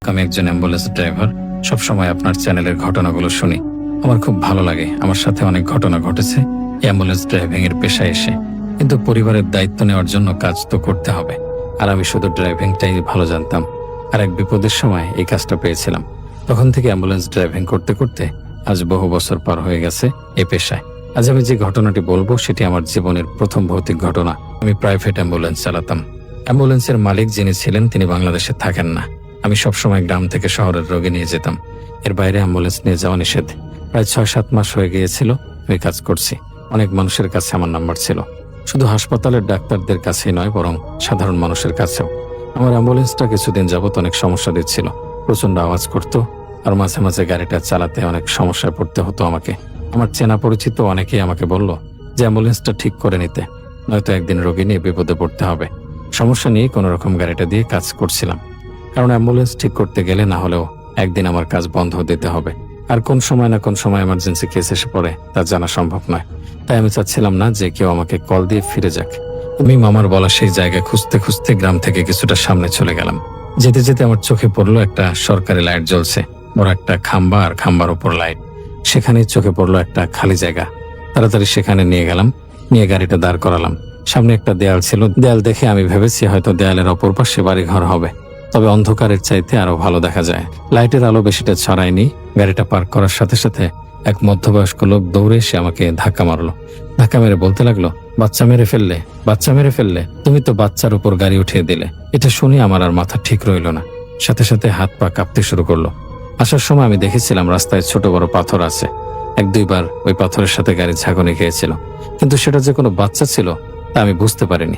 আমি একজন ambulance driver. সবসময় আপনার চ্যানেলের ঘটনাগুলো শুনি। আমার খুব ভালো লাগে। আমার সাথে অনেক ঘটনা ঘটেছে অ্যাম্বুলেন্স ড্রাইভিং এর পেশায় এসে। কিন্তু পরিবারের দায়িত্ব নেওয়ার জন্য কাজ তো করতে হবে। আর আমি শুধু ড্রাইভিংটাই ভালো জানতাম। আর এক বিপদের সময় এই কাজটা পেয়েছিলাম। তখন থেকে অ্যাম্বুলেন্স ড্রাইভিং করতে করতে আজ বহু বছর পার হয়ে গেছে এই পেশায়। আজ আমি যে ঘটনাটি বলবো সেটি আমার জীবনের প্রথম ভৌতিক ঘটনা। আমি প্রাইভেট অ্যাম্বুলেন্স চালাতাম। অ্যাম্বুলেন্সের মালিক যিনি ছিলেন তিনি বাংলাদেশে থাকেন না। আমি সবসময় গ্রাম থেকে শহরের রোগী নিয়ে যেতাম। এর বাইরে অ্যাম্বুলেন্স নিয়ে যাওয়া নিষেধ। প্রায় 6-7 মাস হয়ে গিয়েছিল আমি কাজ করছি। অনেক মানুষের কাছে আমার নাম্বার ছিল। শুধু হাসপাতালের ডাক্তারদের কাছেই নয়, বরং সাধারণ মানুষের কাছেও। আমার অ্যাম্বুলেন্সটা কিছুদিন যাবত অনেক সমস্যা দিচ্ছিল। প্রচন্ড আওয়াজ করত, আর মাঝে মাঝে গাড়িটা চালাতে অনেক সমস্যায় পড়তে হতো আমাকে। আমার চেনা পরিচিত অনেকেই আমাকে বলল যে অ্যাম্বুলেন্সটা ঠিক করে নিতে, নয়তো একদিন রোগী নিয়ে বিপদে পড়তে হবে। সমস্যা নিয়ে কোনো রকম গাড়িটা দিয়ে কাজ করছিলাম, কারণ অ্যাম্বুলেন্স ঠিক করতে গেলে না হলেও একদিন আমার কাজ বন্ধ দিতে হবে। আর কোন সময় না কোন সময় এমার্জেন্সি কেস এসে পড়ে তা জানা সম্ভব নয়। তাই আমি চাচ্ছিলাম না যে কেউ আমাকে কল দিয়ে ফিরে যাক। আমি মামার বলা সেই জায়গায় খুঁজতে খুঁজতে গ্রাম থেকে কিছুটা সামনে চলে গেলাম। যেতে যেতে আমার চোখে পড়লো একটা সরকারি লাইট জ্বলছে, বড় একটা খাম্বা, আর খাম্বার উপর লাইট। সেখানেই চোখে পড়লো একটা খালি জায়গা। তাড়াতাড়ি সেখানে নিয়ে গেলাম, নিয়ে গাড়িটা দাঁড় করালাম। সামনে একটা দেয়াল ছিল। দেয়াল দেখে আমি ভেবেছি হয়তো দেয়ালের অপর পাশে বাড়িঘর হবে, তবে অন্ধকারের চাইতে আরো ভালো দেখা যায়। লাইটের আলো বেশিটা ছড়ায়নি। গাড়িটা পার্ক করার সাথে সাথে এক মধ্যবয়স্ক লোক দৌড়ে এসে আমাকে ধাক্কা মারলো। ধাক্কা মেরে বলতে লাগলো, বাচ্চা মেরে ফেললে, বাচ্চা মেরে ফেললে, তুমি তো বাচ্চার উপর গাড়ি উঠিয়ে দিলে। এটা শুনে আমার আর মাথা ঠিক রইল না। সাথে সাথে হাত পা কাঁপতে শুরু করলো। আসার সময় আমি দেখেছিলাম রাস্তায় ছোট বড় পাথর আছে। 1-2 বার ওই পাথরের সাথে গাড়ি ঝাঁকুনি খেয়েছিল, কিন্তু সেটা যে কোনো বাচ্চা ছিল তা আমি বুঝতে পারিনি।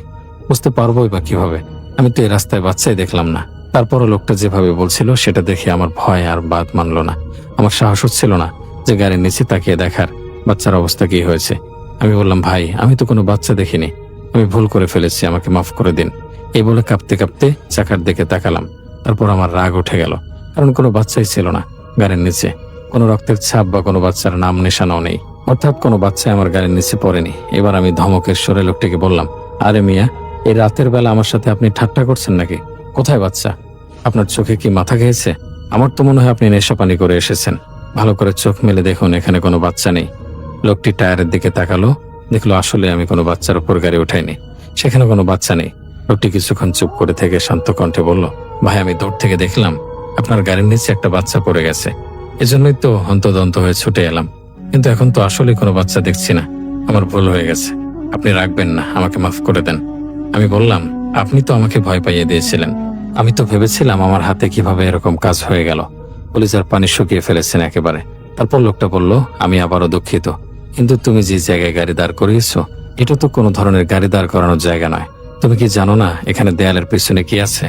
বুঝতে পারবোই বা কিভাবে? আমি তো এই রাস্তায় বাচ্চাই দেখলাম না। তারপরও লোকটা যেভাবে বলছিল সেটা দেখে আমার ভয় আর বাদ মানলো না। আমার সাহস হচ্ছিল না যে গাড়ির নিচে তাকিয়ে দেখার বাচ্চার অবস্থা কি হয়েছে। আমি বললাম, ভাই, আমি তো কোনো বাচ্চা দেখিনি, আমি ভুল করে ফেলেছি, আমাকে মাফ করে দিন। এই বলে কাঁপতে কাঁপতে চাকার দিকে তাকালাম। তারপর আমার রাগ উঠে গেল, কারণ কোনো বাচ্চাই ছিল না গাড়ির নিচে। কোনো রক্তের ছাপ বা কোনো বাচ্চার নাম নিশানাও নেই, অর্থাৎ কোনো বাচ্চা আমার গাড়ির নিচে পড়েনি। এবার আমি ধমকের স্বরে লোকটিকে বললাম, আরে মিয়া, এই রাতের বেলা আমার সাথে আপনি ঠাট্টা করছেন নাকি? কোথায় বাচ্চা? আপনার চোখে কি মাথা খেয়েছে? আমার তো মনে হয় আপনি নেশা পানি করে এসেছেন। ভালো করে চোখ মেলে দেখুন, এখানে কোনো বাচ্চা নেই। লোকটি টায়ারের দিকে তাকালো, দেখলো আসলে আমি কোনো বাচ্চার উপর গাড়ি উঠাইনি, সেখানে কোনো বাচ্চা নেই। লোকটি কিছুক্ষণ চুপ করে থেকে শান্ত কণ্ঠে বলল, ভাই, আমি দূর থেকে দেখলাম আপনার গাড়ির নিচে একটা বাচ্চা পড়ে গেছে, এজন্যই তো হন্তদন্ত হয়ে ছুটে এলাম। কিন্তু এখন তো আসলে কোনো বাচ্চা দেখছি না। আমার ভুল হয়ে গেছে, আপনি রাখবেন না, আমাকে মাফ করে দেন। আমি বললাম, আপনি তো আমাকে ভয় পাইয়ে দিয়েছিলেন। আমি তো ভেবেছিলাম আমার হাতে কিভাবে এরকম কাজ হয়ে গেল। পুলিশের পানি শুকিয়ে ফেলেছেন একেবারে। তারপর লোকটা বলল, আমি আবারও দুঃখিত, কিন্তু তুমি যে জায়গায় গাড়ি দাঁড় করিয়েছো এটা তো কোনো ধরনের গাড়ি দাঁড় করানোর জায়গা নয়। তুমি কি জানো না এখানে দেয়ালের পেছনে কি আছে?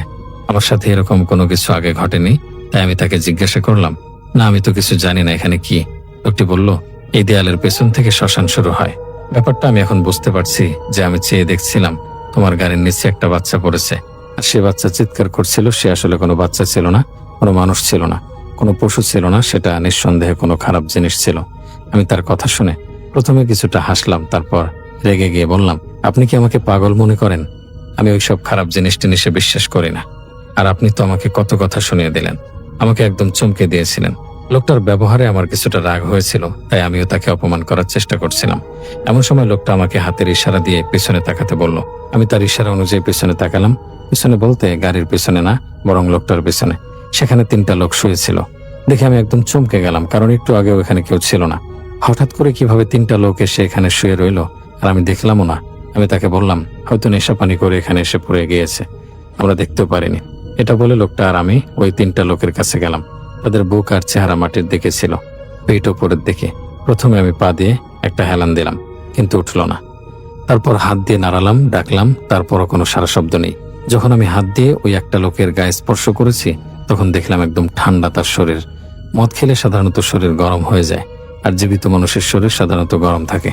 আমার সাথে এরকম কোনো কিছু আগে ঘটেনি। তাই আমি তাকে জিজ্ঞাসা করলাম, না, আমি তো কিছু জানি না, এখানে কি? লোকটি বলল, এই দেয়ালের পেছন থেকে শ্মশান শুরু হয়। ব্যাপারটা আমি এখন বুঝতে পারছি যে আমি চেয়ে দেখছিলাম তোমার গাড়ির নিচে একটা বাচ্চা পড়েছে, আর সে বাচ্চা চিৎকার করছিল। সে আসলে কোনো বাচ্চা ছিল না, কোনো মানুষ ছিল না, কোনো পশু ছিল না, সেটা নিঃসন্দেহে কোনো খারাপ জিনিস ছিল। আমি তার কথা শুনে প্রথমে কিছুটা হাসলাম, তারপর রেগে গিয়ে বললাম, আপনি কি আমাকে পাগল মনে করেন? আমি ওইসব খারাপ জিনিস টিনিসে বিশ্বাস করি না। আর আপনি তো আমাকে কত কথা শুনিয়ে দিলেন, আমাকে একদম চমকে দিয়েছিলেন। লোকটার ব্যবহারে আমার কিছুটা রাগ হয়েছিল, তাই আমিও তাকে অপমান করার চেষ্টা করছিলাম। এমন সময় লোকটা আমাকে হাতের ইশারা দিয়ে পেছনে তাকাতে বলল। আমি তার ইশারা অনুযায়ী পেছনে তাকালাম। পেছনে বলতে গাড়ির পেছনে না, বরং লোকটার পেছনে। সেখানে 3টা লোক শুয়েছিল। দেখে আমি একদম চমকে গেলাম, কারণ একটু আগেও এখানে কেউ ছিল না। হঠাৎ করে কিভাবে 3টা লোক এসে এখানে শুয়ে রইল আর আমি দেখলামও না। আমি তাকে বললাম, হয়তো নেশা পানি করে এখানে এসে পড়ে গিয়েছে, আমরা দেখতেও পারিনি। এটা বলে লোকটা আর আমি ওই 3টা লোকের কাছে গেলাম। তাদের বুক আর চেহারা মাটির দিকে ছিল, পেট ওপরের দিকে। প্রথমে আমি পা দিয়ে একটা হেলান দিলাম, কিন্তু উঠল না। তারপর হাত দিয়ে নাড়ালাম, ডাকলাম, তারপরও কোনো সারা শব্দ নেই। যখন আমি হাত দিয়ে ওই একটা লোকের গায়ে স্পর্শ করেছি, তখন দেখলাম একদম ঠান্ডা তার শরীর। মদ খেলে সাধারণত শরীর গরম হয়ে যায়, আর জীবিত মানুষের শরীর সাধারণত গরম থাকে,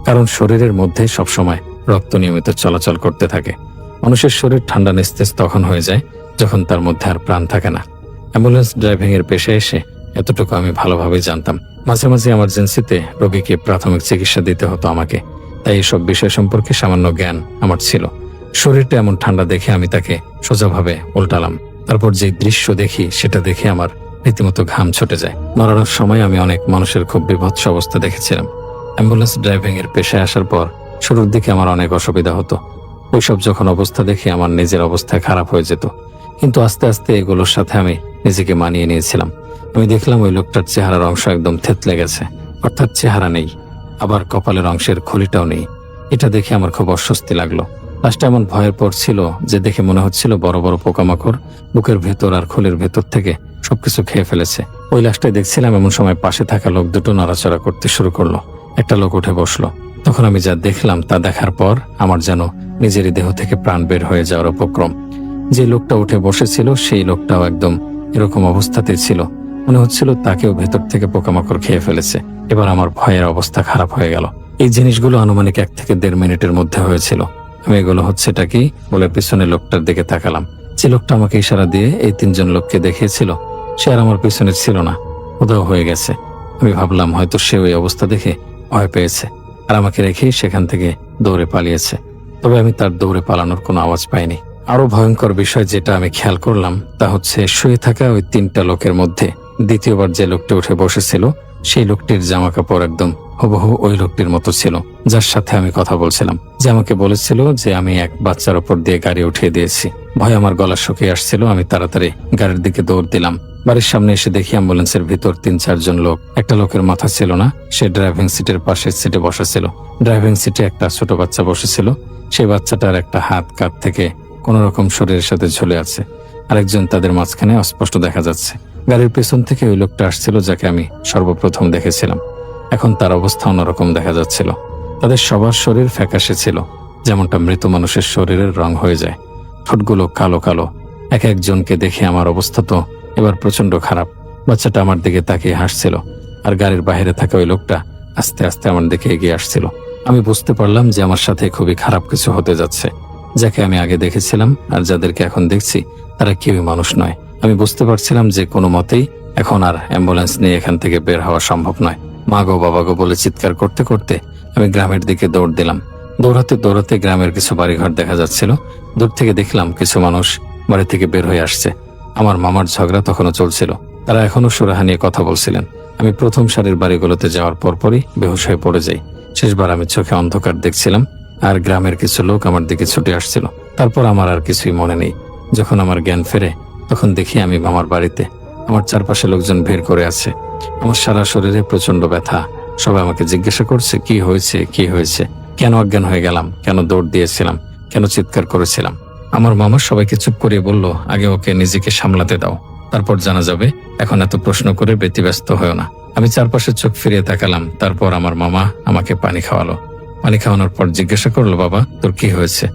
কারণ শরীরের মধ্যে সবসময় রক্ত নিয়মিত চলাচল করতে থাকে। মানুষের শরীর ঠান্ডা নিস্তেজ তখন হয়ে যায় যখন তার মধ্যে আর প্রাণ থাকে না। অ্যাম্বুলেন্স ড্রাইভিং এর পেশায় এসে এতটুকু আমি ভালোভাবে জানতাম। মাঝে মাঝে এমার্জেন্সিতে রোগীকে প্রাথমিক চিকিৎসা দিতে হতো আমাকে, তাই এসব বিষয় সম্পর্কে সামান্য জ্ঞান আমার ছিল। শরীরটা এমন ঠান্ডা দেখে আমি তাকে সোজাভাবে উল্টালাম। তারপর যে দৃশ্য দেখি সেটা দেখে আমার রীতিমতো ঘাম ছুটে যায়। নড়ানোর সময় আমি অনেক মানুষের খুব বিভৎস অবস্থা দেখেছিলাম। অ্যাম্বুলেন্স ড্রাইভিং এর পেশায় আসার পর শুরুর দিকে আমার অনেক অসুবিধা হতো। ওইসব যখন অবস্থা দেখে আমার নিজের অবস্থা খারাপ হয়ে যেত, কিন্তু আস্তে আস্তে এগুলোর সাথে আমি নিজেকে মানিয়ে নিয়েছিলাম। আমি দেখলাম ওই লোকটার চেহারার অংশ একদম থেতলে গেছে, অর্থাৎ চেহারা নেই, আবার কপালের অংশের খুলিটাও নেই। এটা দেখে আমার খুব অস্বস্তি লাগলো। লাশটা এমন ভয়ের পড়ছিল যে দেখে মনে হচ্ছিল বড় বড় পোকামাকড় বুকের ভেতর আর খুলির ভেতর থেকে সবকিছু খেয়ে ফেলেছে। ওই লাশটাই দেখছিলাম, এমন সময় পাশে থাকা লোক দুটো নড়াচড়া করতে শুরু করলো। একটা লোক উঠে বসলো। তখন আমি যা দেখলাম তা দেখার পর আমার যেন নিজেরই দেহ থেকে প্রাণ বের হয়ে যাওয়ার উপক্রম। যে লোকটা উঠে বসেছিল সেই লোকটাও একদম এরকম অবস্থাতেই ছিল। মনে হচ্ছিল তাকেও ভেতর থেকে পোকামাকড় খেয়ে ফেলেছে। এবার আমার ভয়ের অবস্থা খারাপ হয়ে গেল। এই জিনিসগুলো আনুমানিক 1 থেকে 1.5 মিনিটের মধ্যে হয়েছিল। আমি এগুলো হচ্ছেটা কি বলে পিছনে লোকটার দিকে তাকালাম। যে লোকটা আমাকে ইশারা দিয়ে এই 3 জন লোককে দেখিয়েছিল সে আর আমার পিছনে ছিল না, উধাও হয়ে গেছে। আমি ভাবলাম হয়তো সে ওই অবস্থা দেখে ভয় পেয়েছে আর আমাকে রেখে সেখান থেকে দৌড়ে পালিয়েছে। তবে আমি তার দৌড়ে পালানোর কোনো আওয়াজ পাইনি। আরো ভয়ঙ্কর বিষয় যেটা আমি খেয়াল করলাম তা হচ্ছে শুয়ে থাকা ওই 3টা লোকের মধ্যে দ্বিতীয়বার যে লোকটা উঠে বসেছিল সেই লোকটির জামা কাপড় একদম হুবহু ওই লোকটির মতো ছিল যার সাথে আমি কথা বলছিলাম, যে আমাকে বলেছিল যে আমি এক বাচ্চার ওপর দিয়ে গাড়ি উঠিয়ে দিয়েছি। ভয় আমার গলা শুকিয়ে আসছিল। আমি তাড়াতাড়ি গাড়ির দিকে দৌড় দিলাম। বাড়ির সামনে এসে দেখি অ্যাম্বুলেন্সের ভিতর 3-4 জন লোক। একটা লোকের মাথা ছিল না, সে ড্রাইভিং সিটের পাশের সিটে বসেছিল। ড্রাইভিং সিটে একটা ছোট বাচ্চা বসেছিল। সেই বাচ্চাটার একটা হাত কাঁধ থেকে কোনো রকম শরীরের সাথে ঝুলে আছে। আরেকজন তাদের মাঝখানে অস্পষ্ট দেখা যাচ্ছে। গাড়ির পেছন থেকে ওই লোকটা আসছিল যাকে আমি সর্বপ্রথম দেখেছিলাম। এখন তার অবস্থা অন্যরকম দেখা যাচ্ছিল। তাদের সবার শরীর ফ্যাকাশে ছিল, যেমনটা মৃত মানুষের শরীরের রং হয়ে যায়। ঠোঁটগুলো কালো কালো। এক একজনকে দেখে আমার অবস্থা তো এবার প্রচন্ড খারাপ। বাচ্চাটা আমার দিকে তাকিয়ে হাসছিল আর গাড়ির বাইরে থাকা ওই লোকটা আস্তে আস্তে আমার দিকে এগিয়ে আসছিল। আমি বুঝতে পারলাম যে আমার সাথে খুবই খারাপ কিছু হতে যাচ্ছে। যাকে আমি আগে দেখেছিলাম আর যাদেরকে এখন দেখছি তারা কেউই মানুষ নয়। আমি বুঝতে পারছিলাম যে কোনো মতেই এখন আর অ্যাম্বুলেন্স নিয়ে এখান থেকে বের হওয়া সম্ভব নয়। মা গো বাবা গো বলে চিৎকার করতে করতে আমি গ্রামের দিকে দৌড় দিলাম। দৌড়াতে দৌড়াতে গ্রামের কিছু বাড়িঘর দেখা যাচ্ছিল। দূর থেকে দেখলাম কিছু মানুষ বাড়ি থেকে বের হয়ে আসছে। আমার মামার ঝগড়া তখনও চলছিল। তারা এখনো সুরাহা নিয়ে কথা বলছিলেন। আমি প্রথম সারির বাড়িগুলোতে যাওয়ার পরপরই বেহুশ হয়ে পড়ে যাই। শেষবার আমি চোখে অন্ধকার দেখছিলাম আর গ্রামের কিছু লোক আমার দিকে ছুটে আসছিল। তারপর আমার আর কিছুই মনে নেই। যখন আমার জ্ঞান ফেরে তখন দেখি আমি মামার বাড়িতে। আমার চারপাশে লোকজন ভিড় করে আছে। আমার সারা শরীরে প্রচন্ড ব্যথা। সবাই আমাকে জিজ্ঞাসা করছে কি হয়েছে, কি হয়েছে, কেন অজ্ঞান হয়ে গেলাম, কেন দৌড় দিয়েছিলাম, কেন চিৎকার করেছিলাম। আমার মামা সবাইকে চুপ করিয়ে বলল, আগে ওকে নিজেকে সামলাতে দাও, তারপর জানা যাবে। এখন এত প্রশ্ন করে ব্যতিব্যস্ত হয়েও না। আমি চারপাশে চোখ ফিরিয়ে তাকালাম। তারপর আমার মামা আমাকে পানি খাওয়ালো। পানি খাওয়ানোর পর জিজ্ঞাসা করলো, বাবা তোর কি হয়েছে?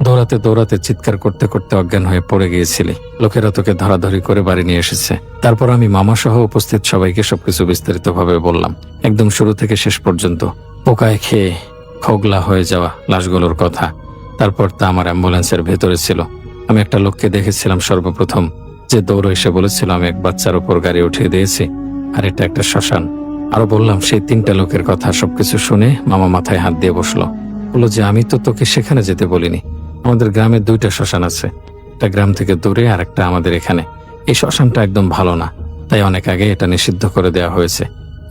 দৌড়াতে দৌড়াতে চিৎকার করতে করতে অজ্ঞান হয়ে পড়ে গিয়েছিলি। লোকেরা তোকে ধরাধরি করে বাড়ি নিয়ে এসেছে। তারপর আমি মামা সহ উপস্থিত সবাইকে সবকিছু বিস্তারিতভাবে বললাম, একদম শুরু থেকে শেষ পর্যন্ত, পোকায় খেয়ে খোগলা হয়ে যাওয়া লাশগুলোর কথা। তারপর তা আমার অ্যাম্বুলেন্সের ভেতরে ছিল। আমি একটা লোককে দেখেছিলাম সর্বপ্রথম, যে দৌড়ে এসে বলেছিল আমি এক বাচ্চার উপর গাড়ি উঠিয়ে দিয়েছি আর এটা একটা শ্মশান। আরো বললাম সেই 3টা লোকের কথা। সবকিছু শুনে মামা মাথায় হাত দিয়ে বসলো। বললো যে আমি তো তোকে সেখানে যেতে বলিনি। আমাদের গ্রামে 2টা শ্মশান আছে, একটা গ্রাম থেকে দূরে আর একটা আমাদের এখানে। এই শ্মশানটা একদম ভালো না, তাই অনেক আগে এটা নিষিদ্ধ করে দেওয়া হয়েছে।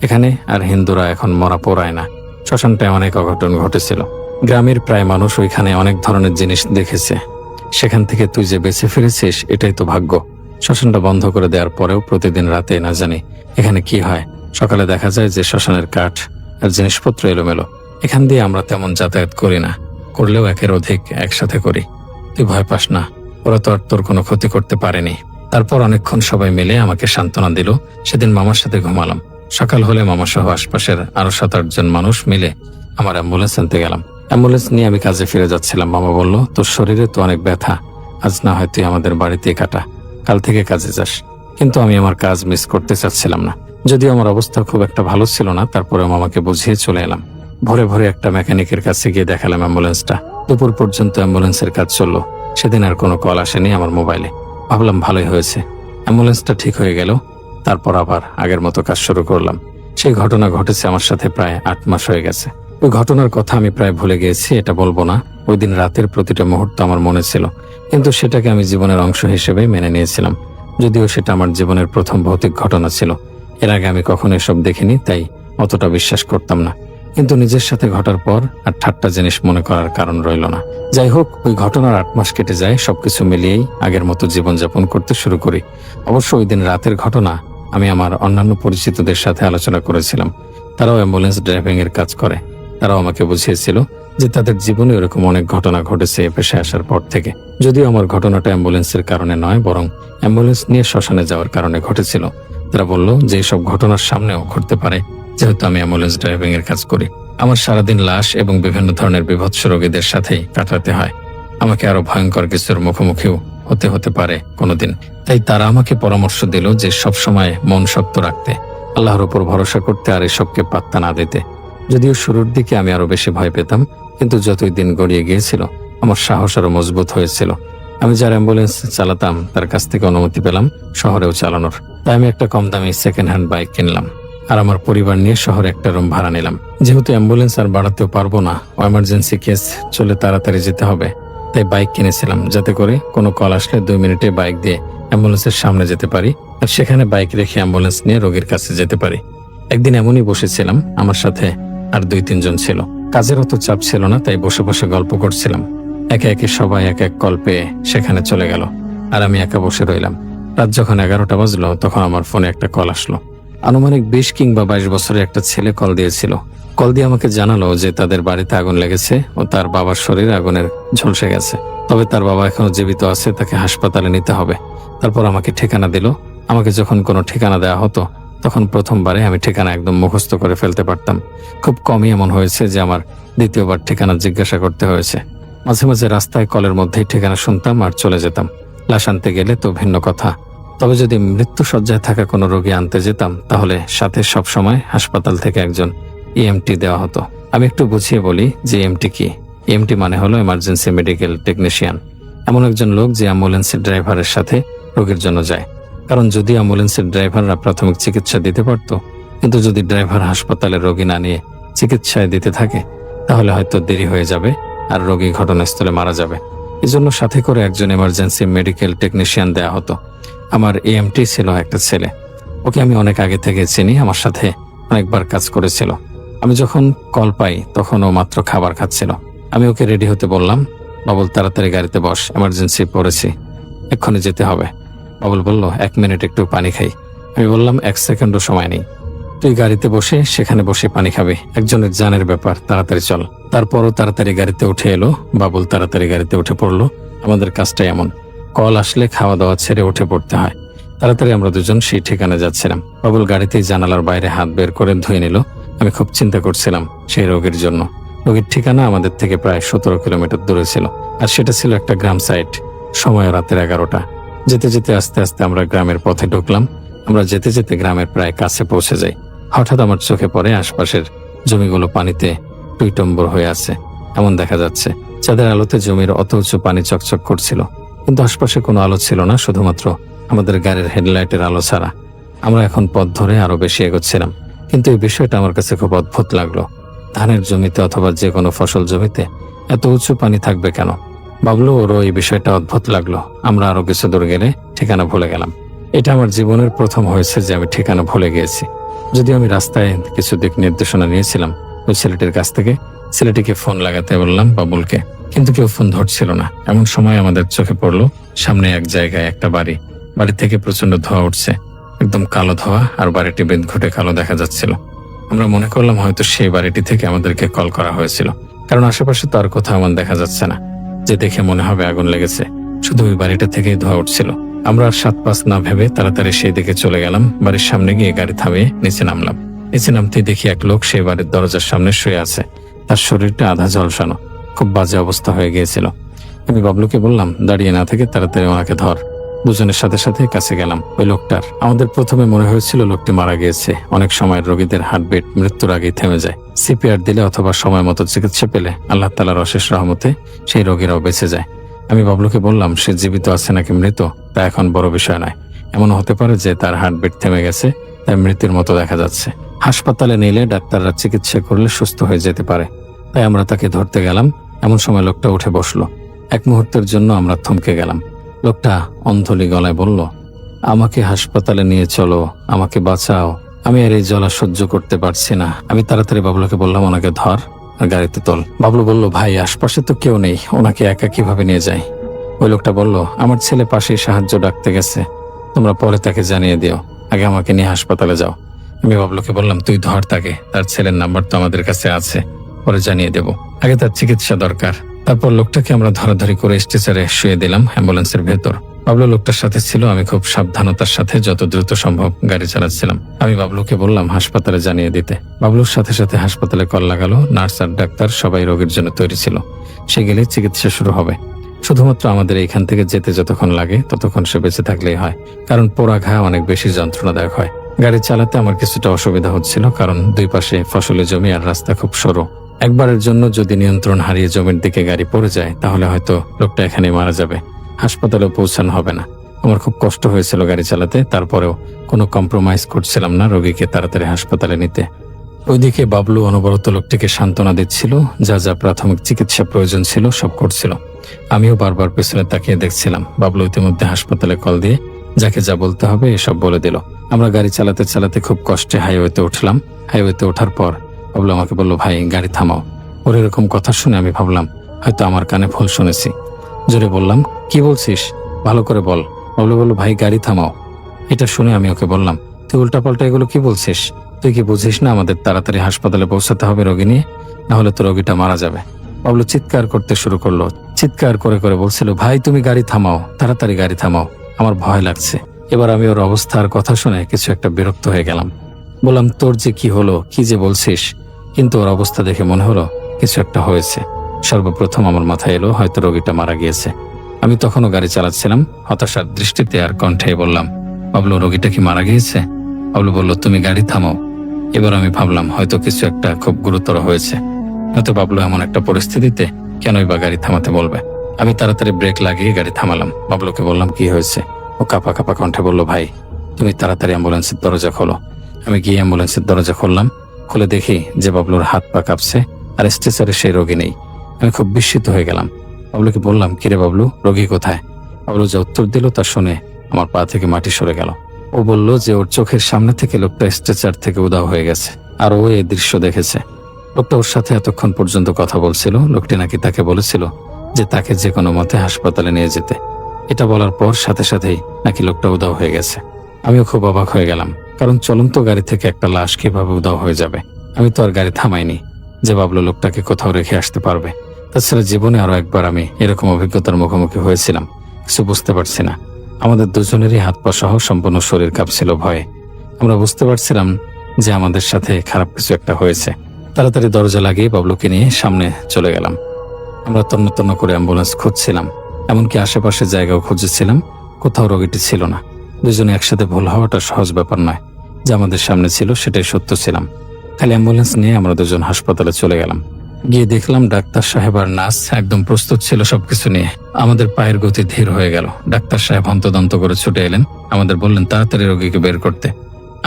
এখানে আর হিন্দুরা এখন মরা পোড়ায় না। শ্মশানটায় অনেক অঘটন ঘটেছিল। গ্রামের প্রায় মানুষ ওইখানে অনেক ধরনের জিনিস দেখেছে। সেখান থেকে তুই যে বেঁচে ফিরেছিস এটাই তো ভাগ্য। শ্মশানটা বন্ধ করে দেওয়ার পরেও প্রতিদিন রাতে না জানি এখানে কি হয়। সকালে দেখা যায় যে শ্মশানের কাঠ আর জিনিসপত্র এলোমেলো। এখান দিয়ে আমরা তেমন যাতায়াত করি না, করলেও একের অধিক একসাথে করি। তুই ভয় পাস না, ওরা তো আর তোর কোনো ক্ষতি করতে পারেনি। তারপর অনেকক্ষণ সবাই মিলে আমাকে সান্ত্বনা দিল। সেদিন মামার সাথে ঘুমালাম। সকাল হলে মামা সহ আশপাশের আরো 7-8 জন মানুষ মিলে আমার অ্যাম্বুলেন্স আনতে গেলাম। অ্যাম্বুলেন্স নিয়ে আমি কাজে ফিরে যাচ্ছিলাম। মামা বলল, তোর শরীরে তো অনেক ব্যথা, আজ না হয় তুই আমাদের বাড়িতে কাটা, কাল থেকে কাজে যাস। কিন্তু আমি আমার কাজ মিস করতে চাচ্ছিলাম না। যদিও আমার অবস্থা খুব একটা ভালো ছিল না, তারপরে মামাকে বুঝিয়ে চলে এলাম। ভোরে ভোরে একটা মেকানিকের কাছে গিয়ে দেখালাম অ্যাম্বুলেন্সটা। দুপুর পর্যন্ত অ্যাম্বুলেন্সের কাজ চললো। সেদিন আর কোনো কল আসেনি আমার মোবাইলে। ভাবলাম ভালোই হয়েছে, অ্যাম্বুলেন্সটা ঠিক হয়ে গেল। তারপর আবার আগের মতো কাজ শুরু করলাম। সেই ঘটনা ঘটেছে আমার সাথে প্রায় 8 মাস হয়ে গেছে। ওই ঘটনার কথা আমি প্রায় ভুলে গিয়েছি, এটা বলবো না। ওই দিন রাতের প্রতিটা মুহূর্ত আমার মনে ছিল, কিন্তু সেটাকে আমি জীবনের অংশ হিসেবে মেনে নিয়েছিলাম। যদিও সেটা আমার জীবনের প্রথম ভৌতিক ঘটনা ছিল। এর আগে আমি কখনো এসব দেখিনি, তাই অতটা বিশ্বাস করতাম না। কিন্তু নিজের সাথে ঘটার পর আর ঠাট্টা জিনিস মনে করার কারণ রইল না। যাই হোক, ওই ঘটনার 8 মাস কেটে যায়। সবকিছু মিলিয়েই আগের মতো জীবনযাপন করতে শুরু করি। অবশ্য ওই দিন রাতের ঘটনা আমি আমার অন্যান্য পরিচিতদের সাথে আলোচনা করেছিলাম। তারাও অ্যাম্বুলেন্স ড্রাইভিং এর কাজ করে। তারাও আমাকে বুঝিয়েছিল যে তাদের জীবনে এরকম অনেক ঘটনা ঘটেছে এ পেশায় আসার পর থেকে। যদিও আমার ঘটনাটা অ্যাম্বুলেন্সের কারণে নয়, বরং অ্যাম্বুলেন্স নিয়ে শ্মশানে যাওয়ার কারণে ঘটেছিল। তারা বলল যে এইসব ঘটনার সামনেও ঘটতে পারে, যেহেতু আমি অ্যাম্বুলেন্স ড্রাইভিং এর কাজ করি। আমার সারাদিন লাশ এবং বিভিন্ন ধরনের বিভৎস রোগীদের সাথেই কাটাতে হয়। আমাকে আরো ভয়ঙ্কর কিছুর মুখোমুখিও হতে পারে কোনোদিন। তাই তারা আমাকে পরামর্শ দিল যে সবসময় মন শক্ত রাখতে, আল্লাহর উপর ভরসা করতে আর এসবকে পাত্তা না দিতে। যদিও শুরুর দিকে আমি আরো বেশি ভয় পেতাম, কিন্তু যতই দিন গড়িয়ে গিয়েছিল আমার সাহস আরো মজবুত হয়েছিল। আমি যার অ্যাম্বুলেন্স চালাতাম তার কাছ থেকে অনুমতি পেলাম শহরেও চালানোর। তাই আমি একটা কম দামি সেকেন্ড হ্যান্ড বাইক কিনলাম আর আমার পরিবার নিয়ে শহরে একটা রুম ভাড়া নিলাম। যেহেতু অ্যাম্বুলেন্স আর বাড়াতেও পারবো না, এমার্জেন্সি কেস চলে তাড়াতাড়ি যেতে হবে, তাই বাইক কিনেছিলাম যাতে করে কোনো কল আসলে 2 মিনিটে বাইক দিয়ে অ্যাম্বুলেন্সের সামনে যেতে পারি আর সেখানে বাইক রেখে অ্যাম্বুলেন্স নিয়ে রোগীর কাছে যেতে পারি। একদিন এমনই বসেছিলাম, আমার সাথে আর 2-3 জন ছিল। কাজের অত চাপ ছিল না, তাই বসে বসে গল্প করছিলাম। একে একে সবাই এক এক কল পেয়ে সেখানে চলে গেল আর আমি একা বসে রইলাম। রাত যখন 11টা বাজলো তখন আমার ফোনে একটা কল আসলো। আনুমানিক 20 কিংবা 22 বছরের একটা ছেলে কল দিয়েছিল। কল দিয়ে আমাকে জানালো যে তাদের বাড়িতে আগুন লেগেছে ও তার বাবার শরীর আগুনের ঝলসে গেছে। তবে তার বাবা এখনো জীবিত আছে, তাকে হাসপাতালে নিতে হবে। তারপর আমাকে ঠিকানা দিল। আমাকে যখন কোনো ঠিকানা দেওয়া হতো তখন প্রথমবারে আমি ঠিকানা একদম মুখস্থ করে ফেলতে পারতাম। খুব কমই এমন হয়েছে যে আমার দ্বিতীয়বার ঠিকানা জিজ্ঞাসা করতে হয়েছে। মাঝে মাঝে রাস্তায় কলের মধ্যেই ঠিকানা শুনতাম আর চলে যেতাম। লাশ আনতে গেলে তো ভিন্ন কথা, তবে যদি মৃত্যু শয্যায় থাকা কোনো রোগী আনতে যেতাম তাহলে সাথে সব সময় হাসপাতাল থেকে একজন ইএমটি দেওয়া হতো। আমি একটু বুঝিয়ে বলি যে ইএমটি কি। ইএমটি মানে হলো এমার্জেন্সি মেডিকেল টেকনিশিয়ান। এমন একজন লোক যে অ্যাম্বুলেন্সের ড্রাইভারের সাথে রোগীর জন্য যায়। কারণ যদি অ্যাম্বুলেন্সের ড্রাইভাররা প্রাথমিক চিকিৎসা দিতে পারত, কিন্তু যদি ড্রাইভার হাসপাতালে রোগী না নিয়ে চিকিৎসায় দিতে থাকে তাহলে হয়তো দেরি হয়ে যাবে আর রোগী ঘটনাস্থলে মারা যাবে। এজন্য সাথে করে একজন এমার্জেন্সি মেডিকেল টেকনিশিয়ান দেয়া হতো। আমার এএমটি ছিল একটা ছেলে। ওকে আমি অনেক আগে থেকে চিনি, আমার সাথে অনেকবার কাজ করেছিল। আমি যখন কল পাই তখন ও মাত্র খাবার খাচ্ছিল। আমি ওকে রেডি হতে বললাম, বাবুল তাড়াতাড়ি গাড়িতে বস, এমার্জেন্সি পড়েছি, এক্ষুনি যেতে হবে। বাবুল বলল 1 মিনিট একটু পানি খাই। আমি বললাম 1 সেকেন্ডও সময় নেই, তুই গাড়িতে বসে সেখানে বসে পানি খাবে, একজনের জানের ব্যাপার, তাড়াতাড়ি চল। তারপরও তাড়াতাড়ি গাড়িতে উঠে এলো। বাবুল তাড়াতাড়ি গাড়িতে উঠে পড়লো। আমাদের কাজটাই এমন, কল আসলে খাওয়া দাওয়া ছেড়ে উঠে পড়তে হয়। তাড়াতাড়ি আমরা দুজন সেই ঠিকানা যাচ্ছিলাম। বাবুল গাড়িতেই জানালার বাইরে হাত বের করে ধুয়ে নিল। আমি খুব চিন্তা করছিলাম সেই রোগীর জন্য। রোগীর ঠিকানা আমাদের থেকে প্রায় 17 কিলোমিটার দূরে ছিল, আর সেটা ছিল একটা গ্রাম সাইড। সময় রাতের 11টা। যেতে যেতে আস্তে আস্তে আমরা গ্রামের পথে ঢুকলাম। আমরা যেতে যেতে গ্রামের প্রায় কাছে পৌঁছে যাই। হঠাৎ আমার চোখে পড়ে আশপাশের জমিগুলো পানিতে টইটম্বর হয়ে আছে এমন দেখা যাচ্ছে। চাঁদের আলোতে জমির অত উঁচু পানি চকচক করছিল, কিন্তু আশপাশে কোনো আলো ছিল না, শুধুমাত্র আমাদের গাড়ির হেডলাইটের আলো ছাড়া। আমরা এখন পথ ধরে আরো বেশি এগোচ্ছিলাম, কিন্তু এই বিষয়টা আমার কাছে খুব অদ্ভুত লাগলো। ধানের জমিতে অথবা যে কোনো ফসল জমিতে এত উঁচু পানি থাকবে কেন? বাবলু ওরও এই বিষয়টা অদ্ভুত লাগলো। আমরা আরো কিছু দূর গেলে ঠিকানা ভুলে গেলাম। এটা আমার জীবনের প্রথম হয়েছে যে আমি ঠিকানা ভুলে গিয়েছি। যদিও আমি রাস্তায় কিছু দিক নির্দেশনা নিয়েছিলাম ওই ছেলেটির কাছ থেকে। ছেলেটিকে ফোন লাগাতে বললাম বাবুলকে, কিন্তু কেউ ফোন ধরছিল না। এমন সময় আমাদের চোখে পড়লো সামনে এক জায়গায় একটা বাড়ি। বাড়ি থেকে প্রচন্ড ধোঁয়া উঠছে, একদম কালো ধোঁয়া, আর বাড়িটি বেদঘুটে কালো দেখা যাচ্ছিল। আমরা মনে করলাম হয়তো সেই বাড়িটি থেকে আমাদেরকে কল করা হয়েছিল, কারণ আশেপাশে তো আর কোথাও এমন দেখা যাচ্ছে না যে দেখে মনে হবে আগুন লেগেছে। শুধু ওই বাড়িটা থেকেই ধোঁয়া উঠছিল। আমরা আর 7-5 না ভেবে তাড়াতাড়ি সেই দিকে চলে গেলাম। বাড়ির সামনে গিয়ে গাড়ি থামিয়ে নিচে নামলাম। নিচে নামতেই দেখি এক লোক সেই বাড়ির দরজার সামনে শুয়ে আছে। তার শরীরটা আধা ঝলসানো, খুব বাজে অবস্থা হয়ে গিয়েছিল। আমি বাবলুকে বললাম দাঁড়িয়ে না থেকে তাড়াতাড়ি ওনাকে ধর। দুজনের সাথে সাথে কাছে গেলাম ওই লোকটার। আমাদের প্রথমে মনে হয়েছিল লোকটি মারা গিয়েছে। অনেক সময় রোগীদের হার্টবিট মৃত্যুর আগেই থেমে যায়। সিপিআর দিলে অথবা সময় মতো চিকিৎসা পেলে আল্লাহ তাআলার অশেষ রহমতে সেই রোগীরাও বেঁচে যায়। আমি বাবলুকে বললাম সে জীবিত আছে নাকি মৃত তা এখন বড় বিষয় নয়। এমন হতে পারে যে তার হার্টবিট থেমে গেছে, তাই মৃত্যুর মতো দেখা যাচ্ছে। হাসপাতালে নিলে ডাক্তাররা চিকিৎসা করলে সুস্থ হয়ে যেতে পারে, তাই আমরা তাকে ধরতে গেলাম। এমন সময় লোকটা উঠে বসলো। এক মুহূর্তের জন্য আমরা থমকে গেলাম। লোকটা অন্ধলি গলায় বলল, আমাকে হাসপাতালে নিয়ে চলো, আমাকে বাঁচাও, আমি আর এই জ্বালা সহ্য করতে পারছি না। আমি তাড়াতাড়ি বাবলুকে বললাম, ওনাকে ধর আর গাড়িতে তোল। বাবলু বলল, ভাই আশপাশে তো কেউ নেই, ওনাকে একা কিভাবে নিয়ে যাই? ওই লোকটা বলল, আমার ছেলে পাশেই সাহায্য ডাকতে গেছে, তোমরা পরে তাকে জানিয়ে দিও, আগে আমাকে নিয়ে হাসপাতালে যাও। আমি বাবলুকে বললাম, তুই ধর তাকে, তার ছেলের নাম্বার তো আমাদের কাছে আছে, পরে জানিয়ে দেব, আগে তার চিকিৎসা দরকার। তারপর লোকটাকে আমরা ধরাধরি করে স্ট্রেচারে শুয়ে দিলাম অ্যাম্বুলেন্সের ভেতর। বাবলু লোকটার সাথে ছিল। আমি খুব সাবধানতার সাথে যত দ্রুত সম্ভব গাড়ি চালাচ্ছিলাম। আমি বাবলুকে বললাম হাসপাতালে জানিয়ে দিতে। বাবলুর সাথে সাথে হাসপাতালে কল লাগালো। নার্স আর ডাক্তার সবাই রোগীর জন্য তৈরি ছিল। সে গেলে চিকিৎসা শুরু হবে। শুধুমাত্র আমাদের এইখান থেকে যেতে যতক্ষণ লাগে ততক্ষণ সে বেঁচে থাকলেই হয়, কারণ পোড়া ঘা অনেক বেশি যন্ত্রণাদায়ক হয়। গাড়ি চালাতে আমার কিছুটা অসুবিধা হচ্ছিল, কারণ দুই পাশে ফসলি জমি আর রাস্তা খুব সরু। একবারের জন্য যদি নিয়ন্ত্রণ হারিয়ে জমির দিকে গাড়ি পড়ে যায় তাহলে হয়তো লোকটা এখানে মারা যাবে, হাসপাতালে পৌঁছানো হবে না। আমার খুব কষ্ট হয়েছিল গাড়ি চালাতে, তারপরেও কোনো কম্প্রোমাইজ করছিলাম না রোগীকে তাড়াতাড়ি হাসপাতালে নিতে। ওইদিকে বাবলু অনবরত লোকটিকে সান্ত্বনা দিচ্ছিল, যা যা প্রাথমিক চিকিৎসা প্রয়োজন ছিল সব করছিল। আমিও বারবার পেছনে তাকিয়ে দেখছিলাম। বাবলু ইতিমধ্যে হাসপাতালে কল দিয়ে যাকে যা বলতে হবে এসব বলে দিল। আমরা গাড়ি চালাতে চালাতে খুব কষ্টে হাইওয়েতে উঠলাম। হাইওয়েতে ওঠার পর বাবলু আমাকে বলল, ভাই গাড়ি থামাও। ওর এরকম কথা শুনে আমি ভাবলাম হয়তো আমার কানে ভুল শুনেছি। জোরে বললাম, কি বলছিস, ভালো করে বল। বাবলু বলল, ভাই গাড়ি থামাও। এটা শুনে আমি ওকে বললাম, তুই উল্টাপাল্টা এগুলো কি বলছিস? তুই কি বুঝিস না আমাদের তাড়াতাড়ি হাসপাতালে পৌঁছাতে হবে রোগী নিয়ে, না হলে তো রোগীটা মারা যাবে। বাবলু চিৎকার করতে শুরু করলো। চিৎকার করে করে বলছিল, ভাই তুমি গাড়ি থামাও, তাড়াতাড়ি গাড়ি থামাও, আমার ভয় লাগছে। এবার আমি ওর অবস্থার কথা শুনে কিছু একটা বিরক্ত হয়ে গেলাম। বললাম, তোর যে কি হলো, কি যে বলছিস? কিন্তু ওর অবস্থা দেখে মনে হলো কিছু একটা হয়েছে। সর্বপ্রথম আমার মাথায় এলো হয়তো রোগীটা মারা গিয়েছে। আমি তখনও গাড়ি চালাচ্ছিলাম। হতাশার দৃষ্টিতে আর কণ্ঠে বললাম, বাবলু রোগীটা কি মারা গিয়েছে? বাবলু বলল, তুমি গাড়ি থামাও। এবার আমি ভাবলাম হয়তো কিছু একটা খুব গুরুতর হয়েছে, হয়তো বাবলু এমন একটা পরিস্থিতিতে কেনই বা গাড়ি থামাতে বলবে। আমি তাড়াতাড়ি ব্রেক লাগিয়ে গাড়ি থামালাম। বাবলুকে বললাম, কি হয়েছে? ও কাঁপা কাঁপা কণ্ঠে বলল, ভাই তুমি তাড়াতাড়ি অ্যাম্বুলেন্সের দরজা খোলো। আমি গিয়ে অ্যাম্বুলেন্সের দরজা খুললাম। খুলে দেখি যে বাবলুর হাত পা কাঁপছে আর স্ট্রেচারে সেই রোগী নেই। আমি খুব বিস্মিত হয়ে গেলাম। বাবলুকে বললাম, কিরে বাবলু, রোগী কোথায়? বাবলু যা উত্তর দিল তা শুনে আমার পা থেকে মাটি সরে গেল। ও বলল যে ওর চোখের সামনে থেকে লোকটা স্ট্রেচার থেকে উধাও হয়ে গেছে, আর ও এই দৃশ্য দেখেছে। লোকটা ওর সাথে এতক্ষণ পর্যন্ত কথা বলছিল। লোকটি নাকি তাকে বলেছিল যে তাকে যে কোনো মতে হাসপাতালে নিয়ে যেতে। এটা বলার পর সাথে সাথেই নাকি লোকটা উধাও হয়ে গেছে। আমিও খুব অবাক হয়ে গেলাম, কারণ চলন্ত গাড়ি থেকে একটা লাশ কিভাবে উধাও হয়ে যাবে? আমি তো আর গাড়ি থামাইনি যে বাবলু লোকটাকে কোথাও রেখে আসতে পারবে। তাছাড়া জীবনে আরো একবার আমি এরকম অভিজ্ঞতার মুখোমুখি হয়েছিলাম। কিছু বুঝতে পারছি না। আমাদের দুজনেরই হাত পা সহ সম্পূর্ণ শরীর কাঁপছিল ভয়ে। আমরা বুঝতে পারছিলাম যে আমাদের সাথে খারাপ কিছু একটা হয়েছে। তাড়াতাড়ি দরজা লাগিয়ে বাবলুকে নিয়ে সামনে চলে গেলাম। আমরা তন্ন তন্ন করে অ্যাম্বুলেন্স খুঁজছিলাম, এমনকি আশেপাশে জায়গাও খুঁজেছিলাম। কোথাও রোগীটি ছিল না। দুজনে একসাথে ভুল হওয়াটা সহজ ব্যাপার নয়। যে আমাদের সামনে ছিল সেটাই সত্য ছিলাম। খালি অ্যাম্বুলেন্স নিয়ে আমরা দুজন হাসপাতালে চলে গেলাম। গিয়ে দেখলাম ডাক্তার সাহেব আর নার্স একদম প্রস্তুত ছিল সবকিছু নিয়ে। আমাদের পায়ের গতি ধীর হয়ে গেল। ডাক্তার সাহেব হন্তদন্ত করে ছুটে এলেন, আমাদের বললেন তাড়াতাড়ি রোগীকে বের করতে।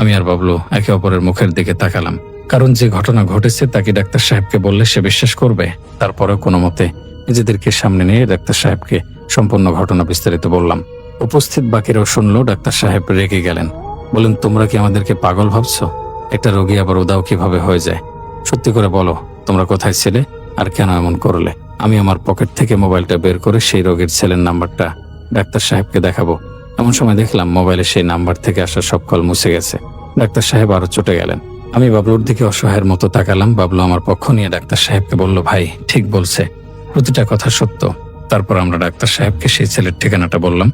আমি আর বাবলু একে অপরের মুখের দিকে তাকালাম, কারণ যে ঘটনা ঘটেছে তাকে ডাক্তার সাহেবকে বললে সে বিশ্বাস করবে। তারপরেও কোনো মতে নিজেদেরকে সামনে নিয়ে ডাক্তার সাহেবকে সম্পূর্ণ ঘটনা বিস্তারিত বললাম। উপস্থিত বাকিরাও শুনলো। ডাক্তার সাহেব রেগে গেলেন, বলেন, তোমরা কি আমাদেরকে পাগল ভাবছো? একটা রোগী আবার উদাও কিভাবে হয়ে যায়? সত্যি করে বলো, তোমরা কোথায় ছিলে আর কেন এমন করলে? আমি আমার পকেট থেকে মোবাইলটা বের করে সেই রোগীর ছেলের নাম্বারটা ডাক্তার সাহেবকে দেখাবো। এমন সময় দেখলাম মোবাইলে সেই নাম্বার থেকে আসা সব কল মুছে গেছে। ডাক্তার সাহেব আরো চটে গেলেন। আমি বাবলুর দিকে অসহায়ের মতো তাকালাম। বাবলু আমার পক্ষ নিয়ে ডাক্তার সাহেবকে বলল, ভাই ঠিক বলছে, প্রতিটা কথা সত্য। তারপর আমরা ডাক্তার সাহেবকে সেই ছেলের ঠিকানাটা বললাম।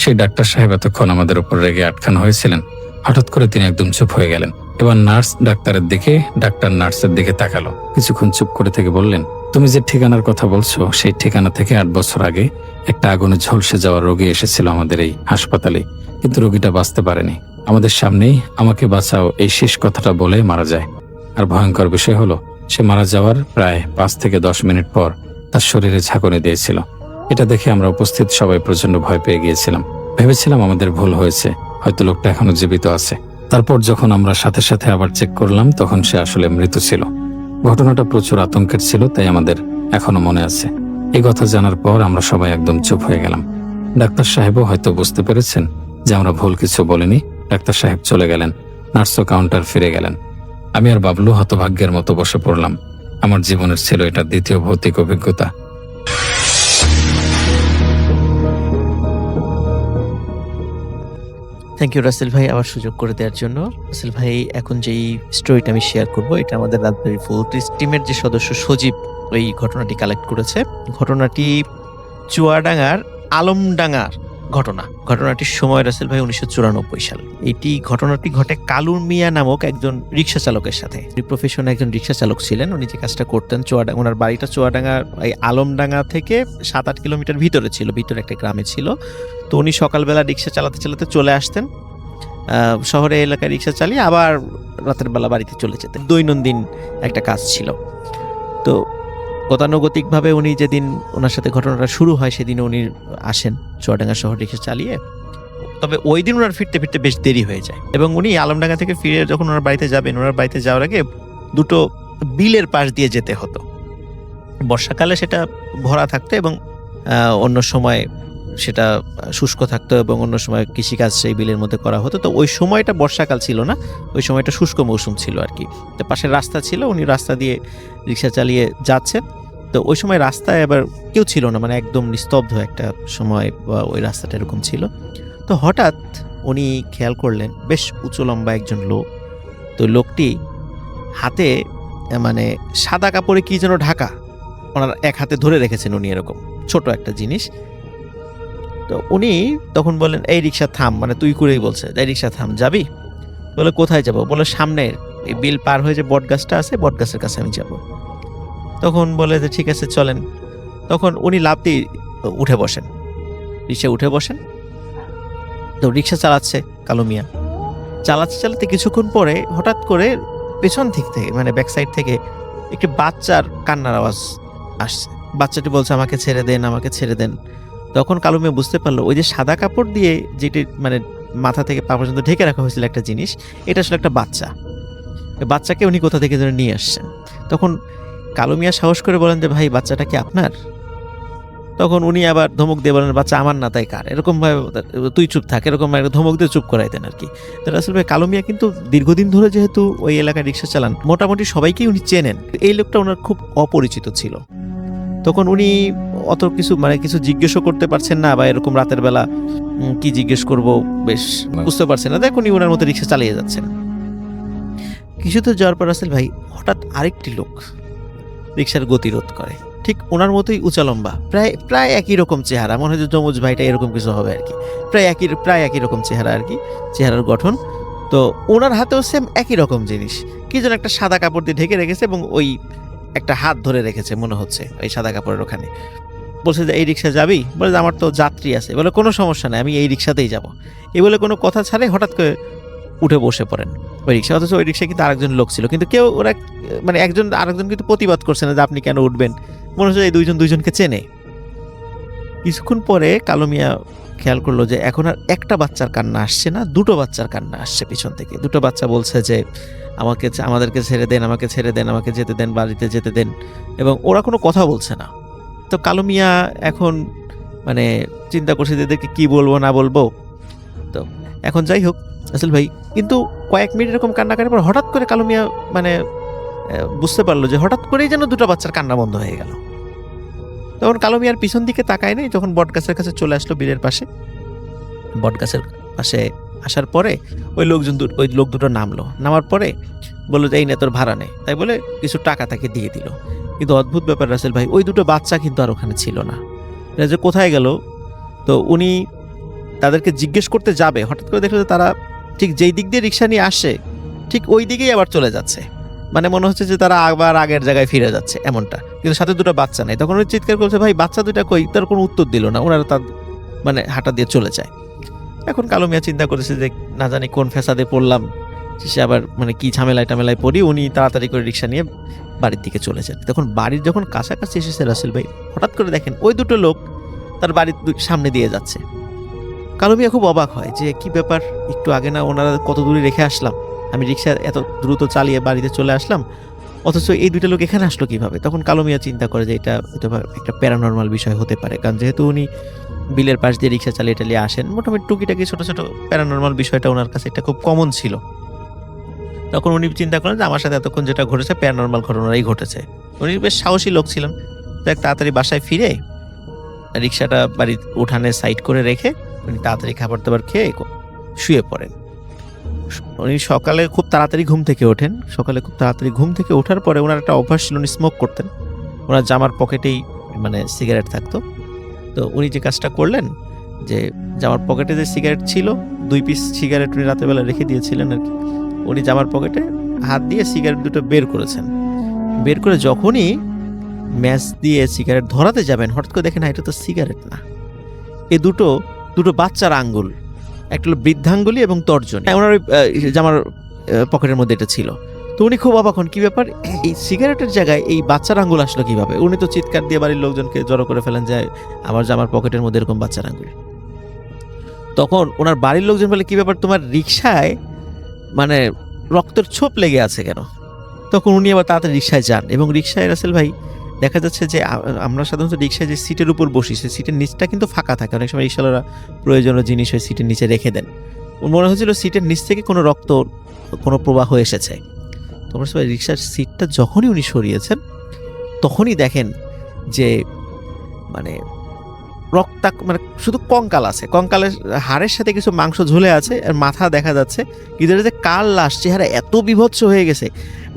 সেই ডাক্তার সাহেব এতক্ষণ আমাদের উপর রেগে আটখানো হয়েছিলেন। হঠাৎ করে তিনি একদম চুপ হয়ে গেলেন। এবার নার্স ডাক্তারের দিকে, ডাক্তার নার্সের দিকে তাকালো। কিছুক্ষণ চুপ করে থেকে বললেন, তুমি যে ঠিকানার কথা বলছো সেই ঠিকানা থেকে 8 বছর আগে একটা আগুনে ঝলসে যাওয়া রোগী এসেছিল আমাদের এই হাসপাতালে, কিন্তু রোগীটা বাঁচতে পারেনি। আমাদের সামনেই আমাকে বাঁচাও এই শেষ কথাটা বলে মারা যায়। আর ভয়ঙ্কর বিষয় হলো, সে মারা যাওয়ার প্রায় 5 থেকে 10 মিনিট পর তার শরীরে ঝাঁকুনি দিয়েছিল। এটা দেখে আমরা উপস্থিত সবাই প্রচন্ড ভয় পেয়ে গিয়েছিলাম। ভেবেছিলাম আমাদের ভুল হয়েছে, হয়তো লোকটা এখনো জীবিত আছে। তারপর যখন আমরা সাথে সাথে আবার চেক করলাম তখন সে আসলে মৃত ছিল। ঘটনাটা প্রচুর আতঙ্কের ছিল, তাই আমাদের এখনো মনে আছে। এই কথা জানার পর আমরা সবাই একদম চুপ হয়ে গেলাম। ডাক্তার সাহেবও হয়তো বুঝতে পেরেছেন যে আমরা ভুল কিছু বলিনি। ডাক্তার সাহেব চলে গেলেন, নার্সও কাউন্টার ফিরে গেলেন। আমি আর বাবলু হতভাগ্যের মতো বসে পড়লাম। আমার জীবনের ছিল এটা দ্বিতীয় ভৌতিক অভিজ্ঞতা। থ্যাংক ইউ রাসেল ভাই আমার সুযোগ করে দেওয়ার জন্য। রাসেল ভাই, এখন যেই স্টোরিটা আমি শেয়ার করব, এটা আমাদের রাজবাড়ী ফুলট্রিজ টিমের যে সদস্য সজীব ওই ঘটনাটি কালেক্ট করেছে। ঘটনাটি চুয়াডাঙ্গার আলমডাঙ্গার ঘটনাটির সময় রাসেল ভাই 1994 সাল। ঘটনাটি ঘটে কালু মিয়া নামক একজন রিক্সা চালকের সাথে। প্রফেশনে একজন রিক্সা চালক ছিলেন। উনি যে কাজটা করতেন, ওনার বাড়িটা চুয়াডাঙ্গার এই আলমডাঙ্গা থেকে 7-8 কিলোমিটার ভিতরে একটা গ্রামে ছিল। তো উনি সকালবেলা রিক্সা চালাতে চালাতে চলে আসতেন শহরে এলাকায় রিক্সা চালিয়ে, আবার রাতের বেলা বাড়িতে চলে যেতেন। দৈনন্দিন একটা কাজ ছিল। তো গতানুগতিকভাবে উনি যেদিন ওনার সাথে ঘটনাটা শুরু হয় সেদিন উনি আসেন চুয়াডাঙ্গা শহর রিক্সা চালিয়ে। তবে ওই দিন ওনার ফিরতে ফিরতে বেশ দেরি হয়ে যায় এবং উনি আলমডাঙ্গা থেকে ফিরে যখন ওনার বাড়িতে যাবেন, ওনার বাড়িতে যাওয়ার আগে দুটো বিলের পাশ দিয়ে যেতে হতো। বর্ষাকালে সেটা ভরা থাকতো এবং অন্য সময় সেটা শুষ্ক থাকতো এবং অন্য সময় কৃষিকাজ সেই বিলের মধ্যে করা হতো। তো ওই সময়টা বর্ষাকাল ছিল না, ওই সময়টা শুষ্ক মৌসুম ছিল আর কি। তো পাশে রাস্তা ছিল, উনি রাস্তা দিয়ে রিক্সা চালিয়ে যাচ্ছেন। তো ওই সময় রাস্তায় আবার কেউ ছিল না, মানে একদম নিস্তব্ধ একটা সময় ওই রাস্তাটা এরকম ছিল। তো হঠাৎ উনি খেয়াল করলেন বেশ উঁচু লম্বা একজন লোক। তো লোকটি হাতে মানে সাদা কাপড়ে কি যেন ঢাকা, ওনার এক হাতে ধরে রেখেছেন উনি, এরকম ছোট একটা জিনিস। তো উনি তখন বললেন, এই রিক্সা থাম, মানে তুই করেই বলছে, এই রিক্সা থাম, যাবি? বলে কোথায় যাব? বলে সামনে এই বিল পার হয়ে যে বট গাছটা আছে, বট গাছের কাছে আমি যাব। তখন বলে যে ঠিক আছে চলেন। তখন উনি লাফ দিয়ে উঠে বসেন, রিক্সা উঠে বসেন। তো রিক্সা চালাচ্ছে কালু মিয়া, চালাতে কিছুক্ষণ পরে হঠাৎ করে পেছন দিক থেকে, মানে ব্যাক সাইড থেকে একটি বাচ্চার কান্নার আওয়াজ আসছে। বাচ্চাটি বলছে, আমাকে ছেড়ে দেন, আমাকে ছেড়ে দেন। তখন কালু মিয়া বুঝতে পারলো ওই যে সাদা কাপড় দিয়ে যেটি মানে মাথা থেকে পা পর্যন্ত ঢেকে রাখা হয়েছিল একটা জিনিস, এটা আসলে একটা বাচ্চা। বাচ্চাকে উনি কোথা থেকে যেন নিয়ে আসছেন। তখন কালু মিয়া সাহস করে বলেন যে, ভাই বাচ্চাটা কি আপনার? তখন উনি আবার ধমক দিয়ে বলেন, বাচ্চা আমার না, তাই কার? এরকম ভাবে তুই চুপ থাক, এরকম একটা ধমক দিয়ে চুপ করাই দেন আর কি। তো রাসেল ভাই, কালু মিয়া কিন্তু দীর্ঘদিন ধরে যেহেতু ওই এলাকায় রিক্সা চালান, মোটামুটি সবাইকেই উনি চেনেন। এই লোকটা ওনার খুব অপরিচিত ছিল। তখন উনি অত কিছু মানে কিছু জিজ্ঞেসও করতে পারছেন না, বা এরকম রাতের বেলা কি জিজ্ঞেস করব বেশ বুঝতে পারছেন না। দেখুন উনি ওনার মতো রিক্সা চালিয়ে যাচ্ছেন। কিছুতে যাওয়ার পর রাসেল ভাই হঠাৎ আরেকটি লোক রিক্সার গতিরোধ করে, ঠিক ওনার মতোই উঁচা লম্বা, প্রায় একই রকম চেহারা, মনে হয় যে যমুজ ভাইটা এরকম কিছু হবে আর কি। প্রায় একই রকম চেহারা আর কি, চেহারার গঠন। তো ওনার হাতেও সেম একই রকম জিনিস, কি যেন একটা সাদা কাপড় দিয়ে ঢেকে রেখেছে এবং ওই একটা হাত ধরে রেখেছে মনে হচ্ছে ওই সাদা কাপড়ের ওখানে। বলছে যে, এই রিক্সা যাবি? বলে যে, আমার তো যাত্রী আছে। বলে কোনো সমস্যা নেই, আমি এই রিক্সাতেই যাব। এই বলে কোনো কথা ছাড়ে হঠাৎ করে উঠে বসে পড়েন ওই রিক্সা। অথচ ওই রিক্সায় কিন্তু আরেকজন লোক ছিল, কিন্তু কেউ ওরা মানে একজন আরেকজন কিন্তু প্রতিবাদ করছে না যে আপনি কেন উঠবেন। মনে হচ্ছে এই দুইজনকে চেনে। কিছুক্ষণ পরে কালু মিয়া খেয়াল করলো যে এখন আর একটা বাচ্চার কান্না আসছে না, দুটো বাচ্চার কান্না আসছে পিছন থেকে। দুটো বাচ্চা বলছে যে, আমাদেরকে ছেড়ে দেন, আমাকে ছেড়ে দেন, আমাকে যেতে দেন, বাড়িতে যেতে দেন। এবং ওরা কোনো কথা বলছে না। তো কালু মিয়া এখন মানে চিন্তা করছে যে এদেরকে কি বলবো না বলবো। তো এখন যাই হোক আসল ভাই, কিন্তু কয়েক মিনিট এরকম কান্নাকাটির পর হঠাৎ করে কালু মিয়া মানে বুঝতে পারলো যে হঠাৎ করেই যেন দুটো বাচ্চার কান্না বন্ধ হয়ে গেল। তখন কালু মিয়ার পিছন দিকে তাকায় নেই, যখন বট গাছের কাছে চলে আসলো বিলের পাশে। বট গাছের পাশে আসার পরে ওই লোক দুটো নামার পরে বললো যে, এই নে তোর ভাড়া নেই। তাই বলে কিছু টাকা তাকে দিয়ে দিল। কিন্তু অদ্ভুত ব্যাপার রাসেল ভাই, ওই দুটো বাচ্চা কিন্তু আর ওখানে ছিল না। এটা যে কোথায় গেল? তো উনি তাদেরকে জিজ্ঞেস করতে যাবে, হঠাৎ করে দেখলো যে তারা ঠিক যেই দিক দিয়ে রিক্সা নিয়ে আসে ঠিক ওই দিকেই আবার চলে যাচ্ছে। মানে মনে হচ্ছে যে তারা আবার আগের জায়গায় ফিরে যাচ্ছে এমনটা, কিন্তু সাথে দুটো বাচ্চা নেই। তখন ওই চিৎকার করছে, ভাই বাচ্চা দুটা কই? তার কোনো উত্তর দিল না। ওনারা তার মানে হাঁটা দিয়ে চলে যায়। এখন কালু মিয়া চিন্তা করেছে যে না জানি কোন ফ্যাসাদে পড়লাম, সে আবার মানে কি ঝামেলায় পড়ি। উনি তাড়াতাড়ি করে রিক্সা নিয়ে বাড়ির দিকে চলে যান। তখন বাড়ির যখন কাছাকাছি এসেছে রাসেল ভাই, হঠাৎ করে দেখেন ওই দুটো লোক তার বাড়ির সামনে দিয়ে যাচ্ছে। কালু মিয়া খুব অবাক হয় যে কি ব্যাপার, একটু আগে না ওনারা কত দূরে রেখে আসলাম, আমি রিক্সা এত দ্রুত চালিয়ে বাড়িতে চলে আসলাম, অথচ এই দুইটা লোক এখানে আসলো কিভাবে? তখন কালু মিয়া চিন্তা করে যে এটা হয়তো বা একটা প্যারানর্মাল বিষয় হতে পারে, কারণ যেহেতু উনি বিলের পাশ দিয়ে রিক্সা চালিয়ে টালিয়ে আসেন, মোটামুটি টুকিটাকি ছোট ছোট প্যারানর্মাল বিষয়টা ওনার কাছে এটা খুব কমন ছিল। তখন উনি চিন্তা করেন যে আমার সাথে এতক্ষণ যেটা ঘটেছে প্যারানর্মাল ঘটনাই ঘটেছে। উনি বেশ সাহসী লোক ছিলেন, দেখ তাড়াতাড়ি বাসায় ফিরে রিক্সাটা বাড়ির উঠানে সাইড করে রেখে উনি তাড়াতাড়ি খাবার দাবার খেয়ে শুয়ে পড়েন। উনি সকালে খুব তাড়াতাড়ি ঘুম থেকে ওঠেন। সকালে খুব তাড়াতাড়ি ঘুম থেকে ওঠার পরে ওনার একটা অভ্যাস ছিল, উনি স্মোক করতেন। ওনার জামার পকেটেই মানে সিগারেট থাকতো। তো উনি যে কাজটা করলেন যে জামার পকেটে যে সিগারেট ছিল, 2 পিস সিগারেট উনি রাতের বেলা রেখে দিয়েছিলেন আর কি। উনি জামার পকেটে হাত দিয়ে সিগারেট দুটো বের করেছেন। বের করে যখনই ম্যাচ দিয়ে সিগারেট ধরাতে যাবেন, হঠাৎ করে দেখেন এটা তো সিগারেট না, এই দুটো বাচ্চার আঙ্গুল, একটা হলো বৃদ্ধাঙ্গুলি এবং তর্জনী, ওনার ওই জামার পকেটের মধ্যে এটা ছিল। তো উনি খুব অবাক হন, কি ব্যাপার, এই সিগারেটের জায়গায় এই বাচ্চার আঙ্গুল আসলো কিভাবে? উনি তো চিৎকার দিয়ে বাড়ির লোকজনকে জড়ো করে ফেলেন যে আমার জামার পকেটের মধ্যে এরকম বাচ্চার আঙ্গুল। তখন ওনার বাড়ির লোকজন বলে, কি ব্যাপার, তোমার রিক্সায় মানে রক্তের ছোপ লেগে আছে কেন? তখন উনি আবার তাড়াতাড়ি রিক্সায় যান এবং রিক্সায় রাসেল ভাই দেখা যাচ্ছে যে আমরা সাধারণত রিক্সায় যে সিটের উপর বসি, সে সিটের নিচটা কিন্তু ফাঁকা থাকে, অনেক সময় রিক্সাওয়ালারা প্রয়োজনীয় জিনিস ওই সিটের নিচে রেখে দেন। ওর মনে হয়েছিল সিটের নিচ থেকে কোনো রক্ত, কোনো প্রবাহ এসেছে। তোমরা সবাই রিক্সার সিটটা যখনই উনি সরিয়েছেন তখনই দেখেন যে মানে রক্তা মানে শুধু কঙ্কাল আছে, কঙ্কালের হাড়ের সাথে কিছু মাংস ঝুলে আছে আর মাথা দেখা যাচ্ছে, কিন্তু এটা যে কার লাশ, চেহারা এত বিভৎস হয়ে গেছে।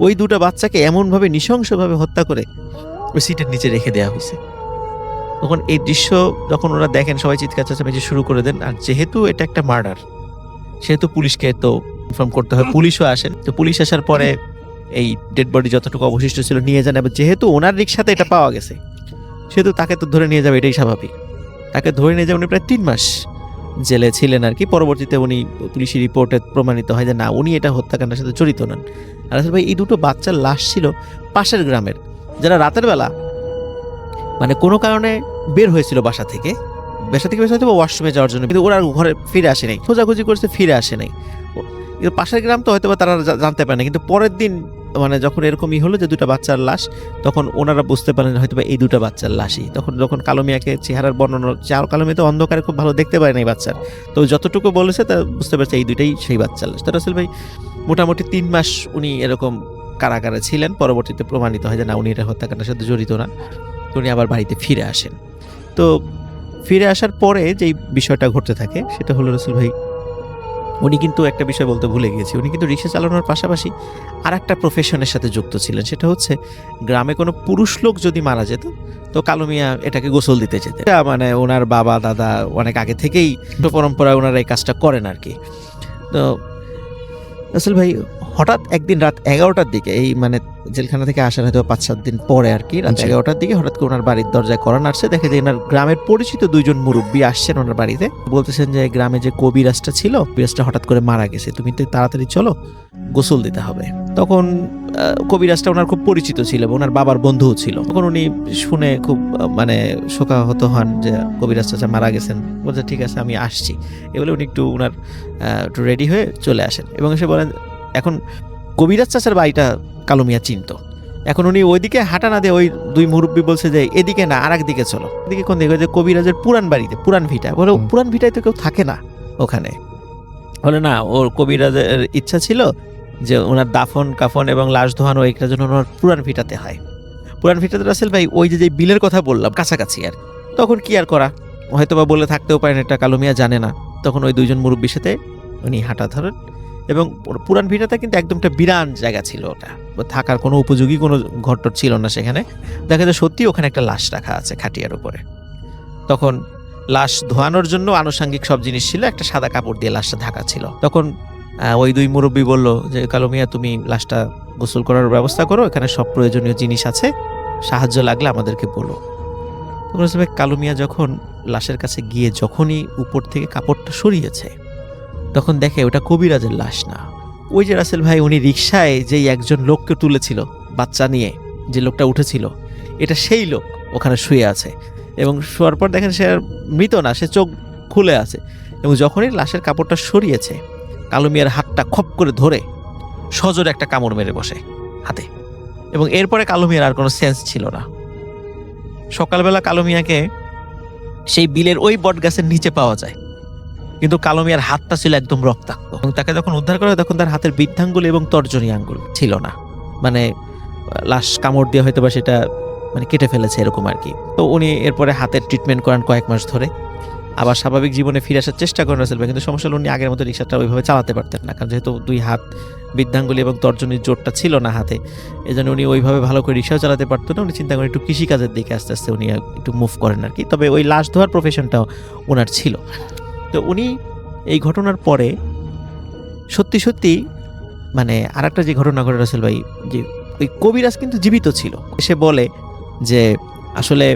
ওই দুটো বাচ্চাকে এমনভাবে নৃশংসভাবে হত্যা করে ওই সিটের নিচে রেখে দেওয়া হয়েছে। তখন এই দৃশ্য যখন ওরা দেখেন সবাই চিৎকার চেঁচামেচি শুরু করে দেন। আর যেহেতু এটা একটা মার্ডার, সেহেতু পুলিশকে তো ইনফর্ম করতে হয়, পুলিশও আসেন। তো পুলিশ আসার পরে এই ডেড বডি যতটুকু অবশিষ্ট ছিল নিয়ে যান, এবং যেহেতু ওনার রিক্সাতে এটা পাওয়া গেছে সেহেতু তাকে তো ধরে নিয়ে যাবে, এটাই স্বাভাবিক। তাকে ধরে নিয়ে যাবে, উনি প্রায় 3 মাস জেলে ছিলেন আর কি। পরবর্তীতে উনি পুলিশি রিপোর্টে প্রমাণিত হয় যে না, উনি এটা হত্যাকাণ্ডের সাথে জড়িত নন। আর আসলে ভাই এই দুটো বাচ্চার লাশ ছিল পাশের গ্রামের, যারা রাতের বেলা মানে কোনো কারণে বের হয়েছিল বাসা থেকে হয়তো ওয়াশরুমে যাওয়ার জন্য, কিন্তু ওরা ঘরে ফিরে আসে নাই, খোঁজাখুঁজি করছে, ফিরে আসে নাই। কিন্তু পাশের গ্রাম তো হয়তো তারা জানতে পারে না, কিন্তু পরের দিন মানে যখন এরকমই হলো যে দুটো বাচ্চার লাশ, তখন ওনারা বুঝতে পারেন হয়তো এই দুটো বাচ্চার লাশই। তখন যখন কালো মিয়াকে চেহারার বর্ণনা, কালো মিয়া তো অন্ধকারে খুব ভালো দেখতে পারে না এই বাচ্চার, তো যতটুকু বলেছে তা বুঝতে পারছে এই দুইটাই সেই বাচ্চার লাশ। তো রাসেল ভাই মোটামুটি 3 মাস উনি এরকম কারাগারে ছিলেন। পরবর্তীতে প্রমাণিত হয় যে না, উনি এটা হত্যাকাণ্ডের সাথে জড়িত না। তো উনি আবার বাড়িতে ফিরে আসেন। তো ফিরে আসার পরে যেই বিষয়টা ঘটতে থাকে সেটা হলো রাসেল ভাই, উনি কিন্তু একটা বিষয় বলতে ভুলে গিয়েছি, উনি কিন্তু রিক্সা চালানোর পাশাপাশি আর একটা প্রফেশনের সাথে যুক্ত ছিলেন। সেটা হচ্ছে গ্রামে কোনো পুরুষ লোক যদি মারা যেত তো কালু মিয়া এটাকে গোসল দিতে যেতেন। এটা মানে ওনার বাবা দাদা অনেক আগে থেকেই পরম্পরায় ওনারা এই কাজটা করেন আর কি। তো রাসেল ভাই হঠাৎ একদিন রাত 11টার দিকে, এই মানে জেলখানা থেকে আসার হয়তো 5-7 দিন পরে আর কি, রাত 11টার দিকে হঠাৎ করে ওনার বাড়ির দরজায় কড়া নাড়ছে। দেখে যে ওনার গ্রামের পরিচিত 2 জন মুরব্বী আসছেন ওনার বাড়িতে, বলতেছেন যে গ্রামে যে কবিরাজটা ছিল, কবিরাজটা হঠাৎ করে মারা গেছে, তুমি তো তাড়াতাড়ি চলো, গোসল দিতে হবে। তখন কবিরাজটা ওনার খুব পরিচিত ছিল, ওনার বাবার বন্ধুও ছিল। তখন উনি শুনে খুব মানে শোকাহত হন যে কবিরাজ চাচা মারা গেছেন। বলছে ঠিক আছে আমি আসছি, এগুলো উনি একটু ওনার একটু রেডি হয়ে চলে আসেন এবং এসে বলেন, এখন কবিরাজ চাচার বাড়িটা কালু মিয়া চিনত। এখন উনি ওইদিকে হাঁটা না দিয়ে ওই 2 মুরব্বী বলছে যে এদিকে না, আর একদিকে চলো। এদিকে কোন দিকে? যে কবিরাজের পুরান বাড়িতে, পুরান ভিটা। বলে পুরান ভিটায় তো কেউ থাকে না ওখানে। বলে না, ওর কবিরাজের ইচ্ছা ছিল যে ওনার দাফন কাফন এবং লাশ ধোয়ানো এইটার জন্য ওনার পুরান ভিটাতে হয়। পুরান ভিটাতে রাসেল ভাই ওই যে বিলের কথা বললাম কাছাকাছি। আর তখন কি আর করা, হয়তো বা বলে থাকতেও পারেন, এটা কালু মিয়া জানে না। তখন ওই 2 জন মুরব্বীর সাথে উনি হাঁটা ধরেন এবং পুরান ভিটাতে কিন্তু একদম একটা বিরান জায়গা ছিল, ওটা থাকার কোনো উপযোগী কোনো ঘরটর ছিল না সেখানে। দেখা যায় সত্যি ওখানে একটা লাশ রাখা আছে খাটিয়ার উপরে। তখন লাশ ধোয়ানোর জন্য আনুষঙ্গিক সব জিনিস ছিল, একটা সাদা কাপড় দিয়ে লাশটা ঢাকা ছিল। তখন ওই 2 মুরব্বী বলল যে কালু মিয়া তুমি লাশটা গোসল করার ব্যবস্থা করো, এখানে সব প্রয়োজনীয় জিনিস আছে, সাহায্য লাগলে আমাদেরকে বলো। তখন কালু মিয়া যখন লাশের কাছে গিয়ে যখনই উপর থেকে কাপড়টা সরিয়েছে তখন দেখে ওটা কবিরাজের লাশ না। ওই যে রাসেল ভাই উনি রিক্সায় যেই একজন লোককে তুলেছিল বাচ্চা নিয়ে, যে লোকটা উঠেছিল, এটা সেই লোক ওখানে শুয়ে আছে। এবং শোয়ার পর দেখেন সে আর মৃত না, সে চোখ খুলে আছে। এবং যখনই লাশের কাপড়টা সরিয়েছে, কালু মিয়ার হাতটা খপ করে ধরে সজোরে একটা কামড় মেরে বসে হাতে। এবং এরপরে কালু মিয়ার আর কোনো সেন্স ছিল না। সকালবেলা কালু মিয়াকে সেই বিলের ওই বট গাছের নিচে পাওয়া যায়, কিন্তু কালু মিয়ার হাতটা ছিল একদম রক্তাক্ত। এবং তাকে যখন উদ্ধার করা হয় তখন তার হাতের বৃদ্ধাঙ্গুল এবং তর্জনী আঙ্গুল ছিল না, মানে লাশ কামড় দিয়ে হয়তো বা সেটা মানে কেটে ফেলেছে এরকম আর কি। তো উনি এরপরে হাতের ট্রিটমেন্ট করান কয়েক মাস ধরে, আবার স্বাভাবিক জীবনে ফিরে আসার চেষ্টা করেন রাসেল ভাই। কিন্তু সমস্যা হলো উনি আগের মতো রিক্সাটা ওইভাবে চালাতে পারতেন না, কারণ যেহেতু দুই হাত বৃদ্ধাঙ্গুলি এবং তর্জনীর জোরটা ছিল না হাতে, এই জন্য উনি ওইভাবে ভালো করে রিক্সাও চালাতে পারতেন না। উনি চিন্তা করেন একটু কৃষিকাজের দিকে আস্তে আস্তে উনি একটু মুভ করেন আর কি। তবে ওই লাশ ধোয়ার প্রফেশনটাও ওনার ছিল। তো উনি এই ঘটনার পরে সত্যি সত্যি মানে আর একটা যে ঘটনা ঘটে রাসেল ভাই, যে ওই কবিরাজ কিন্তু জীবিত ছিল। সে বলে যে আসলে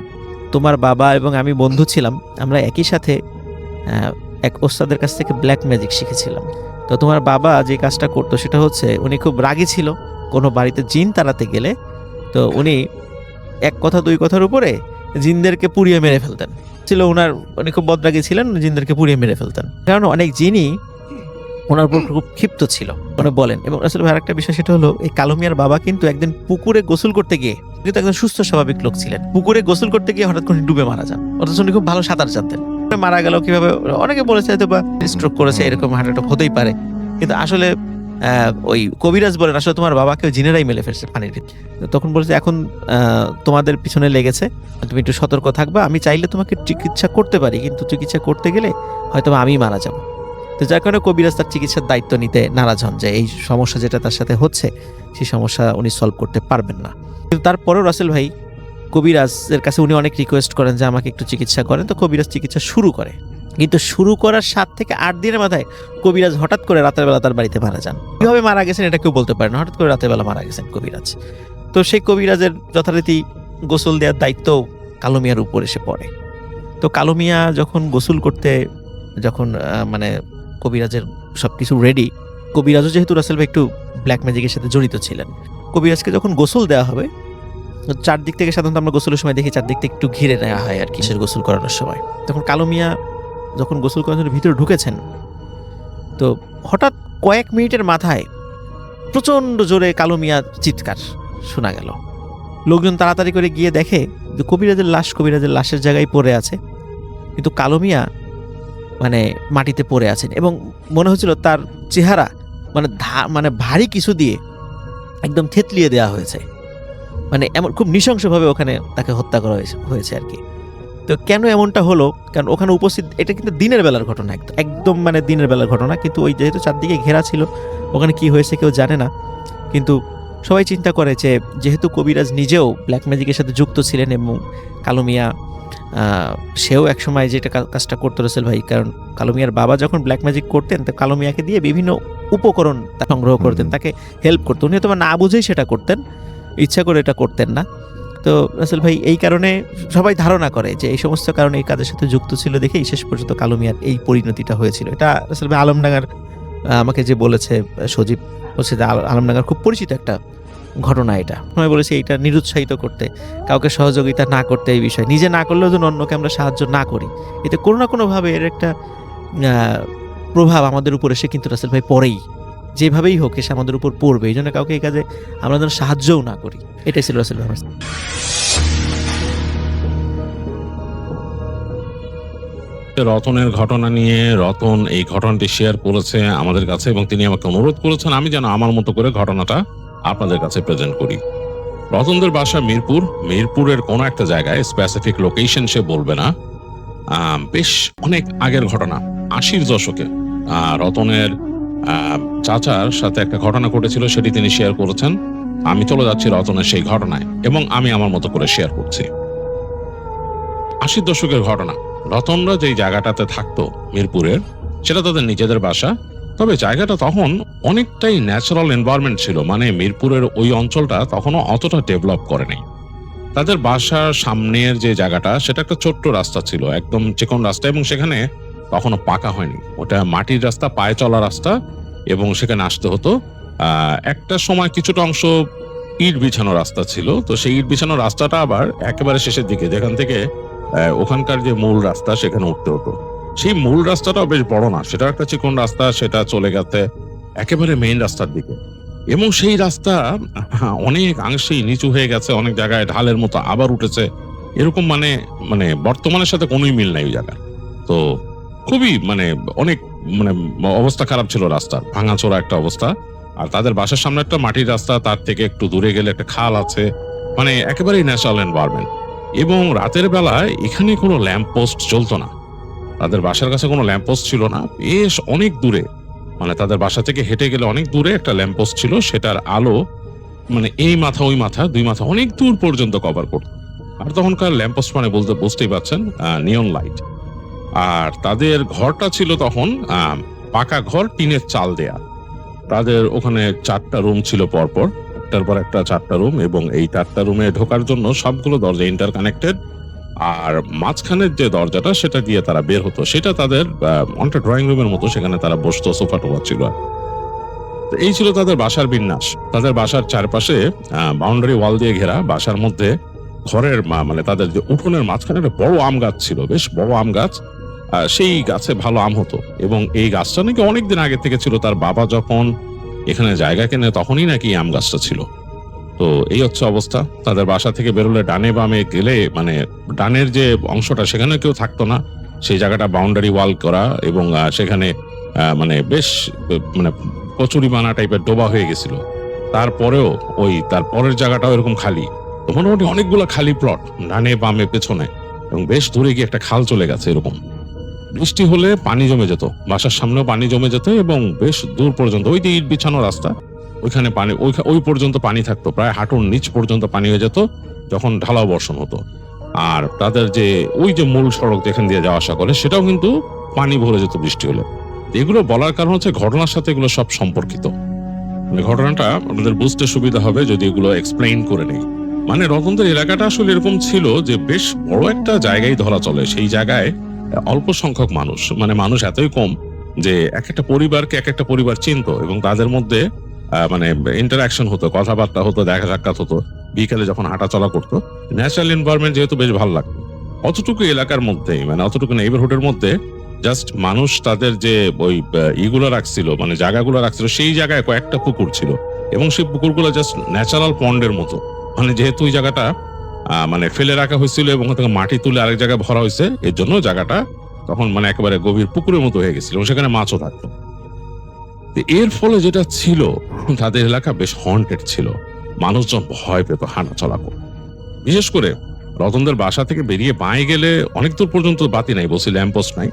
তোমার বাবা এবং আমি বন্ধু ছিলাম, আমরা একই সাথে এক ওস্তাদের কাছ থেকে ব্ল্যাক ম্যাজিক শিখেছিলাম। তো তোমার বাবা যে কাজটা করতো সেটা হচ্ছে, উনি খুব রাগী ছিল। কোনো বাড়িতে জিন তাড়াতে গেলে তো উনি এক কথা দুই কথার উপরে জিনদেরকে পুড়িয়ে মেরে ফেলতেন। ছিল ওনার, উনি খুব বদরাগী ছিলেন, জিনদেরকে পুড়িয়ে মেরে ফেলতেন। কারণ অনেক জিনই ওনার উপর খুব ক্ষিপ্ত ছিল উনি বলেন। এবং আসলে ভাই আরেকটা বিষয় সেটা হলো, এই কালু মিয়ার বাবা কিন্তু একদিন পুকুরে গোসল করতে গিয়ে, কিন্তু একজন সুস্থ স্বাভাবিক লোক ছিলেন, পুকুরে গোসল করতে গিয়ে হঠাৎ করে ডুবে মারা যান। অথচ উনি খুব ভালো সাঁতার জানতেন। মারা গেল কিভাবে অনেকে বলেছে হয়তো বা স্ট্রোক করেছে, এরকম হার্ট অ্যাটাক হতেই পারে। কিন্তু আসলে ওই কবিরাজ বলেন আসলে তোমার বাবাকে জিনেরাই মেলে ফেলছে পানির ভিতরে। তখন বলেছে এখন তোমাদের পিছনে লেগেছে, তুমি একটু সতর্ক থাকবা। আমি চাইলে তোমাকে চিকিৎসা করতে পারি, কিন্তু চিকিৎসা করতে গেলে হয়তো আমি মারা যাবো। তো যার কারণে কবিরাজ তার চিকিৎসার দায়িত্ব নিতে নারাজ হন, যে এই সমস্যা যেটা তার সাথে হচ্ছে সেই সমস্যা উনি সলভ করতে পারবেন না। কিন্তু তারপরেও রাসেল ভাই কবিরাজের কাছে উনি অনেক রিকোয়েস্ট করেন যে আমাকে একটু চিকিৎসা করেন। তো কবিরাজ চিকিৎসা শুরু করে, কিন্তু শুরু করার 7 থেকে 8 দিনের মাথায় কবিরাজ হঠাৎ করে রাতের বেলা তার বাড়িতে মারা যান। কিভাবে মারা গেছেন এটা কেউ বলতে পারে না, হঠাৎ করে রাতের বেলা মারা গেছেন কবিরাজ। তো সেই কবিরাজের যথারীতি গোসল দেওয়ার দায়িত্ব কালু মিয়ার উপর এসে পড়ে। তো কালু মিয়া যখন গোসল করতে, যখন মানে কবিরাজের সবকিছু রেডি, কবিরাজও যেহেতু রাসেল ভাই একটু ব্ল্যাক ম্যাজিকের সাথে জড়িত ছিলেন, কবিরাজকে যখন গোসল দেওয়া হবে, চারদিক থেকে সাধারণত আমরা গোসলের সময় দেখি চারদিক থেকে একটু ঘিরে নেওয়া হয় আর কিসের গোসল করানোর সময়। তখন কালু মিয়া যখন গোসল করানোর ভিতরে ঢুকেছেন, তো হঠাৎ কয়েক মিনিটের মাথায় প্রচন্ড জোরে কালু মিয়ার চিৎকার শোনা গেল। লোকজন তাড়াতাড়ি করে গিয়ে দেখে যে কবিরাজের লাশ কবিরাজের লাশের জায়গায় পড়ে আছে, কিন্তু কালু মিয়া মানে মাটিতে পড়ে আছেন। এবং মনে হচ্ছিল তার চেহারা মানে ভারী কিছু দিয়ে একদম থেতলিয়ে দেওয়া হয়েছে, মানে এমন খুব নৃশংসভাবে ওখানে তাকে হত্যা করা হয়েছে আর কি। তো কেন এমনটা হলো, কারণ ওখানে উপস্থিত, এটা কিন্তু দিনের বেলার ঘটনা, একদম মানে দিনের বেলার ঘটনা, কিন্তু ওই যেহেতু চারদিকে ঘেরা ছিল ওখানে কি হয়েছে কেউ জানে না। কিন্তু সবাই চিন্তা করে যে যেহেতু কবিরাজ নিজেও ব্ল্যাক ম্যাজিকের সাথে যুক্ত ছিলেন এবং কালু মিয়া সেও একসময় যেটা কাজটা করতো রাসেল ভাই, কারণ কালু মিয়ার বাবা যখন ব্ল্যাক ম্যাজিক করতেন তো কালু মিয়াকে দিয়ে বিভিন্ন উপকরণ সংগ্রহ করতেন, তাকে হেল্প করতেন। উনি হয়তো না বুঝেই সেটা করতেন, ইচ্ছা করে এটা করতেন না। তো রাসেল ভাই এই কারণে সবাই ধারণা করে যে এই সমস্ত কারণে এই কাজের সাথে যুক্ত ছিল দেখেই শেষ পর্যন্ত কালু মিয়ার এই পরিণতিটা হয়েছিল। এটা রাসেল ভাই আলমডাঙ্গার আমাকে যে বলেছে সজীব, বলছে যে আলমডাঙ্গার খুব পরিচিত একটা ঘটনা। এটা আমি বলেছি এইটা নিরুৎসাহিত করতে, কাউকে সহযোগিতা না করতে, এই বিষয় নিজে না করলেও যেন অন্যকে আমরা সাহায্য না করি, এতে কোনো না কোনোভাবে এর একটা প্রভাব আমাদের উপর এসে কিন্তু রাসেল ভাই পড়েই, যেভাবেই হোক এসে আমাদের উপর পড়বে। এই জন্য কাউকে এই কাজে আমরা যেন সাহায্যও না করি, এটাই ছিল রাসেল ভাই। রতনের ঘটনা নিয়ে রতন এই ঘটনাটি শেয়ার করেছে আমাদের কাছে এবং তিনি আমাকে অনুরোধ করেছেন আমি যেন আমার মতো করে ঘটনাটা আপনাদের কাছে প্রেজেন্ট করি। রতনদের বাসা মিরপুরের কোনো একটা জায়গায়, স্পেসিফিক লোকেশন সে বলবে না, বেশ অনেক আগের ঘটনা, 80-র দশকে রতনের চাচার সাথে একটা ঘটনা ঘটেছিল, সেটি তিনি শেয়ার করেছেন। আমি চলে যাচ্ছি রতনের সেই ঘটনায় এবং আমি আমার মতো করে শেয়ার করছি। 80-র দশকের ঘটনা। রতনরা যেই জায়গাটাতে থাকতো মিরপুরের, সেটা তাদের নিজেদের বাসা, তবে জায়গাটা তখন অনেকটাই ন্যাচারাল এনভায়রনমেন্ট ছিল, মানে মিরপুরের ওই অঞ্চলটা তখনও অতটা ডেভেলপ করেনি। তাদের বাসার সামনের যে জায়গাটা সেটা একটা ছোট্ট রাস্তা ছিল, একদম চিকন রাস্তা, এবং সেখানে তখনও পাকা হয়নি, ওটা মাটির রাস্তা, পায়ে চলা রাস্তা, এবং সেখানে আসতে হতো। একটা সময় কিছুটা অংশ ইট বিছানো রাস্তা ছিল, তো সেই ইট বিছানো রাস্তাটা আবার একেবারে শেষের দিকে, যেখান থেকে ওখানকার যে মূল রাস্তা সেখানে উঠতে হতো। সেই মূল রাস্তাটাও বেশ বড় না, সেটা একটা চিকন রাস্তা, সেটা চলে গেছে একেবারে মেইন রাস্তার দিকে। এবং সেই রাস্তা অনেক অংশেই নিচু হয়ে গেছে, অনেক জায়গায় ঢালের মতো আবার উঠেছে, এরকম মানে মানে বর্তমানের সাথে কোনোই মিল নাই ওই জায়গার। তো খুবই মানে অনেক মানে অবস্থা খারাপ ছিল রাস্তার, ভাঙাচোরা একটা অবস্থা। আর তাদের বাসার সামনে একটা মাটির রাস্তা, তার থেকে একটু দূরে গেলে একটা খাল আছে, মানে একেবারেই ন্যাচারাল এনভায়রনমেন্ট। এবং রাতের বেলায় এখানে কোনো ল্যাম্প পোস্ট চলতো না, তাদের বাসার কাছে কোনো ল্যাম্প পোস্ট ছিল না, বেশ অনেক দূরে, মানে তাদের বাসা থেকে হেঁটে গেলে অনেক দূরে একটা ল্যাম্প পোস্ট ছিল, সেটার আলো মানে এই মাথা ওই মাথা দুই মাথা অনেক দূর পর্যন্ত কভার করত। আর তখনকার ল্যাম্প পোস্ট মানে বলতে বুঝতেই পারছেন নিয়ন লাইট। আর তাদের ঘরটা ছিল তখন পাকা ঘর, টিনের চাল দেয়া। তাদের ওখানে 4টা রুম ছিল পরপর, একটার পর একটা 4টা রুম, এবং এই 4টা রুমে ঢোকার জন্য সবগুলো দরজা ইন্টারকানেক্টেড। আর মাঝখানের যে দরজাটা সেটা দিয়ে তারা বের হতো, সেটা তাদের অনেকটা ড্রয়িং রুমের মতো, সেখানে তারা বসতো, সোফা টোফা ছিল। তো এই ছিল তাদের বাসার বিন্যাস। তাদের বাসার চারপাশে বাউন্ডারি ওয়াল দিয়ে ঘেরা, বাসার মধ্যে ঘরের মানে তাদের যে উঠোনের মাঝখানে একটা বড় আম গাছ ছিল, বেশ বড় আম গাছ। সেই গাছে ভালো আম হতো, এবং এই গাছটা নাকি অনেকদিন আগে থেকে ছিল। তার বাবা যখন এখানে জায়গা কেনে তখনই নাকি আম গাছটা ছিল। তো এই হচ্ছে অবস্থা। তাদের বাসা থেকে বেরোলে ডানে বামে গেলে মানে ডানের যে অংশটা সেখানে কেউ থাকতো না, সেই জায়গাটা বাউন্ডারি ওয়াল করা, এবং সেখানে মানে বেশ মানে কচুরিমানা টাইপের ডোবা হয়ে গেছিল। তারপরেও ওই তার পরের জায়গাটাও এরকম খালি। তো মোটামুটি অনেকগুলো খালি প্লট ডানে বামে পেছনে, এবং বেশ দূরে গিয়ে একটা খাল চলে গেছে। এরকম বৃষ্টি হলে পানি জমে যেত, বাসার সামনেও পানি জমে যেত, এবং বেশ দূর পর্যন্ত ওই যে ইট বিছানো রাস্তা ওইখানে পানি ওই পর্যন্ত পানি থাকতো, প্রায় হাঁটুর নিচ পর্যন্ত পানি হয়ে যেত যখন ঢালাও বর্ষণ হতো। আর তাদের যে ওই যে মূল সড়ক যেখান দিয়ে যাওয়া আসা করে সেটাও কিন্তু পানি ভরে যেত বৃষ্টি হলে। এগুলো বলার কারণ হচ্ছে ঘটনার সাথে এগুলো সব সম্পর্কিত। মানে ঘটনাটা আপনাদের বুঝতে সুবিধা হবে যদি এগুলো এক্সপ্লেইন করে নেই। মানে রতনদের এলাকাটা আসলে এরকম ছিল যে বেশ বড় একটা জায়গায় ধরা চলে, সেই জায়গায় অল্প সংখ্যক মানুষ, মানে মানুষ এতই কম যে এক একটা পরিবারকে এক একটা পরিবার চিনতো, এবং তাদের মধ্যে মানে ইন্টারাকশন হতো, কথাবার্তা হতো, দেখা সাক্ষাৎ হতো, বিকালে যখন হাঁটা চলা করতো। ন্যাচারাল এনভায়রনমেন্ট যেহেতু বেশ ভালো লাগতো। অতটুকু এলাকার মধ্যেই, মানে অতটুকু নেইবারহুডের মধ্যে জাস্ট মানুষ তাদের যে ওই ইগুলো রাখছিল, মানে জায়গাগুলো রাখছিল, সেই জায়গায় কয়েকটা পুকুর ছিল, এবং সেই পুকুরগুলো জাস্ট ন্যাচারাল পন্ডের মতো। মানে যেহেতু ওই জায়গাটা মানে ফেলে রাখা হয়েছিল এবং থেকে মাটি তুলে আরেক জায়গায় ভরা হয়েছে, এর জন্য জায়গাটা তখন মানে একেবারে গভীর পুকুরের মতো হয়ে গেছিল, এবং সেখানে মাছও থাকতো। এর ফলে যেটা ছিল, তাদের এলাকা বেশ হন্টেড ছিল, মানুষজন ভয় পেত হাঁটা চলা করে। বিশেষ করে রতনদের বাসা থেকে বেরিয়ে বাঁয়ে গেলে অনেক দূর পর্যন্ত বাতি নাই, বলছি ল্যাম্পপোস্ট নাই,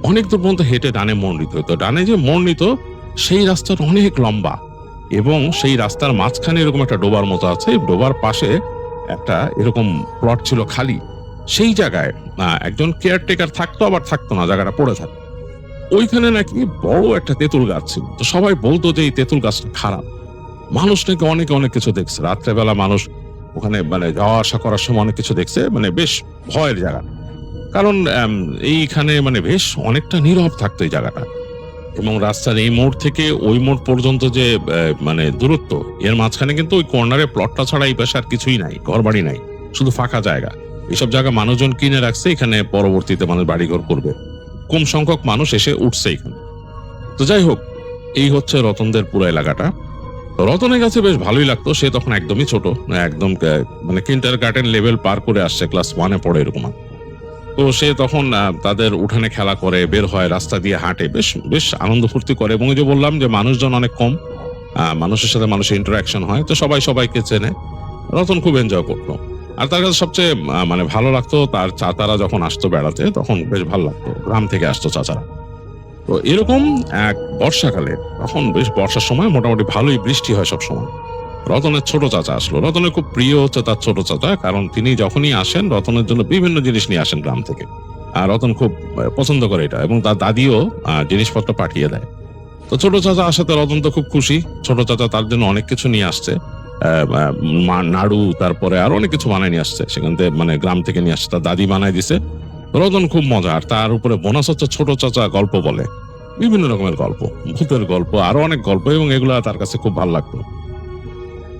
অনেক দূর পর্যন্ত হেঁটে ডানে মোড় নিতে হতো। ডানে যে মোড় নিত সেই রাস্তাটা অনেক লম্বা, এবং সেই রাস্তার মাঝখানে এরকম একটা ডোবার মতো আছে, ডোবার পাশে একটা এরকম প্লট ছিল খালি। সেই জায়গায় একজন কেয়ারটেকার থাকতো, আবার থাকতো না, জায়গাটা পড়ে থাকতো। ওইখানে নাকি বড় একটা তেঁতুল গাছ ছিল। তো সবাই বলতো যে এই তেঁতুল গাছটা খারাপ, মানুষ নাকি অনেকে অনেক কিছু দেখছে, রাত্রেবেলা মানুষ ওখানে মানে যাওয়া আসা করার সময় অনেক কিছু দেখছে, মানে বেশ ভয়ের জায়গা। কারণ এইখানে মানে বেশ অনেকটা নীরব থাকতো এই জায়গাটা, এবং রাস্তার এই মোড় থেকে ওই মোড় পর্যন্ত যে মানে দূরত্ব, এর মাঝখানে কিন্তু ওই কর্নারে প্লটটা ছাড়া এই পাশে আর কিছুই নাই, ঘর বাড়ি নাই, শুধু ফাঁকা জায়গা। এইসব জায়গা মানুষজন কিনে রাখছে, এখানে পরবর্তীতে মানুষ বাড়িঘর করবে, কম সংখ্যক মানুষ এসে উঠছে এখানে। তো যাই হোক, এই হচ্ছে রতনদের পুরো এলাকাটা। তো রতনের কাছে বেশ ভালোই লাগতো, সে তখন একদমই ছোট, একদম মানে কিন্ডারগার্টেন লেভেল পার করে আসছে, ক্লাস 1-এ পড়ে এরকম। তো সে তখন তাদের উঠানে খেলা করে, বের হয়, রাস্তা দিয়ে হাঁটে, বেশ বেশ আনন্দ ফুর্তি করে। এবং এই যে বললাম যে মানুষজন অনেক কম, মানুষের সাথে মানুষের ইন্টারাকশন হয়, তো সবাই সবাইকে চেনে। রতন খুব এনজয় করতো। আর তার কাছে সবচেয়ে মানে ভালো লাগতো তার চাচারা যখন আসতো বেড়াতে, তখন বেশ ভালো লাগতো, গ্রাম থেকে আসতো চাচারা। তো এরকম এক বর্ষাকালে, তখন বেশ বর্ষার সময় মোটামুটি ভালোই বৃষ্টি হয় সব সময়। রতনের ছোট চাচা আসলো। রতনের খুব প্রিয় হচ্ছে তার ছোট চাচা, কারণ তিনি যখনই আসেন রতনের জন্য বিভিন্ন জিনিস নিয়ে আসেন গ্রাম থেকে। আর রতন খুব পছন্দ করে এটা, এবং তার দাদিও জিনিসপত্র পাঠিয়ে দেয়। তো ছোট চাচা আসাতে রতন তো খুব খুশি। ছোট চাচা তার জন্য অনেক কিছু নিয়ে আসছে, নাড়ু, তারপরে আরো অনেক কিছু বানায় নিয়ে আসছে সেখান থেকে, মানে গ্রাম থেকে নিয়ে আসছে, তার দাদি বানায় দিছে। রতন খুব মজা। আর তার উপরে বোনাস হচ্ছে ছোট চাচা গল্প বলে, বিভিন্ন রকমের গল্প, ভূতের গল্প, আরো অনেক গল্প, এবং এগুলো তার কাছে খুব ভালো লাগতো।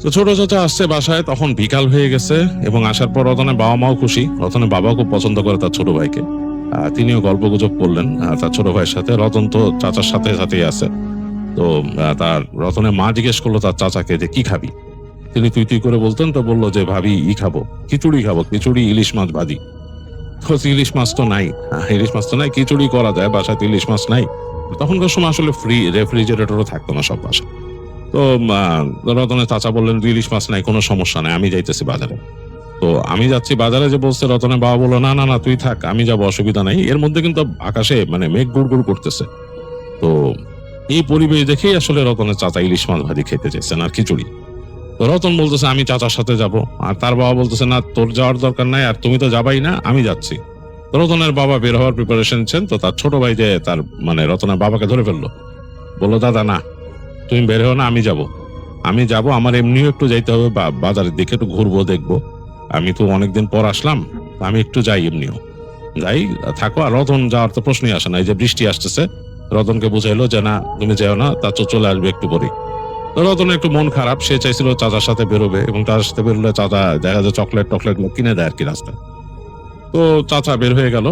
তো ছোট চাচা আসছে বাসায়, তখন বিকাল হয়ে গেছে, এবং আসার পর রতনের বাবা মাও খুশি। রতনের বাবাও খুব পছন্দ করে তার ছোট ভাইকে। তিনিও গল্প গুজব করলেন তার ছোট ভাইয়ের সাথে। রতন তো চাচার সাথে সাথেই আছে। তো তার রতনের মা জিজ্ঞেস করলো তার চাচাকে যে কি খাবি। তিনি তুই তুই করে বলতেন, তো বললো যে ভাবি খাবো, খিচুড়ি খাবো, খিচুড়ি ইলিশ মাছ ভাজি। তো ইলিশ মাছ তো নাই, ইলিশ মাছ তো নাই, খিচুড়ি করা যায়, বাসায় তো ইলিশ মাছ নাই। তখনকার সময় আসলে রেফ্রিজারেটরও থাকতো না সব বাসায়। তো রতনের চাচা বললেন ইলিশ মাছ নাই, কোনো সমস্যা নাই, আমি যাইতেছি বাজারে। তো আমি যাচ্ছি বাজারে, যে বলছে রতনের বাবা বললো না না না তুই থাক, আমি যাবো, অসুবিধা নাই। এর মধ্যে কিন্তু আকাশে মানে মেঘ গুড় করতেছে। তো এই পরিবেশ দেখেই আসলে রতনের চাচা ইলিশ মাছ ভাজি খেতে চাইছেন আর খিচুড়ি। তো রতন বলতেছে আমি চাচার সাথে যাব, আর তার বাবা বলতেছে না তোর যাওয়ার দরকার নাই, আর তুমি তো যাবাই না, আমি যাচ্ছি। রতনের বাবা বের হওয়ার প্রিপারেশন নিচ্ছেন, তো তার ছোট ভাই যে তার মানে রতনের বাবাকে ধরে ফেললো, বললো দাদা না, তুমি বের হও না, আমি যাব, আমার এমনিও একটু যাইতে হবে বাজারের দিকে, একটু ঘুরবো দেখবো, আমি তো অনেকদিন পর আসলাম, আমি একটু যাই, এমনিও যাই, থাকো। আর রতন যাওয়ার তো প্রশ্নই আসে না, এই যে বৃষ্টি আসতেছে, রতনকে বুঝাইলো যে না তুমি যেও না, তা তো চলে আসবে একটু পরে। রতনের একটু মন খারাপ, সে চাইছিল চাচার সাথে বেরোবে, এবং চাচার সাথে বেরোলে চাচা দেখা যায় চকলেট কিনে দেয় আর কি রাস্তায়। তো চাচা বের হয়ে গেল,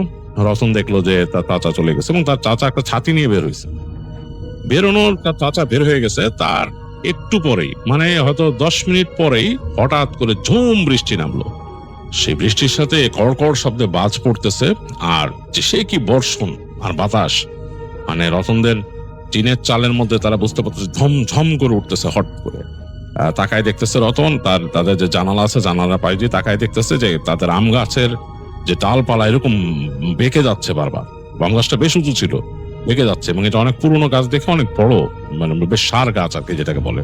রতন দেখলো যে তার চাচা চলে গেছে, এবং তার চাচা একটা ছাতি নিয়ে বের হয়েছে। বেরোনোর তার চাচা বের হয়ে গেছে, তার একটু পরেই মানে হয়তো 10 মিনিট পরেই হঠাৎ করে ঝুম বৃষ্টি নামলো। সেই বৃষ্টির সাথে কড়কড় শব্দে বাজ পড়তেছে, আর যে সে কি বর্ষণ আর বাতাস, মানে রতনদের টিনের চালের মধ্যে তারা বুঝতে পারতেছে ঝমঝম করে উঠতেছে। হট করে তাকায় দেখতেছে রতন, তাদের যে জানালা আছে জানালা পাই দিয়ে তাকায় দেখতেছে যে তাদের আম গাছের যে ডালপালা এরকম বেঁকে যাচ্ছে বারবার। আম গাছটা বেশ উঁচু ছিল, বেঁকে যাচ্ছে, এবং এটা অনেক পুরনো গাছ দেখে অনেক বড়, মানে বেশ সার গাছ আর কি যেটাকে বলে।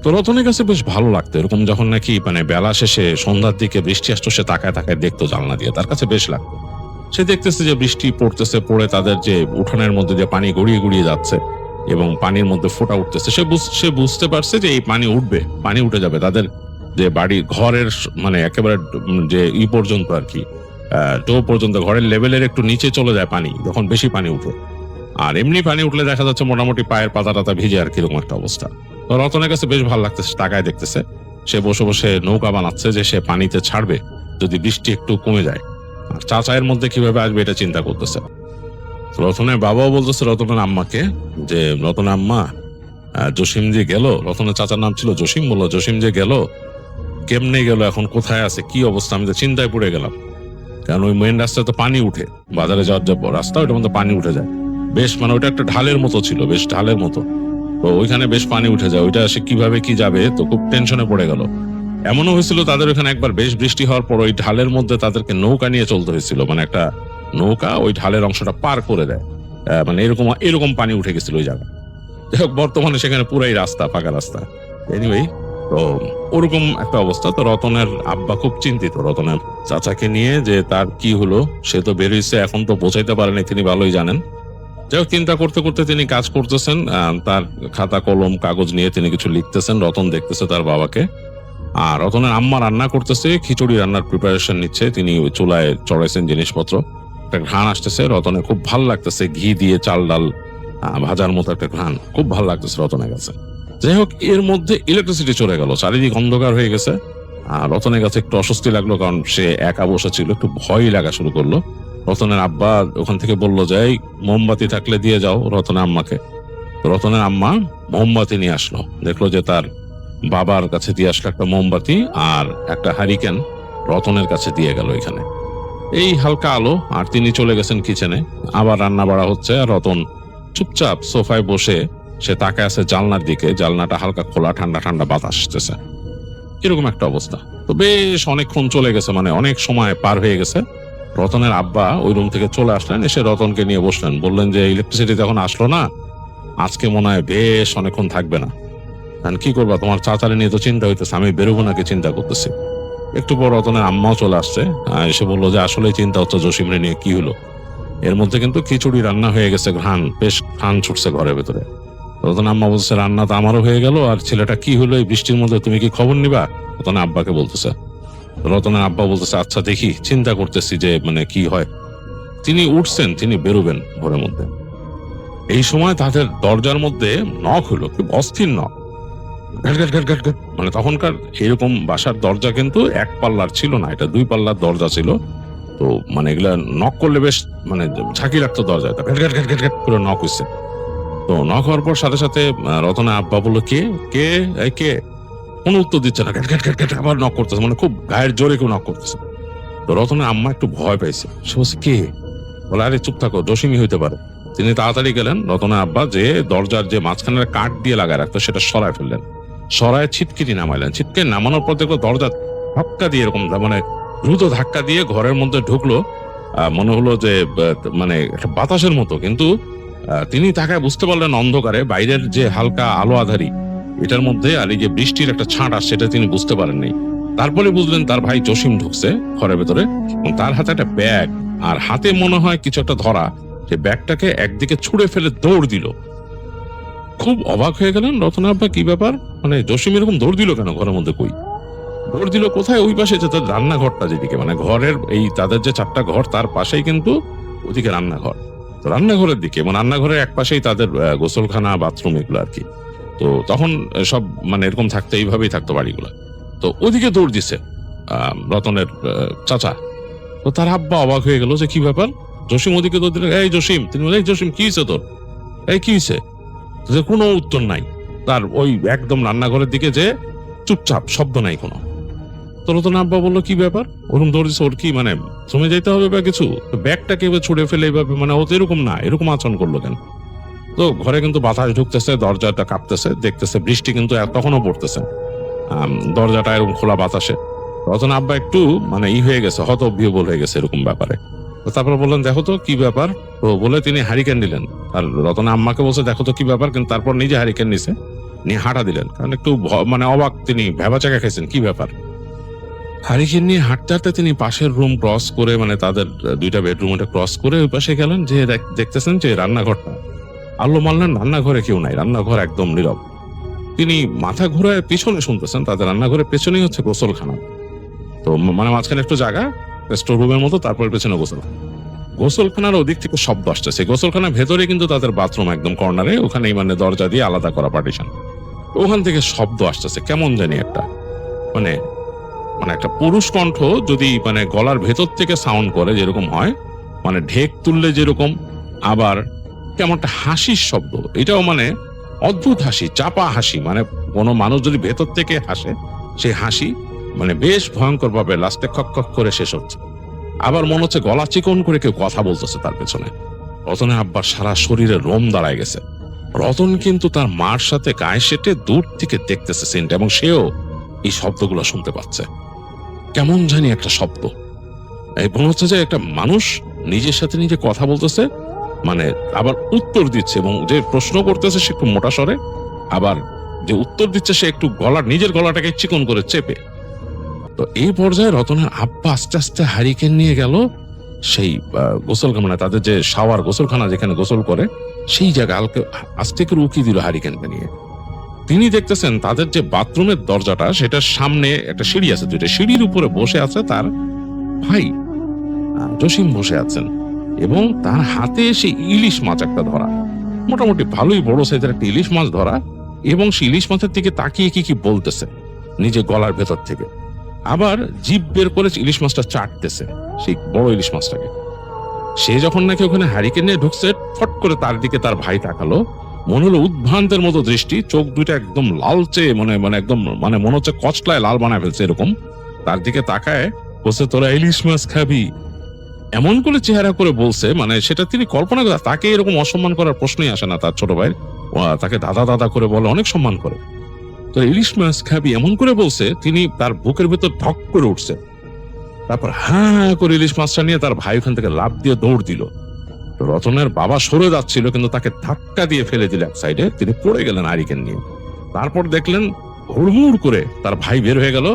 তো রতনের কাছে বেশ ভালো লাগতো এরকম, যখন নাকি মানে বেলা শেষে সন্ধ্যার দিকে বৃষ্টি আসতো, সে তাকায় দেখতো জানলা দিয়ে, তার কাছে বেশ লাগতো। সে দেখতেছে যে বৃষ্টি পড়তেছে, পড়ে তাদের যে উঠানের মধ্যে যে পানি গড়িয়ে যাচ্ছে এবং পানির মধ্যে ফোঁটা উঠতেছে, সে বুঝতে পারছে যে এই পানি উঠবে, পানি উঠে যাবে তাদের যে বাড়ি ঘরের মানে একেবারে যে পর্যন্ত আর কি, টো পর্যন্ত, ঘরের লেভেলের একটু নিচে চলে যায় পানি যখন বেশি পানি উঠে। আর এমনি পানি উঠলে দেখা যাচ্ছে মোটামুটি পায়ের পাতা টাতা ভিজে আর কিরকম একটা অবস্থা। তো রতনের কাছে বেশ ভালো লাগতেছে, তাকায় দেখতেছে, সে বসে বসে নৌকা বানাচ্ছে যে সে পানিতে ছাড়বে যদি বৃষ্টি একটু কমে যায়। আর চাচায়ের মধ্যে কিভাবে আসবে এটা চিন্তা করতেছে। রতনের বাবাও বলতেছে রতনের আম্মাকে যে রতনের আম্মা, জসিম যে গেল, রতনের চাচার নাম ছিল জসিম, বললো জসিম যে গেল, কেমনে গেল, এখন কোথায় আছে, কি অবস্থা, আমি তো চিন্তায় পড়ে গেলাম। কারণ ওই মেইন রাস্তায় তো পানি উঠে, বাজারে যাওয়ার যে রাস্তা ওইটার মধ্যে পানি উঠে যায় বেশ, মানে ওইটা একটা ঢালের মতো ছিল, বেশ ঢালের মতো, তো ওইখানে বেশ পানি উঠে যায়, ওইটা সে কিভাবে কি যাবে, তো খুব টেনশনে পড়ে গেল। এমনও হয়েছিল তাদের ওখানে একবার বেশ বৃষ্টি হওয়ার পর ওই ঢালের মধ্যে তাদেরকে নৌকা নিয়ে চলতে হয়েছিল, মানে একটা নৌকা ওই ঢালের অংশটা পার করে দেয়, মানে এরকম পানি উঠে গেছিল ওই জায়গায়। বর্তমানে সেখানে পুরাই রাস্তা, পাকা রাস্তা। এনিওয়ে, তো ওরকম একটা অবস্থা। তো রতনের আব্বা খুব চিন্তিত রতনের চাচাকে নিয়ে, যে তার কি হলো, সে তো বেরিয়েছে, এখন তো পৌঁছাইতে পারেনি, তিনি ভালোই জানেন। যাই হোক, চিন্তা করতে করতে তিনি কাজ করতেছেন, তার খাতা কলম কাগজ নিয়ে তিনি কিছু লিখতেছেন। রতন দেখতেছে তার বাবাকে, আর রতনের আম্মা রান্না করতেছে, খিচুড়ি রান্নার প্রিপারেশন নিচ্ছে, তিনি ওই চুলায় চড়াইছেন জিনিসপত্র, একটা ঘ্রাণ আসতেছে, রতনের খুব ভালো লাগতেছে, ঘি দিয়ে চাল ডাল ভাজার মতো একটা ঘ্রাণ, খুব ভালো লাগতেছে রতনের কাছে। যাই হোক, এর মধ্যে ইলেকট্রিসিটি চলে গেল, চারিদিক অন্ধকার হয়ে গেছে। আর রতনের কাছে একটু অস্বস্তি লাগলো, কারণ সে একা বসে ছিল, একটু ভয় লাগা শুরু করলো। রতনের আব্বা ওখান থেকে বললো যে মোমবাতি থাকলে দিয়ে যাও রতনের আম্মাকে। রতনের আম্মা মোমবাতি নিয়ে আসলো, দেখলো যে তার বাবার কাছে দিয়ে আসলো একটা মোমবাতি আর একটা হারিকেন, রতনের কাছে দিয়ে গেল এখানে। এই হালকা আলো, আর তিনি চলে গেছেন কিচেনে, আবার রান্না বাড়া হচ্ছে, আর রতন চুপচাপ সোফায় বসে সে তাকায় আছে জানলার দিকে, জানলাটা হালকা খোলা, ঠান্ডা ঠান্ডা বাতাস আসতেছে, এরকম একটা অবস্থা। তো বেশ অনেকক্ষণ চলে গেছে, মানে অনেক সময় পার হয়ে গেছে। রতনের আব্বা ওই রুম থেকে চলে আসলেন, এসে রতনকে নিয়ে বসলেন, বললেন যে ইলেকট্রিসিটি যখন আসলো না, আজকে মনে হয় বেশ অনেকক্ষণ থাকবে না, কি করবা, তোমার চাচারে নিয়ে তো চিন্তা হইতেছে, আমি বেরোবো নাকি চিন্তা করতেছি। একটু পর রতনের আম্মাও চলে আসছে, এসে বললো যে আসলে চিন্তা হচ্ছে জসিমরে নিয়ে, কি হলো। এর মধ্যে কিন্তু খিচুড়ি রান্না হয়ে গেছে, বেশ ঘ্রাণ ছুটছে ঘরের ভেতরে। রতন আম্মা বলছে রান্না তো আমারও হয়ে গেল, আর ছেলেটা কি হলো এই বৃষ্টির মধ্যে, তুমি কি খবর নিবা, রতনের আব্বাকে বলতেছে। রতনের আব্বা বলতেছে আচ্ছা দেখি, চিন্তা করতেছি যে মানে কি হয়। তিনি উঠছেন, তিনি বেরোবেন ঘরের মধ্যে। এই সময় তাদের দরজার মধ্যে নক হলো, খুব অস্থির নক, ঘাট ঘাট ঘাট ঘাট ঘাট। মানে তখনকার এরকম বাসার দরজা কিন্তু 1 পাল্লার ছিল না, এটা 2 পাল্লার দরজা ছিল। তো মানে এগুলা নক করলে বেশ মানে ঝাঁকি লাগতো দরজায়, ঘ্যাট ঘ্যাট ঘ্যাট ঘ্যাট ঘ্যাট করে নক হইছে। তো নক হওয়ার পর সাথে সাথে রতনের আব্বা বললো, কে কে এই কে? কোনো উত্তর দিচ্ছে না, ঘ্যাট ঘ্যাট ঘ্যাট ঘ্যাট আবার নক করতেছে, মানে খুব গায়ের জোরে কেউ নক করতেছে। তো রতনের আম্মা একটু ভয় পাইছে, সে বলছে কে? বলে আরে চুপ থাকো, জসিমই হইতে পারে। তিনি তাড়াতাড়ি গেলেন, রতনের আব্বা যে দরজার যে মাঝখানের কাঠ দিয়ে লাগায় রাখতো সেটা সরায় ফেললেন, সরায় ছিটকিনি নামাইলেন। ছিটকে নামানোর পর দেখলো দরজা ধাক্কা দিয়ে এরকম মানে দ্রুত ধাক্কা দিয়ে ঘরের মধ্যে ঢুকলো। মনে হলো যে মানে একটা বাতাসের মতো, কিন্তু তিনি তাকায় বুঝতে পারলেন অন্ধকারে বাইরের যে হালকা আলো আধারি এটার মধ্যে আর এই যে বৃষ্টির একটা ছাঁট আসছে সেটা তিনি বুঝতে পারেননি। তারপরে বুঝলেন তার ভাই জসিম ঢুকছে ঘরের ভেতরে, এবং তার হাতে একটা ব্যাগ, আর হাতে মনে হয় কিছু একটা ধরা। সে ব্যাগটাকে একদিকে ছুঁড়ে ফেলে দৌড় দিল। খুব অবাক হয়ে গেলেন রতন আব্বা, কি ব্যাপার, মানে জসিম এরকম দৌড় দিল কেন ঘরের মধ্যে? কই দৌড় দিল কোথায়? ওই পাশে যে তার রান্নাঘরটা, যেদিকে মানে ঘরের এই তাদের যে 4টা ঘর তার পাশেই কিন্তু ওদিকে রান্নাঘর। তো রান্নাঘরের দিকে মানে রান্নাঘরের এক পাশেই তাদের গোসলখানা, বাথরুম এগুলো আর কি। তো তখন সব মানে এরকম থাকতো, এইভাবেই থাকতো বাড়িগুলো। তো ওদিকে দৌড় দিছে রতনের চাচা। তো তার আব্বা অবাক হয়ে গেল যে কি ব্যাপার, জসিম ওদিকে দৌড় দিল। এই জসিম, তিনি বলে এই জসিম কি হয়েছে তোর, এই কি হয়েছে? কোনো উত্তর নাই তার। ওই একদম রান্নাঘরের দিকে যে চুপচাপ, শব্দ নাই কোনো। তো রতন আব্বা বললো কি ব্যাপার, ওরকম দৌড় দিছে, ওর কি মানে জমে যাইতে হবে বা কিছু? ব্যাগটাকে ছুড়ে ফেলে এইভাবে, মানে ও তো এরকম না, এরকম আচরণ করলো কেন? তো ঘরে কিন্তু বাতাস ঢুকতেছে, দরজাটা কাঁপতেছে, দেখতেছে বৃষ্টি কিন্তু তখনও পড়তেছে, দরজাটা এরকম খোলা বাতাসে। রতন আব্বা একটু মানে হয়ে গেছে, হতবিহ্বল হয়ে গেছে এরকম ব্যাপারে। তো তারপর বললেন দেখো তো কি ব্যাপার। তো বলে তিনি হারিকেন নিলেন, আর রতন আম্মাকে বলছে দেখো তো কি ব্যাপার, কিন্তু তারপর নিজে হারিকেন নিছে, নিয়ে হাঁটা দিলেন, কারণ একটু মানে অবাক, তিনি ভেবা চাকা খাইছেন কি ব্যাপার। হারিকেন নিয়ে হাঁটতে হাঁটতে তিনি পাশের রুম ক্রস করে, মানে তাদের 2টা বেডরুম এটা ক্রস করে ওই পাশে গেলেন, যে দেখতেছেন যে রান্নাঘরটা আলো মারলেন, রান্নাঘরে কেউ নাই, রান্নাঘর একদম নীরব। তিনি মাথা ঘুরায় পিছনে শুনতেছেন তাদের রান্নাঘরের পেছনেই হচ্ছে গোসলখানা। তো মানে মাঝখানে একটু জায়গা, স্টোর রুমের মতো, তারপর পেছনে গোসলখানার ওদিক থেকে শব্দ আসতেছে। গোসলখানার ভেতরে কিন্তু তাদের বাথরুম একদম কর্নারে, ওখানেই মানে দরজা দিয়ে আলাদা করা পার্টিশন। ওখান থেকে শব্দ আসতেছে কেমন জানি একটা, মানে মানে একটা পুরুষ কণ্ঠ যদি মানে গলার ভেতর থেকে সাউন্ড করে যেরকম হয়, মানে ঢেক তুললে যেরকম, আবার কেমন একটা হাসির শব্দ। এটাও মানে অদ্ভুত হাসি, চাপা হাসি, মানে কোনো মানুষ যদি ভেতর থেকে হাসে সেই হাসি মানে বেশ ভয়ঙ্কর ভাবে লাস্টে খক খক করে শেষ হচ্ছে। আবার মনে হচ্ছে গলা চিকন করে কেউ কথা বলতেছে তার পেছনে। রতনের আব্বার সারা শরীরে রোম দাঁড়ায় গেছে। রতন কিন্তু তার মার সাথে গায়ে সেটে দূর থেকে দেখতেছে সিনটা, এবং সেও এই শব্দগুলো শুনতে পাচ্ছে। কেমন জানি একটা শব্দ, এই মনে হচ্ছে যে একটা মানুষ নিজের সাথে নিজে কথা বলতেছে, মানে আবার উত্তর দিচ্ছে, এবং যে প্রশ্ন করতেছে সে একটু মোটা স্বরে, আবার যে উত্তর দিচ্ছে সে একটু নিজের গলাটাকে চিকন করে চেপে। তো এই পর্যায়ে রতনের আব্বা আস্তে আস্তে হারিকেন নিয়ে গেল সেই গোসলখানা, মানে তাদের যে শাওয়ার গোসলখানা যেখানে গোসল করে সেই জায়গা আস্তে করে উকি দিল হারিকেনটা নিয়ে। তিনি দেখতেছেন তাদের যে বাথরুমের দরজাটা সেটার সামনে একটা সিঁড়ি আছে, 2টা সিঁড়ির উপরে বসে আছে তার ভাই জসিম বসে আছেন, এবং তার হাতে সেই ইলিশ মাছ একটা ধরা, মোটামুটি ভালোই বড় সাইজের একটা ইলিশ মাছ ধরা, এবং সেই ইলিশ মাছের দিকে তাকিয়ে কি কি বলতেছে নিজে গলার ভেতর থেকে, আবার জিভ বের করে ইলিশ মাছটা চাটতেছে, সেই বড় ইলিশ মাছটাকে। সে যখন নাকি ওখানে হারিকেন নিয়ে ঢুকছে, ফট করে তার দিকে তার ভাই তাকালো, মনে হলো উদ্ভ্রান্তের মতো দৃষ্টি, চোখ 2টা একদম লালচে, মানে একদম মানে মনে হচ্ছে কচলায় লাল বানায় ফেলছে এরকম। তার দিকে তাকায় বলছে তোরা ইলিশ মাছ খাবি, এমন করে চেহারা করে বলছে, মানে সেটা তিনি কল্পনা করে, তাকে এরকম অসম্মান করার প্রশ্নই আসে না। তার ছোট ভাই তাকে দাদা দাদা করে বলে, অনেক সম্মান করে। তো ইলিশ মাছ খাবি এমন করে বলছে, তিনি তার বুকের ভেতর ধক করে উঠছে। তারপর হ্যাঁ করে ইলিশ মাছটা নিয়ে তার ভাই ওখান থেকে লাফ দিয়ে দৌড় দিল। রতনের বাবা সরে যাচ্ছিল, কিন্তু তাকে ধাক্কা দিয়ে ফেলে দিল এক সাইডে, তিনি পড়ে গেলেন হারিকেন নিয়ে। তারপর দেখলেন হুড়মুড় করে তার ভাই বের হয়ে গেল।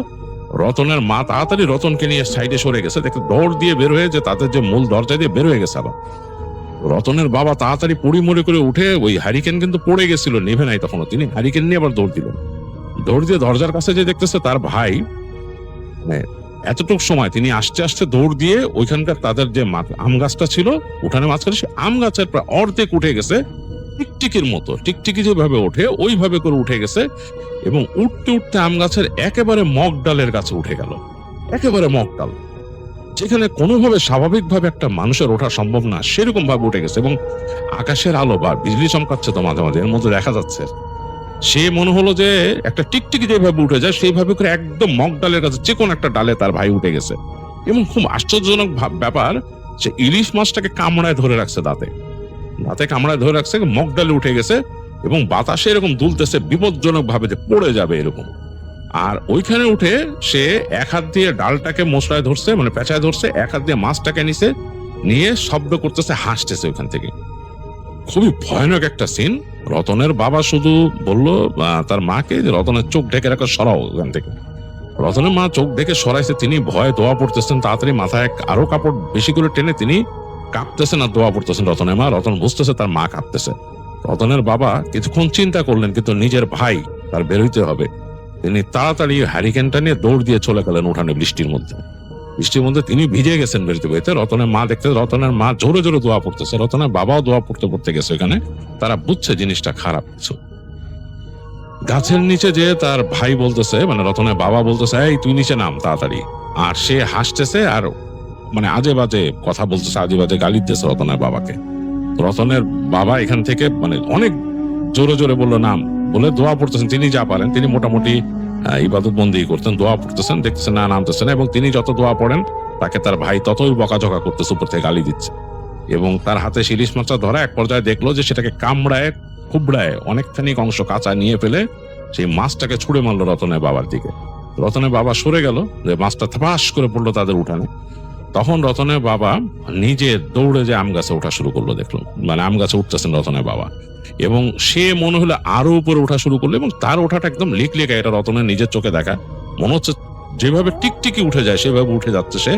রতনের মা তাড়াতাড়ি রতনকে নিয়ে সাইডে সরে গেছে, দেখে দৌড় দিয়ে বের হয়ে যে তাদের যে মূল দরজা দিয়ে বের হয়ে গেছে। আবার রতনের বাবা তাড়াতাড়ি পড়ি মরে করে উঠে, ওই হারিকেন কিন্তু পড়ে গেছিল, নেভে নাই তখনও, তিনি হারিকেন নিয়ে আবার দৌড় দিলেন। দৌড় দিয়ে দরজার কাছে যে দেখতেছে তার ভাই, এতটুক সময় তিনি আস্তে আস্তে দৌড় দিয়ে ওইখানকার তাদের যে আম গাছটা ছিল উঠানে মাঝখানে, সে আম গাছের প্রায় অর্ধেক উঠে গেছে, টিকটিকির মতো, টিকটিকি যেভাবে ওঠে ওইভাবে করে উঠে গেছে, এবং উঠতে উঠতে আম গাছের একেবারে মগ ডালের কাছে উঠে গেল, একেবারে মগ ডাল। যেখানে কোনোভাবে স্বাভাবিকভাবে একটা মানুষের ওঠা সম্ভব না সেরকম ভাবে উঠে গেছে, এবং আকাশের আলো বা বিজলি চমকাচ্ছে তো মাঝে মাঝে, এর মধ্যে দেখা যাচ্ছে সে মনে হলো যে একটা টিকটিকি যেভাবে উঠে যায় সেইভাবে করে একদম মগ ডালের কাছে যে কোনো একটা ডালে তার ভাই উঠে গেছে। এবং খুব আশ্চর্যজনক ব্যাপার, সে ইলিশ মাছটাকে কামড়ায় ধরে রাখছে, দাঁতে দাঁতে কামড়ায় ধরে রাখছে, মগ ডালে উঠে গেছে এবং বাতাসে এরকম দুলতেছে বিপজ্জনক ভাবে যে পড়ে যাবে এরকম। আর ওইখানে উঠে সে এক হাত দিয়ে ডালটাকে মশলায় ধরছে, মানে পেঁচায় ধরছে, এক হাত দিয়ে মাছটাকে নিয়ে শব্দ করতেছে, হাসতেছে ওইখান থেকে। খুবই ভয়ানক একটা সিন। রতনের বাবা শুধু বলল তার মাকে যে রতনের চোখ ঢেকে রাখো, সরাও ওখান থেকে। রতনের মা চোখ ঢেকে সরাইছে, তিনি ভয়ে দোয়া পড়তেছেন, তাড়াতাড়ি মাথায় আরো কাপড় বেশি করে টেনে তিনি কাঁপতেছেন আর দোয়া পড়তেছেন রতনের মা। রতন বুঝতেছে তার মা কাঁপতেছে। রতনের বাবা কিছুক্ষণ চিন্তা করলেন, কিন্তু নিজের ভাই তার বেরোইতে হবে, তিনি তাড়াতাড়ি হ্যারিকেনটা নিয়ে দৌড় দিয়ে চলে গেলেন উঠানে। বৃষ্টির মধ্যে তিনি ভিজে গেছেন বেরোতে বেরোতে। রতনের মা দেখতে, রতনের মা জোরে জোরে দোয়া পড়তেছে, রতনের বাবাও দোয়া পড়তে গেছে ওখানে। তারা বুঝছে জিনিসটা খারাপ কিছু। গাছের নিচে যে তার ভাই বলতেছে, মানে রতনের বাবা বলতেছে, এই তুই নিচে নাম তাড়াতাড়ি। আর সে হাসতেছে আর মানে আজে বাজে কথা বলতেছে, আজে বাজে গালি দিতেছে রতনের বাবাকে। রতনের বাবা এখান থেকে মানে অনেক জোরে জোরে বললো নাম, বলে দোয়া পড়তেছেন। তিনি যা পারেন, তিনি মোটামুটি ইবাদত বন্দি করতেন, দোয়া পড়তেছেন, দেখতেছেন না নামতেছে না, এবং তিনি যত দোয়া পড়েন তাকে তার ভাই ততই বকাঝকা করতেছে, উপর থেকে গালি দিচ্ছে। এবং তার হাতে ইলিশ মাছটা ধরা, এক পর্যায়ে দেখলো যে সেটাকে কামড়ায় খুবড়ায় অনেকখানি অংশ কাঁচা নিয়ে ফেলে সেই মাছটাকে ছুঁড়ে মারলো রতনের বাবার দিকে। রতনের বাবা সরে গেল, যে মাছটা থাপাস করে পড়লো তাদের উঠানে। তখন রতনের বাবা নিজে দৌড়ে যে আম গাছে ওঠা শুরু করলো, দেখলো মানে আম গাছে উঠতেছেন রতনের বাবা, এবং সে মনে হলো আরো উপরে ওঠা শুরু করলো, এবং তার ওঠাটা একদম লিকলিকা, এটা রতনের নিজের চোখে দেখা। মনে হচ্ছে যেভাবে টিকটিকি উঠে যায় সেভাবে উঠে যাচ্ছে সে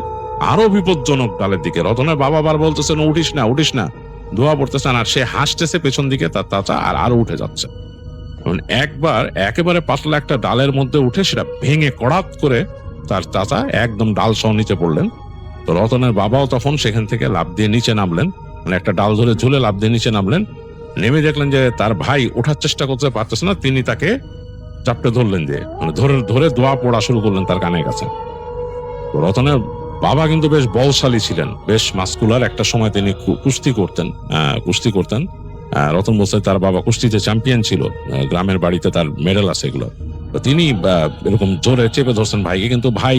আরো বিপজ্জনক ডালের দিকে। রতনের বাবা বার বলতেছেন উঠিস না, দোয়া পড়তেছেন, আর সে হাসতেছে পেছন দিকে তার চাচা, আর আরো উঠে যাচ্ছে। একবার একেবারে পাতলা একটা ডালের মধ্যে উঠে সেটা ভেঙে কড়াত করে তার চাচা একদম ডাল সহ নিচে পড়লেন। তো রতনের বাবাও তখন সেখান থেকে লাফ দিয়ে নিচে নামলেন, মানে একটা ডাল ধরে ঝুলে লাফ দিয়ে নিচে নামলেন। নেমে দেখলেন যে তার ভাই ওঠার চেষ্টা করতে পারতেছে না, তিনি তাকে চাপটে ধরলেন, দিয়ে মানে ধরে দোয়া পড়া শুরু করলেন তার কানের কাছে। তো রতনের বাবা কিন্তু বেশ বলশালী ছিলেন, বেশ মাস্কুলার। একটা সময় তিনি কুস্তি করতেন। রতন বলছে তার বাবা কুস্তিতে চ্যাম্পিয়ন ছিল, গ্রামের বাড়িতে তার মেডেল আছে এগুলো। তো তিনি এরকম জোরে চেপে ধরছেন ভাইকে, কিন্তু ভাই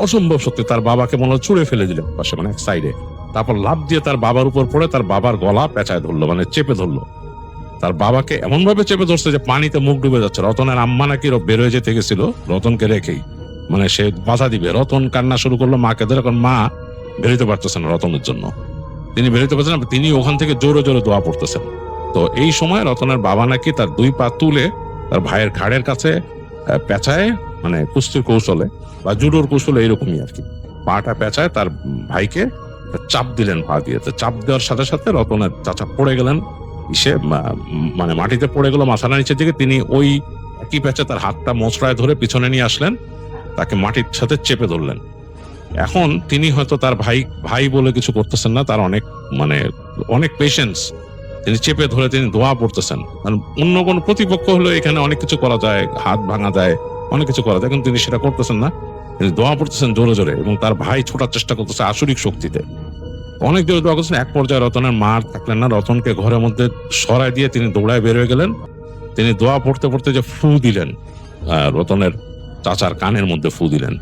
অসম্ভব শক্তি তার বাবাকে মনে হয় ছুঁড়ে ফেলে দিলেন পাশে, মানে এক সাইডে। তারপর লাফ দিয়ে তার বাবার উপর পড়ে তার বাবার গলা পেঁচায় ধরলো, মানে চেপে ধরলো। তার বাবাকে এমন ভাবে চেপে ধরছে যে পানিতে মুখ ডুবে যাচ্ছে। রতনের আম্মা নাকি বেরোয় যেতে গেছিল রতনকে রেখেই, মানে সে বাধা দিবে। রতন কান্না শুরু করলো মাকে ধরে, এখন মা বেরোতে পারতেছেন রতনের জন্য, তিনি বেরোতে পারছেন না, তিনি ওখান থেকে জোরে জোরে দোয়া পড়তেছেন। তো এই সময় রতনের বাবা নাকি তার দুই পা তুলে তার ভাইয়ের ঘাড়ের কাছে পেঁচায়, মানে কুস্তির কৌশলে বা জুডোর কৌশলে এরকমই আর কি, পাটা পেঁচায় তার ভাইকে চাপ দিলেন পা দিয়ে। চাপ দেওয়ার সাথে সাথে রতনের চাচা পড়ে গেলেন, মানে মাটিতে পড়ে গেল মাথার নিচের দিকে। তিনি ওই একই প্যাচে তার হাতটা মোচড়ায় ধরে পিছনে নিয়ে আসলেন, তাকে মাটির সাথে চেপে ধরলেন। এখন তিনি হয়তো তার ভাই বলে কিছু করতেছেন না, তার অনেক পেশেন্স। তিনি চেপে ধরে তিনি দোয়া পড়তেছেন। অন্য কোন প্রতিপক্ষ হলে এখানে অনেক কিছু করা যায়, হাত ভাঙা যায়, অনেক কিছু করা যায়, কিন্তু তিনি সেটা করতেছেন না। তিনি দোয়া পড়তেছেন জোরে জোরে, এবং তার ভাই ছোটার চেষ্টা করতেছে আসরিক শক্তিতে। অনেক জোরে দোয়া করছেন। এক পর্যায়ে রতনের মা থাকলেন না, রতনকে ঘরের মধ্যে সরাই দিয়ে তিনি দৌড়ায় বের হয়ে গেলেন। তিনি দোয়া পড়তে পড়তে যে ফু দিলেন, রতনের চাচার কানের মধ্যে ফু দিলেন,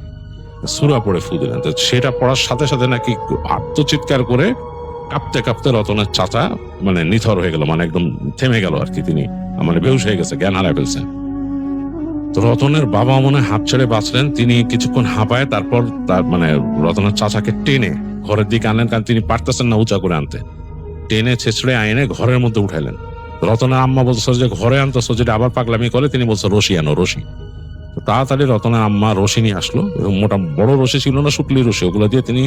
সূরা পড়ে ফু দিলেন। তো সেটা পড়ার সাথে সাথে নাকি আত্মচিৎকার করে কাঁপতে কাঁপতে রতনের চাচা মানে নিথর হয়ে গেল, মানে একদম থেমে গেল আর কি, তিনি মানে বেহুশ হয়ে গেছে, জ্ঞান হারায় ফেলছেন। তো রতনের বাবা মনে হাত ছেড়ে বাঁচলেন, তিনি কিছুক্ষণ হাঁপায়, তারপর তার মানে রতনের চাচাকে টেনে ঘরের দিকে আনলেন, কারণ তিনি পারতেছেন না উঁচা করে আনতে। টেনে ছেঁচড়ে আইনে ঘরের মধ্যে উঠাইলেন। রতনের আম্মা বলছে যে ঘরে আনতেছ, যেটা আবার পাগলামি করে, তিনি বলছে রশি আনো, রশি। তাড়াতাড়ি রতনের আম্মা রশি নিয়ে আসলো, এবং মোটা বড় রশি ছিল না, শুকলি রশি, ওগুলো দিয়ে তিনি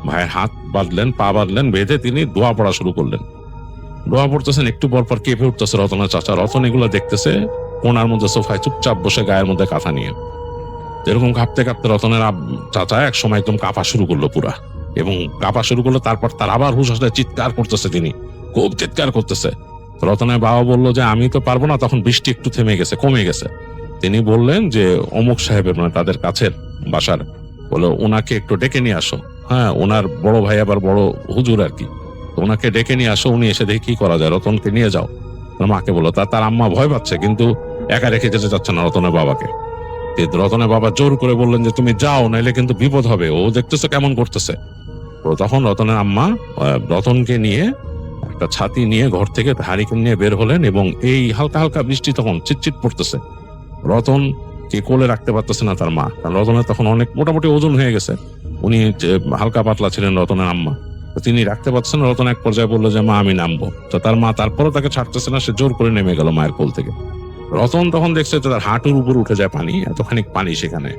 ভাইয়ের হাত বাঁধলেন, পা বাঁধলেন, বেঁধে তিনি দোয়া পড়া শুরু করলেন। দোয়া পড়তেছেন, একটু পর পর কেঁপে উঠতেছে রতনের চাচা। রতন এগুলো দেখতেছে কোনার মধ্যে সোফায় চুপচাপ বসে, গায়ের মধ্যে কাঁথা নিয়ে। এরকম কাঁপতে কাঁপতে রতনের চাচা এক সময় একদম কাঁপা শুরু করলো পুরা, এবং কাঁপা শুরু করলো। তারপর তার আবার হুঁশ আসলে চিৎকার করতেছে, তিনি খুব চিৎকার করতেছে। রতনের বাবা বললো যে আমি তো পারবো না, তখন বৃষ্টি একটু থেমে গেছে, কমে গেছে। তিনি বললেন যে অমুক সাহেবের, মানে তাদের কাছের বাসার, বলে ওনাকে একটু ডেকে নিয়ে আসো। হ্যাঁ, ওনার বড় ভাই আবার বড় হুজুর আর কি। তো ওনাকে ডেকে নিয়ে আসো, উনি এসে দেখি কি করা যায়, রতনকে নিয়ে যাও। ওর মাকে বলো। তার আম্মা ভয় পাচ্ছে, কিন্তু একা রেখে যেতে চাচ্ছে না রতনের বাবাকে। রতনের বাবা জোর করে বললেন যে তুমি যাও, নাইলে কিন্তু বিপদ হবে, ও দেখতেছে কেমন করতেছে। তো তখন রতনের আম্মা রতনকে নিয়ে একটা ছাতি নিয়ে ঘর থেকে হারিকেন নিয়ে বের হলেন, এবং এই হালকা হালকা বৃষ্টি তখন চিটচিট পড়তেছে। রতন কে কোলে রাখতে পারতেছে না তার মা, কারণ রতনের তখন অনেক মোটামুটি ওজন হয়ে গেছে। উনি হালকা পাতলা ছিলেন রতনের আম্মা, তো তিনি রাখতে পারছেন না। রতন এক পর্যায়ে বললো যে মা আমি নামবো। তো তার মা তারপরও তাকে ছাড়তেছে না, সে জোর করে নেমে গেল মায়ের কোল থেকে। রতন তখন দেখছে যে তার হাঁটুর উপর উঠে যায় পানি, এতখানি পানি সেখানে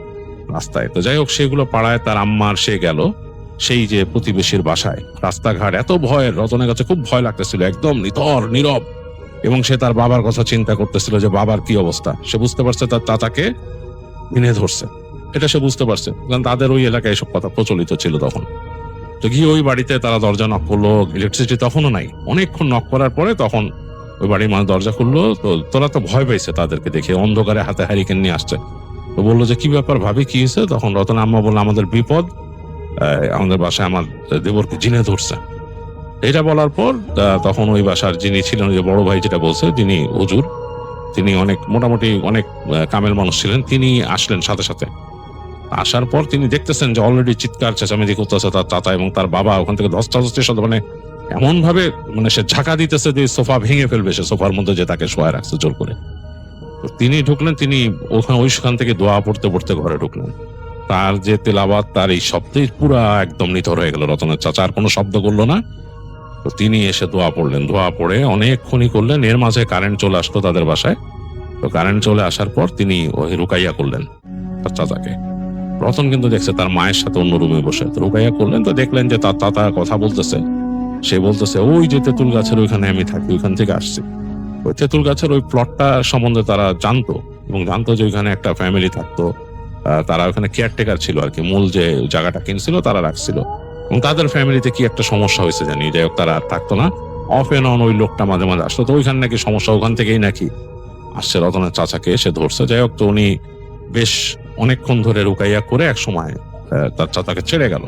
রাস্তায়। তো যাই হোক, সেগুলো পাড়ায় তার আম্মার সে গেল সেই যে প্রতিবেশীর বাসায়। রাস্তাঘাট এত ভয়ের, রতনের কাছে খুব ভয় লাগতেছিল, একদম নিথর নীরব। এবং সে তার বাবার কথা চিন্তা করতেছিল যে বাবার কি অবস্থা। সে বুঝতে পারছে তার চাচাকে ঘিনে ধরছে, এটা সে বুঝতে পারছে, কারণ তাদের ওই এলাকায় এসব কথা প্রচলিত ছিল তখন। তো গিয়ে ওই বাড়িতে তারা দরজা নক করলো, ইলেকট্রিসিটি তখনও নাই। অনেকক্ষণ নক করার পরে তখন ওই বাড়ির মানুষ দরজা খুললো। তো তোরা তো ভয় পাইছে তাদেরকে দেখে, অন্ধকারে হাতে হারিকেন নিয়ে আসছে। তো বললো যে কি ব্যাপার ভাবি, কি হয়েছে? তখন রতন আম্মা বললো আমাদের বিপদ, আমাদের বাসায় আমার দেবরকে জিনে ধরছে। এটা বলার পর তখন ওই বাসার যিনি ছিলেন, যে বড় ভাই যেটা বলছে, যিনি হুজুর, তিনি অনেক মোটামুটি অনেক কামেল মানুষ ছিলেন, তিনি আসলেন সাথে সাথে। আসার পর তিনি দেখতেছেন যে অলরেডি চিৎকার চেঁচামেচি করতেছে তার চাচা এবং তার বাবা ওখান থেকে ধস্তাধস্তির সাথে, মানে এমন ভাবে মানে সে ঝাঁকা দিতেছে যে সোফা ভেঙে ফেলবে, সে সোফার মধ্যে যে তাকে শোয়া রাখছে জোর করে। তো তিনি ঢুকলেন, তিনি ওইখান থেকে দোয়া পড়তে পড়তে ঘরে ঢুকলেন। তার যে তেলাওয়াত, তার এই শব্দে পুরা একদম নিথর হয়ে গেল রতনের চাচা, আর কোনো শব্দ করলো না। তো তিনি এসে দোয়া পড়লেন, দোয়া পড়ে অনেকক্ষণই করলেন। এর মাঝে কারেন্ট চলে আসলো তাদের বাসায়। তো কারেন্ট চলে আসার পর তিনি ওই রুকাইয়া করলেন তার চাচাকে। রতন কিন্তু দেখছে তার মায়ের সাথে অন্য রুমে বসে, তো রুকাইয়া করলেন। তো দেখলেন যে তার চাচা কথা বলতেছে, সে বলতেছে ওই যে তেঁতুল গাছের ওইখানে আমি থাকি, ওইখান থেকে আসছি। ওই তেঁতুল গাছের ওই প্লটটা সম্বন্ধে তারা জানতো, এবং জানতো যে ওইখানে একটা ফ্যামিলি থাকতো, তারা ওখানে কেয়ারটেকার ছিল আর কি, মূল যে জায়গাটা কিনছিল তারা রাখছিল, এবং তাদের ফ্যামিলিতে কি একটা সমস্যা হয়েছে জানি, যাই হোক তারা আর থাকতো না। অফ এন্ড অন ওই লোকটা মাঝে মাঝে আসতো, তো ওইখানে নাকি সমস্যা, ওখান থেকেই নাকি আসছে। রতনের চাচাকে এসে ধরছে। যাই হোক, তো উনি বেশ অনেকক্ষণ ধরে রুকাইয়া করে এক সময় তার চাচাকে ছেড়ে গেল।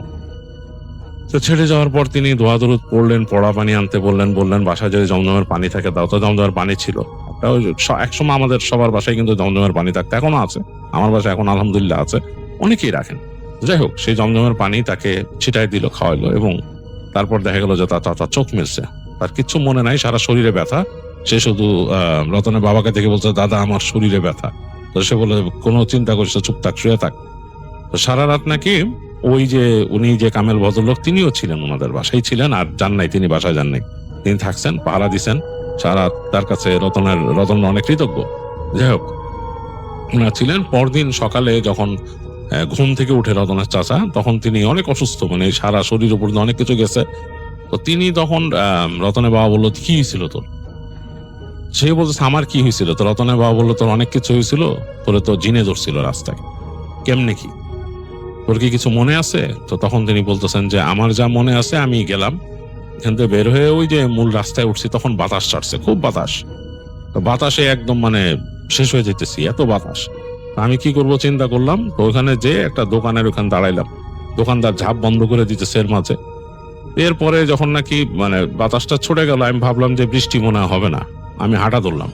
তো ছেড়ে যাওয়ার পর তিনি দোয়া দরুদ পড়লেন, পড়া পানি আনতে বললেন বাসায় যদি জমজমের পানি থাকে দাও। তো জমজমের পানি ছিল একসময় আমাদের সবার বাসায় কিন্তু জমজমের পানি থাকতো, এখনো আছে, আমার বাসায় এখন আলহামদুলিল্লাহ আছে, অনেকেই রাখেন। যাই হোক, সেই জমজমের পানি তাকে ছিটাই দিল, খাওয়াইলো, এবং তারপর দেখা গেল যে তার চাচা চোখ মিলছে, তার কিচ্ছু মনে নাই, সারা শরীরে ব্যথা। সে শুধু রতনের বাবাকে দেখে বলছে দাদা আমার শরীরে ব্যথা। তো সে বলে কোনো চিন্তা করিস না, চুপ থাক, শুয়ে থাক। তো সারা রাত নাকি ওই যে উনি যে কামেল ভদ্রলোক, তিনিও ছিলেন ওনাদের বাসায় ছিলেন, আর যান নাই, তিনি বাসায় যান নাই, তিনি থাকছেন, পাহারা দিচ্ছেন সারা। তার কাছে রতন অনেক কৃতজ্ঞ। যাই হোক, ওনার ছিলেন। পরদিন সকালে যখন ঘুম থেকে উঠে রতনের চাচা, তখন তিনি অনেক অসুস্থ, মানে সারা শরীর উপর অনেক কিছু গেছে। তো তিনি তখন রতনের বাবা বললো কি হয়েছিল তোর? সে বলছে আমার কি হয়েছিল? তো রতনের বাবা বললো তোর অনেক কিছু হয়েছিল, তোরে তো জিনে ধরছিল রাস্তায়। কেমনে কি, তোর কি কিছু মনে আছে? তো তখন তিনি বলতেছেন যে আমার যা মনে আছে, আমি গেলাম এখান থেকে বের হয়ে ওই যে মূল রাস্তায় উঠছি, তখন বাতাস ছাড়ছে, খুব বাতাস। তো বাতাসে একদম মানে শেষ হয়ে যেতেছি, এত বাতাস। আমি কি করব চিন্তা করলাম, তো ওখানে যে একটা দোকানের ওখানে দাঁড়াইলাম, দোকানদার ঝাঁপ বন্ধ করে দিতেছে এর মাঝে। এরপরে যখন নাকি মানে বাতাসটা ছড়ে গেল, আমি ভাবলাম যে বৃষ্টি মনে হবে না, আমি হাঁটা ধরলাম।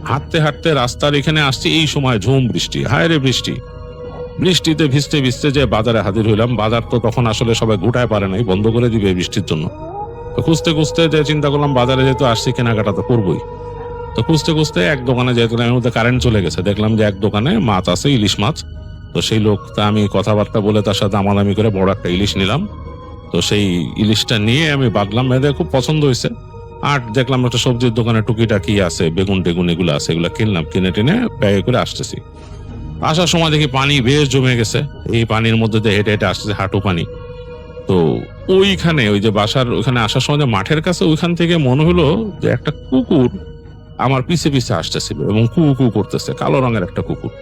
হাঁটতে হাঁটতে রাস্তার এখানে আসছি, এই সময় ঝুম বৃষ্টি, হায় রে বৃষ্টি। বৃষ্টিতে ভিজতে ভিজতে যে বাজারে হাজির হইলাম। বাজার তো তখন আসলে সবাই গুটায় পারে নাই, বন্ধ করে দিবে বৃষ্টির জন্য। তো খুঁজতে খুঁজতে যে চিন্তা করলাম বাজারে যেহেতু আসছি, কেনাকাটা তো করবোই। তো খুঁজতে খুঁজতে এক দোকানে যেহেতু এর মধ্যে কারেন্ট চলে গেছে, দেখলাম যে এক দোকানে মাছ আছে, ইলিশ মাছ। তো সেই লোকটা আমি কথাবার্তা বলে তার সাথে দামাদামি করে বড় একটা ইলিশ নিলাম। তো সেই ইলিশটা নিয়ে আমি বাঁধলাম, মেয়েদের খুব পছন্দ হয়েছে। আর দেখলাম একটা সবজির দোকানে টুকিটাকি আছে, বেগুন টেগুন এগুলো আছে, এগুলো কিনলাম, কিনে টেনে ব্যাগে করে আসতেছি। আসার সময় দেখি পানি বেশ জমে গেছে, এই পানির মধ্যে দিয়ে হেঁটে হেঁটে আসতেছে, হাঁটু পানি। তো ওইখানে ওই যে বাসার ওইখানে আসার সময় যে মাঠের কাছে, ওইখান থেকে মনে হলো যে একটা কুকুর আমার পিছে পিছে আসতেছিল এবং কু কু করতেছে, কালো রঙের একটা কুকুর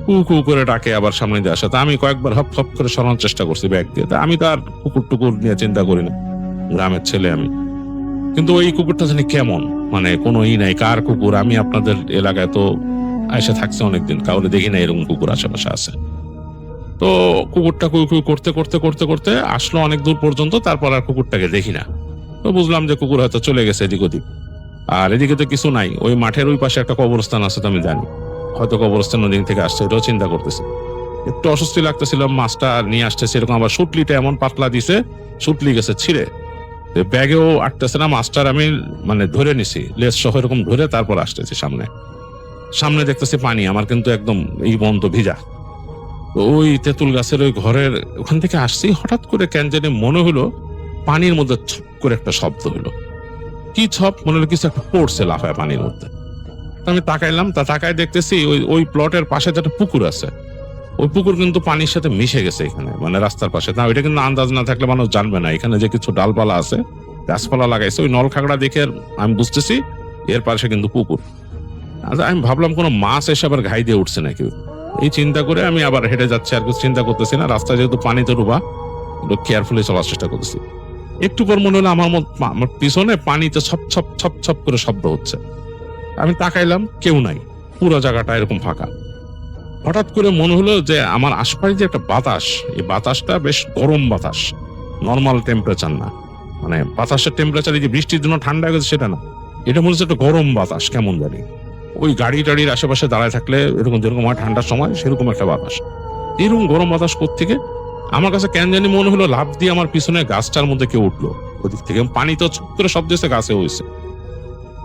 কু কু করে ডাকে আবার সামনে দিয়ে আসে। তা আমি কয়েকবার হপ হপ করে সরানোর চেষ্টা করছি ব্যাগ দিয়ে। তা আমি তো আর কুকুর টুকুর নিয়ে চিন্তা করি না, গ্রামের ছেলে আমি। কিন্তু ওই কুকুরটা জানি কেমন, মানে কোনো নাই, কার কুকুর। আমি আপনাদের এলাকায় তো এসে থাকছে অনেকদিন, কাউরে দেখি না এরকম কুকুর আশেপাশে আছে। তো কুকুরটা কুই কুই করতে করতে করতে করতে আসলো অনেক দূর পর্যন্ত, তারপর আর কুকুরটাকে দেখি না। তো বুঝলাম যে কুকুর হয়তো চলে গেছে এদিক ওদিক। আর এদিকে তো কিছু নাই, ওই মাঠের ওই পাশে একটা কবরস্থান আছে, তো আমি জানি হয়তো কবরস্থান ওদিক থেকে আসছে, এটাও চিন্তা করতেছে। একটু অস্বস্তি লাগতেছিল, মাছটা নিয়ে আসতেছে এরকম, আবার সুটলিটা এমন পাতলা দিছে, সুটলি গেছে ছিঁড়ে, ব্যাগেও আটতেছে না। মাছটার আমি মানে ধরে নিছি লেজ সহ এরকম ধরে, তারপর আসতেছি সামনে। সামনে দেখতেছি পানি, আমার কিন্তু একদম এই বন্ধ ভিজা। তো ওই তেঁতুল গাছের ওই ঘরের ওখান থেকে আসছি, হঠাৎ করে কেন জানি মনে হলো পানির মধ্যে ছপ করে একটা শব্দ হলো। কি ছপ, মনে হলো কিছু একটা পড়ছে লাফায় পানির মধ্যে। তো আমি তাকাইলাম, তাকায় দেখতেছি ওই ওই প্লটের পাশে একটা পুকুর আছে, ওই পুকুর কিন্তু পানির সাথে মিশে গেছে এখানে, মানে রাস্তার পাশে। না ওইটা কিন্তু আন্দাজ না থাকলে মানুষ জানবে না এখানে যে কিছু ডালপালা আছে, গাছপালা লাগাইছে। ওই নল খাগড়া দেখে আমি বুঝতেছি এর পাশে কিন্তু পুকুর। আচ্ছা, আমি ভাবলাম কোনো মাছ এসে আবার ঘাই দিয়ে উঠছে নাকি, এই চিন্তা করে আমি আবার হেঁটে যাচ্ছি, আর কিছু চিন্তা করতেছি না। রাস্তায় যেহেতু পানিতে ডুবা, একটু কেয়ারফুলি চলার চেষ্টা করতেছি। একটু পর মনে হলো আমার পিছনে পানিতে ছপ ছপ ছপ ছপ করে শব্দ হচ্ছে। আমি তাকাইলাম, কেউ নাই, পুরো জায়গাটা এরকম ফাঁকা। হঠাৎ করে মনে হলো যে আমার আশপাশে যে একটা বাতাস, এই বাতাসটা বেশ গরম বাতাস, নর্মাল টেম্পারেচার না, মানে বাতাসের টেম্পারেচার এই যে বৃষ্টির জন্য ঠান্ডা হয়ে গেছে সেটা না, এটা মনে হচ্ছে একটা গরম বাতাস কেমন জানি। ওই গাড়ি টাড়ির আশেপাশে দাঁড়ায় থাকলে এরকম যেরকম হয় ঠান্ডার সময়, সেরকম একটা বাতাস। এরকম গরম বাতাস কোত্থেকে, আমার কাছে কেন জানি মনে হলো লাফ দিয়ে আমার পিছনে গাছটার মধ্যে কেউ উঠলো ওদিক থেকে, পানি তো ছুট করে শব্দ এসে গাছে হয়েছে।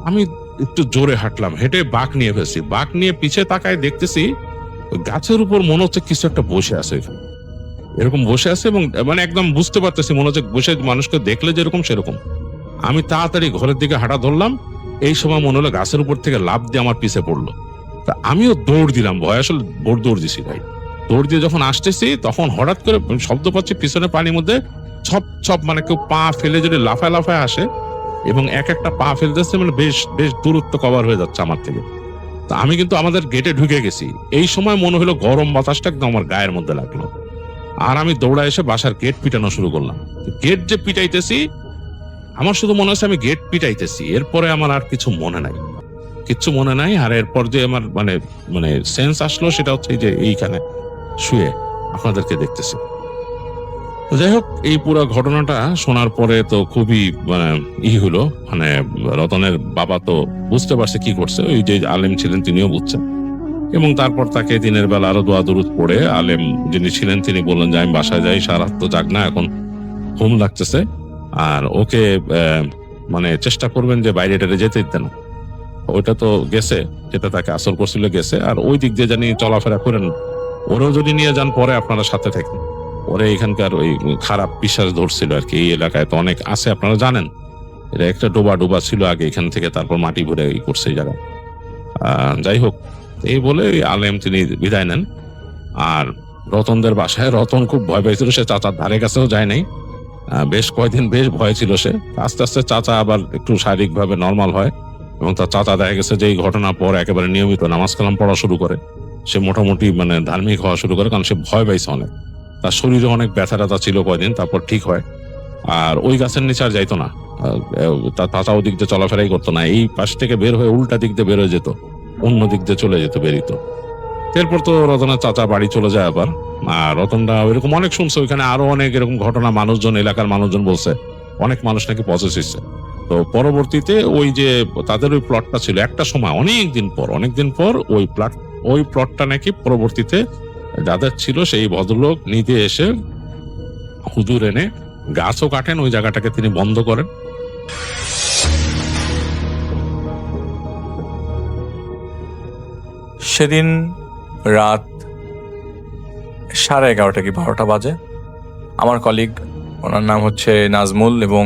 আমি একটু জোরে হাঁটলাম, হেঁটে বাঁক নিয়ে ফেলছি, বাঁক নিয়ে পিছে তাকায় দেখতেছি গাছের উপর মনে হচ্ছে কিছু একটা বসে আছে এখানে, এরকম বসে আছে, এবং মানে একদম বুঝতে পারতেছি মনে হচ্ছে বসে মানুষকে দেখলে যেরকম সেরকম। আমি তাড়াতাড়ি ঘরের দিকে হাঁটা ধরলাম, এই সময় মনে হলো গাছের উপর থেকে লাফ দিয়ে আমার পিছে পড়লো। তা আমিও দৌড় দিলাম, ভয় আসলে দৌড় দিছি ভাই। দৌড় দিয়ে যখন আসতেছি তখন হঠাৎ করে শব্দ পাচ্ছি পিছনে পানির মধ্যে ছপ ছপ, মানে কেউ পা ফেলে যদি লাফায় লাফায় আসে, এবং এক একটা পা ফেলতেছে, মানে বেশ বেশ দূরত্ব কভার হয়ে যাচ্ছে আমার থেকে। তা আমি কিন্তু আমাদের গেটে ঢুকে গেছি, এই সময় মনে হলো গরম বাতাসটা একদম আমার গায়ের মধ্যে লাগলো। আর আমি দৌড়া এসে বাসার গেট পিটানো শুরু করলাম। গেট যে পিটাইতেছি, আমার শুধু মনে হচ্ছে আমি গেট পিটাইতেছি, এরপরে আমার আর কিছু মনে নাই, কিচ্ছু মনে নাই। আর এরপর যে আমার মানে মানে সেন্স আসলো সেটা হচ্ছে যে এইখানে শুয়ে আপনাদেরকে দেখতেছি। তো যাই হোক, এই পুরো ঘটনাটা শোনার পরে তো খুবই মানে হলো, মানে রতনের বাবা তো বুঝতে পারছে কি করছে, ওই যে আলেম ছিলেন তিনিও বুঝছেন, এবং তারপর তাকে দিনের বেলা আরো দোয়া দুরুদ পড়ে আলেম যিনি ছিলেন তিনি বললেন যে আমি বাসায় যাই, সারা রাত তো জাগ না, এখন ঘুম লাগতেছে, আর ওকে মানে চেষ্টা করবেন যে বাইরে টাইরে যেতে দিতে না। ওইটা তো গেছে, যেটা তাকে আসর করছিল গেছে, আর ওই দিক দিয়ে জানি চলাফেরা করেন, ওরাও যদি নিয়ে যান পরে আপনারা সাথে থাকেন। ওরে এখানকার ওই খারাপ বিশ্বাস ধরছিল আর কি, এই এলাকায় তো অনেক আছে আপনারা জানেন, এটা একটা ডোবা ছিল আগে, এখান থেকে তারপর মাটি ভরে করছে এই জায়গায়। যাই হোক, এই বলে আলেম তিনি বিদায় নেন। আর রতনদের বাসায় রতন খুব ভয় পাইছিল, সে চাচার ধারে কাছেও যায় নাই, বেশ কয়েকদিন বেশ ভয় ছিল সে। আস্তে আস্তে চাচা আবার একটু শারীরিক ভাবে নর্মাল হয়, এবং তার চাচা দেখা গেছে যে এই ঘটনার পর একেবারে নিয়মিত নামাজ কালাম পড়া শুরু করে, সে মোটামুটি মানে ধার্মিক হওয়া শুরু করে, কারণ সে ভয় পাইছে অনেক, তার শরীরে অনেক ব্যথা ট্যাথা ছিল কয়দিন, তারপর ঠিক হয়। আর ওই গাছের নিচে আর যাইতো না, তার চাচা ওদিক দিয়ে চলাফেরাই করতো না, এই পাশ থেকে বের হয়ে উল্টা দিক দিয়ে বের হয়ে যেত, অন্য দিক দিয়ে চলে যেত, বেরিত। এরপর তো রতনের চাচা বাড়ি চলে যায় আবার। আর রতনটা এরকম অনেক শুনছে, ওইখানে আরো অনেক এরকম ঘটনা, মানুষজন, এলাকার মানুষজন বলছে অনেক মানুষ নাকি পজেস হয়েছে। তো পরবর্তীতে ওই যে তাদের ওই প্লটটা ছিল একটা সময়, অনেকদিন পর ওই প্লটটা নাকি পরবর্তীতে যাদের ছিল সেই ভদ্রলোক নিজে এসে হুজুর এনে গাছও কাটেন, ওই জায়গাটাকে তিনি বন্ধ করেন। সেদিন রাত 11:30 কি 12টা বাজে, আমার কলিগ, ওনার নাম হচ্ছে নাজমুল, এবং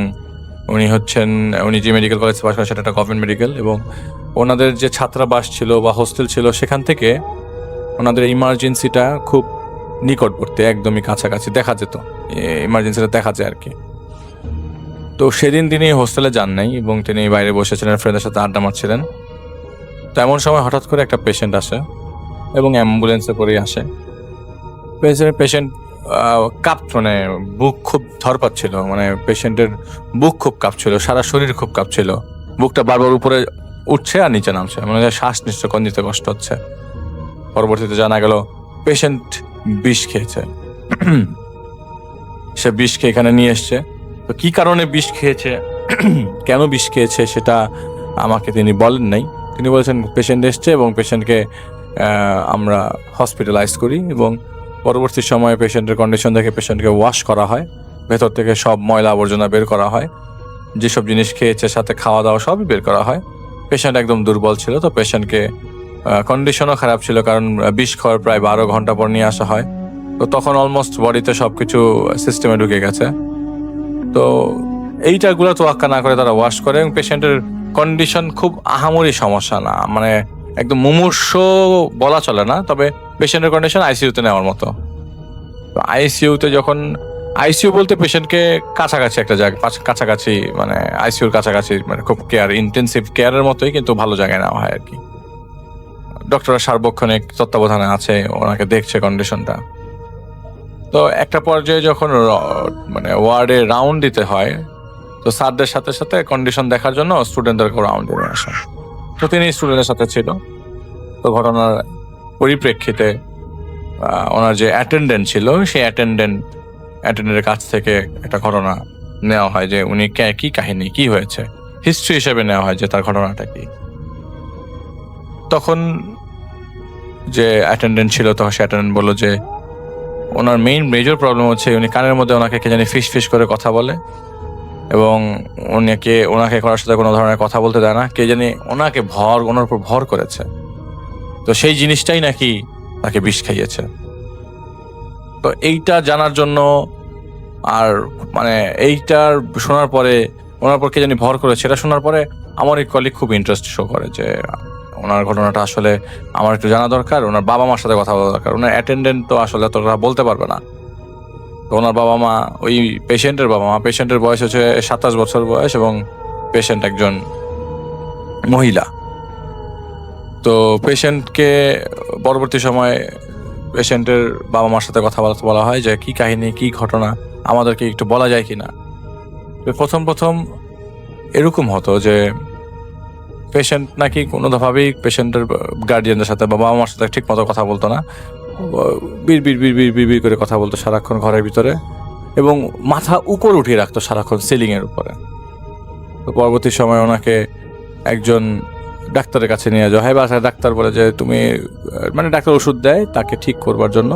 উনি যে মেডিকেল কলেজ পাশ করে সেটা একটা গভর্নমেন্ট মেডিকেল, এবং ওনাদের যে ছাত্রাবাস ছিল বা হোস্টেল ছিল সেখান থেকে ওনাদের ইমার্জেন্সিটা খুব নিকটবর্তী, একদমই কাছাকাছি, দেখা যেত, ইমার্জেন্সিটা দেখা যায় আর কি। তো সেদিন তিনি হোস্টেলে যান নাই, এবং তিনি বাইরে বসেছিলেন, ফ্রেন্ডের সাথে আড্ডা মারছিলেন। তো এমন সময় হঠাৎ করে একটা পেশেন্ট আসে, এবং অ্যাম্বুলেন্সে করেই আসে। পেশেন্ট মানে বুক খুব ধরপাচ্ছিল, মানে পেশেন্টের বুক খুব কাঁপছিল, সারা শরীর খুব কাঁপছিল, বুকটা বারবার উপরে উঠছে আর নিচে নামছে, মানে শ্বাস নিতে কষ্ট হচ্ছে। পরবর্তীতে জানা গেল পেশেন্ট বিষ খেয়েছে। সে বিষ খেয়ে এখানে নিয়ে এসছে। তো কি কারণে বিষ খেয়েছে, কেন বিষ খেয়েছে সেটা আমাকে তিনি বলেন নাই। তিনি বলেছেন পেশেন্ট এসছে এবং পেশেন্টকে আমরা হসপিটালাইজ করি এবং পরবর্তী সময়ে পেশেন্টের কন্ডিশন দেখে পেশেন্টকে ওয়াশ করা হয়, ভেতর থেকে সব ময়লা আবর্জনা বের করা হয়, যেসব জিনিস খেয়েছে সাথে খাওয়া দাওয়া সবই বের করা হয়। পেশেন্ট একদম দুর্বল ছিল, তো পেশেন্টকে কন্ডিশনও খারাপ ছিল, কারণ বিষ খাওয়ার প্রায় 12 ঘন্টা পর নিয়ে আসা হয়। তো তখন অলমোস্ট বডিতে সবকিছু সিস্টেমে ঢুকে গেছে। তো এইটাগুলো তোয়াক্কা না করে তারা ওয়াশ করে এবং পেশেন্টের কন্ডিশন খুব আহামরি সমস্যা না, মানে একদম মুমূর্ষ বলা চলে না, তবে পেশেন্টের কন্ডিশন আইসিইউতে নেওয়ার মতো। তো আইসিইউতে যখন, আইসিইউ বলতে পেশেন্টকে কাছাকাছি একটা জায়গা, কাছাকাছি মানে আইসিইউর কাছাকাছি, মানে খুব কেয়ার, ইন্টেন্সিভ কেয়ারের মতোই, কিন্তু ভালো জায়গায় নেওয়া হয় আর কি। ডক্টররা সার্বক্ষণিক তত্ত্বাবধানে আছে, ওনাকে দেখছে কন্ডিশনটা। তো একটা পর্যায়ে যখন মানে ওয়ার্ডে রাউন্ড দিতে হয়, তো স্যারদের সাথে সাথে কন্ডিশন দেখার জন্য স্টুডেন্টদেরকে রাউন্ড দিয়ে আসা। তো তিনি স্টুডেন্টের সাথে ছিল। তো ঘটনার পরিপ্রেক্ষিতে ওনার যে অ্যাটেন্ডেন্ট ছিল, সেই অ্যাটেন্ডেন্টের কাছ থেকে একটা ঘটনা নেওয়া হয় যে উনি কি কাহিনী, কি হয়েছে, হিস্ট্রি হিসেবে নেওয়া হয় যে তার ঘটনাটা কি। তখন যে অ্যাটেন্ডেন্ট ছিল, তখন সে অ্যাটেন্ডেন্ট বললো যে ওনার মেজর প্রবলেম হচ্ছে উনি কানের মধ্যে ওনাকে কে জানি ফিস ফিস করে কথা বলে এবং ওনাকে করার সাথে কোনো ধরনের কথা বলতে দেয় না, কে জানি ওনার উপর ভর করেছে। তো সেই জিনিসটাই নাকি তাকে বিষ খাইয়েছে। তো এইটা জানার জন্য আর মানে এইটার শোনার পরে, ওনার পর কে জানি ভর করেছে, এটা শোনার পরে আমার এই কলিগ খুব ইন্টারেস্ট শো করে যে ওনার ঘটনাটা আসলে আমার একটু জানা দরকার, ওনার বাবা মার সাথে কথা বলা দরকার। ওনার অ্যাটেন্ডেন্ট তো আসলে অতটা বলতে পারবে না। তো ওনার বাবা মা, ওই পেশেন্টের বাবা মা, পেশেন্টের বয়স হচ্ছে 27 বছর বয়স এবং পেশেন্ট একজন মহিলা। তো পেশেন্টকে পরবর্তী সময়ে পেশেন্টের বাবা মার সাথে কথা বলা হয় যে কি কাহিনী, কি ঘটনা, আমাদেরকে একটু বলা যায় কিনা। প্রথম এরকম হতো যে পেশেন্ট নাকি কোনোভাবেই পেশেন্টের গার্ডিয়ানদের সাথে বা বাবা মার সাথে ঠিক মতো কথা বলতো না, বিড় করে কথা বলতো সারাক্ষণ ঘরের ভিতরে এবং মাথা উপর উঠিয়ে রাখতো সারাক্ষণ সিলিংয়ের উপরে। তো পরবর্তী সময় ওনাকে একজন ডাক্তারের কাছে নিয়ে যাওয়া হয়, বা ডাক্তার বলে যে তুমি, মানে ডাক্তার ওষুধ দেয় তাকে ঠিক করবার জন্য।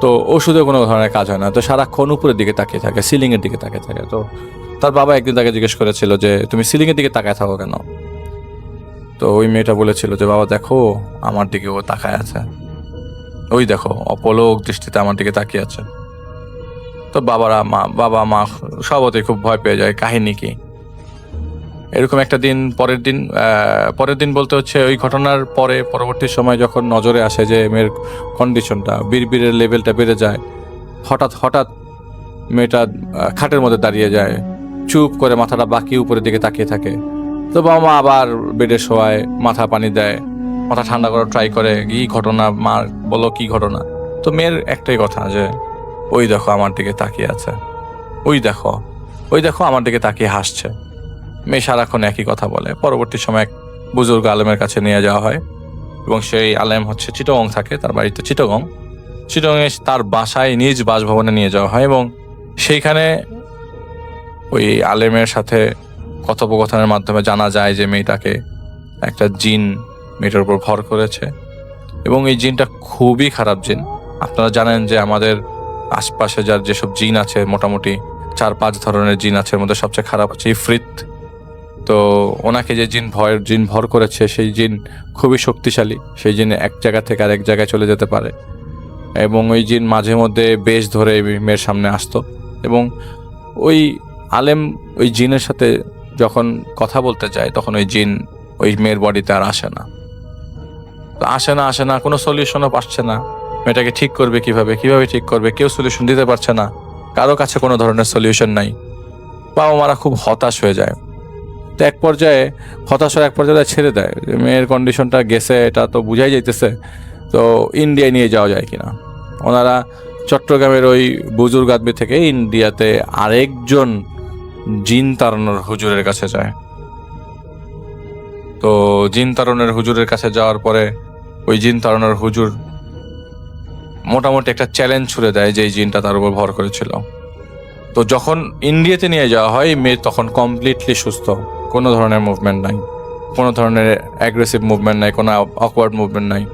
তো ওষুধে কোনো ধরনের কাজ হয় না, তো সারাক্ষণ উপরের দিকে তাকিয়ে থাকে, সিলিংয়ের দিকে তাকিয়ে থাকে। তো তার বাবা একদিন তাকে জিজ্ঞেস করেছিল যে তুমি সিলিংয়ের দিকে তাকায় থাকো কেন? তো ওই মেয়েটা বলেছিল যে বাবা দেখো আমার দিকে ও তাকায় আছে, ওই দেখো অপলক দৃষ্টিতে আমার দিকে তাকিয়ে আছে। তো বাবা মা সবতেই খুব ভয় পেয়ে যায়, কাহিনী কি। এরকম একটা দিন, পরের দিন বলতে হচ্ছে ওই ঘটনার পরবর্তী সময় যখন নজরে আসে যে মেয়ের কন্ডিশনটা, বিড়বিড়ের লেভেলটা বেড়ে যায়, হঠাৎ মেয়েটা খাটের মধ্যে দাঁড়িয়ে যায়, চুপ করে মাথাটা বাকি উপরের দিকে তাকিয়ে থাকে। তো বাবা মা আবার বেডে শোয়ায়, মাথা পানি দেয়, মাথা ঠান্ডা করার ট্রাই করে, কি ঘটনা মা বলো, কি ঘটনা। তো মেয়ের একটাই কথা যে ওই দেখো আমার দিকে তাকিয়ে আছে, ওই দেখো আমার দিকে তাকিয়ে হাসছে। মেয়ে সারাক্ষণ একই কথা বলে। পরবর্তী সময় এক বুজুর্গ আলেমের কাছে নিয়ে যাওয়া হয় এবং সেই আলেম হচ্ছে চিটাগং থাকে, তার বাড়িতে চিটাগংয়ে তার বাসায় নিজ বাসভবনে নিয়ে যাওয়া হয় এবং সেইখানে ওই আলেমের সাথে কথোপকথনের মাধ্যমে জানা যায় যে মেয়েটাকে একটা জিন মেয়েটার উপর ভর করেছে এবং এই জিনটা খুবই খারাপ জিন। আপনারা জানেন যে আমাদের আশপাশে যেসব জিন আছে, মোটামুটি 4-5 ধরনের জিন আছে, এর মধ্যে সবচেয়ে খারাপ হচ্ছে ইফরিত। তো ওনাকে যে জিন ভর করেছে, সেই জিন খুবই শক্তিশালী। সেই জিন এক জায়গা থেকে আরেক জায়গায় চলে যেতে পারে এবং ওই জিন মাঝে মধ্যে বেশ ধরে মেয়ের সামনে আসতো এবং ওই আলেম ওই জিনের সাথে যখন কথা বলতে যায় তখন ওই জিন ওই মেয়ের বডিতে আর আসে না, কোনো সলিউশনও পাচ্ছে না। মেয়েটাকে ঠিক করবে কিভাবে ঠিক করবে, কেউ সলিউশন দিতে পারছে না, কারো কাছে কোনো ধরনের সলিউশন নাই। বাবা মারা খুব হতাশ হয়ে যায়। তো এক পর্যায়ে ছেড়ে দেয়, মেয়ের কন্ডিশনটা গেছে এটা তো বুঝাই যাইতেছে, তো ইন্ডিয়ায় নিয়ে যাওয়া যায় কিনা। ওনারা চট্টগ্রামের ওই বুজুর্গ আদমি থেকে ইন্ডিয়াতে আরেকজন জিন তাড়ানোর হুজুরের কাছে যায়। তো জিন তাড়ানোর হুজুরের কাছে যাওয়ার পরে ওই জিন তাড়ানোর হুজুর মোটামুটি একটা চ্যালেঞ্জ ছুড়ে দেয় যে এই জিনটা তার উপর ভর করেছিল। তো যখন ইন্ডিয়াতে নিয়ে যাওয়া হয়, মেয়ে তখন কমপ্লিটলি সুস্থ, কোনো ধরনের মুভমেন্ট নাই, কোনো ধরনের অ্যাগ্রেসিভ মুভমেন্ট নাই, কোনো অকওয়ার্ড মুভমেন্ট নাই।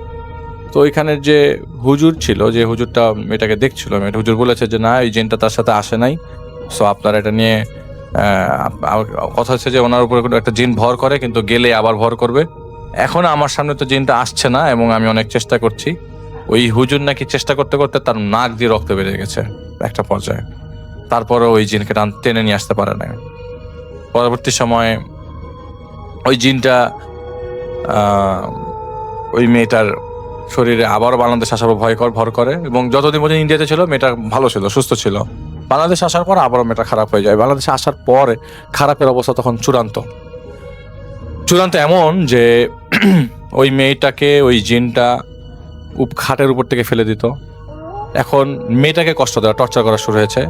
তো ওইখানের যে হুজুর ছিল, যে হুজুরটা মেয়েটাকে দেখছিল, মেয়েটা হুজুর বলেছে যে না, এই জিনটা তার সাথে আসে নাই, সো আপনারা এটা নিয়ে কথা হচ্ছে যে ওনার উপরে কোনো একটা জিন ভর করে, কিন্তু গেলে আবার ভর করবে। এখন আমার সামনে তো জিনটা আসছে না এবং আমি অনেক চেষ্টা করছি। ওই হুজুর নাকি চেষ্টা করতে করতে তার নাক দিয়ে রক্ত বেরিয়ে গেছে একটা পর্যায়ে, তারপরে ওই জিনকে টেনে নিয়ে আসতে পারে না। পরবর্তী সময়ে ওই জিনটা ওই মেয়েটার শরীরে আবারও বাংলাদেশ আসার পর ভর করে, এবং যতদিন পর্যন্ত ইন্ডিয়াতে ছিল মেয়েটা ভালো ছিল, সুস্থ ছিল। বাংলাদেশ আসার পর আবারও মেয়েটা খারাপ হয়ে যায়। বাংলাদেশে আসার পরে খারাপের অবস্থা তখন চূড়ান্ত এমন যে ওই মেয়েটাকে ওই জিনটা খাটের উপর থেকে ফেলে দিত। এখন মেয়েটাকে কষ্ট দেওয়া, টর্চার করা শুরু হয়েছে।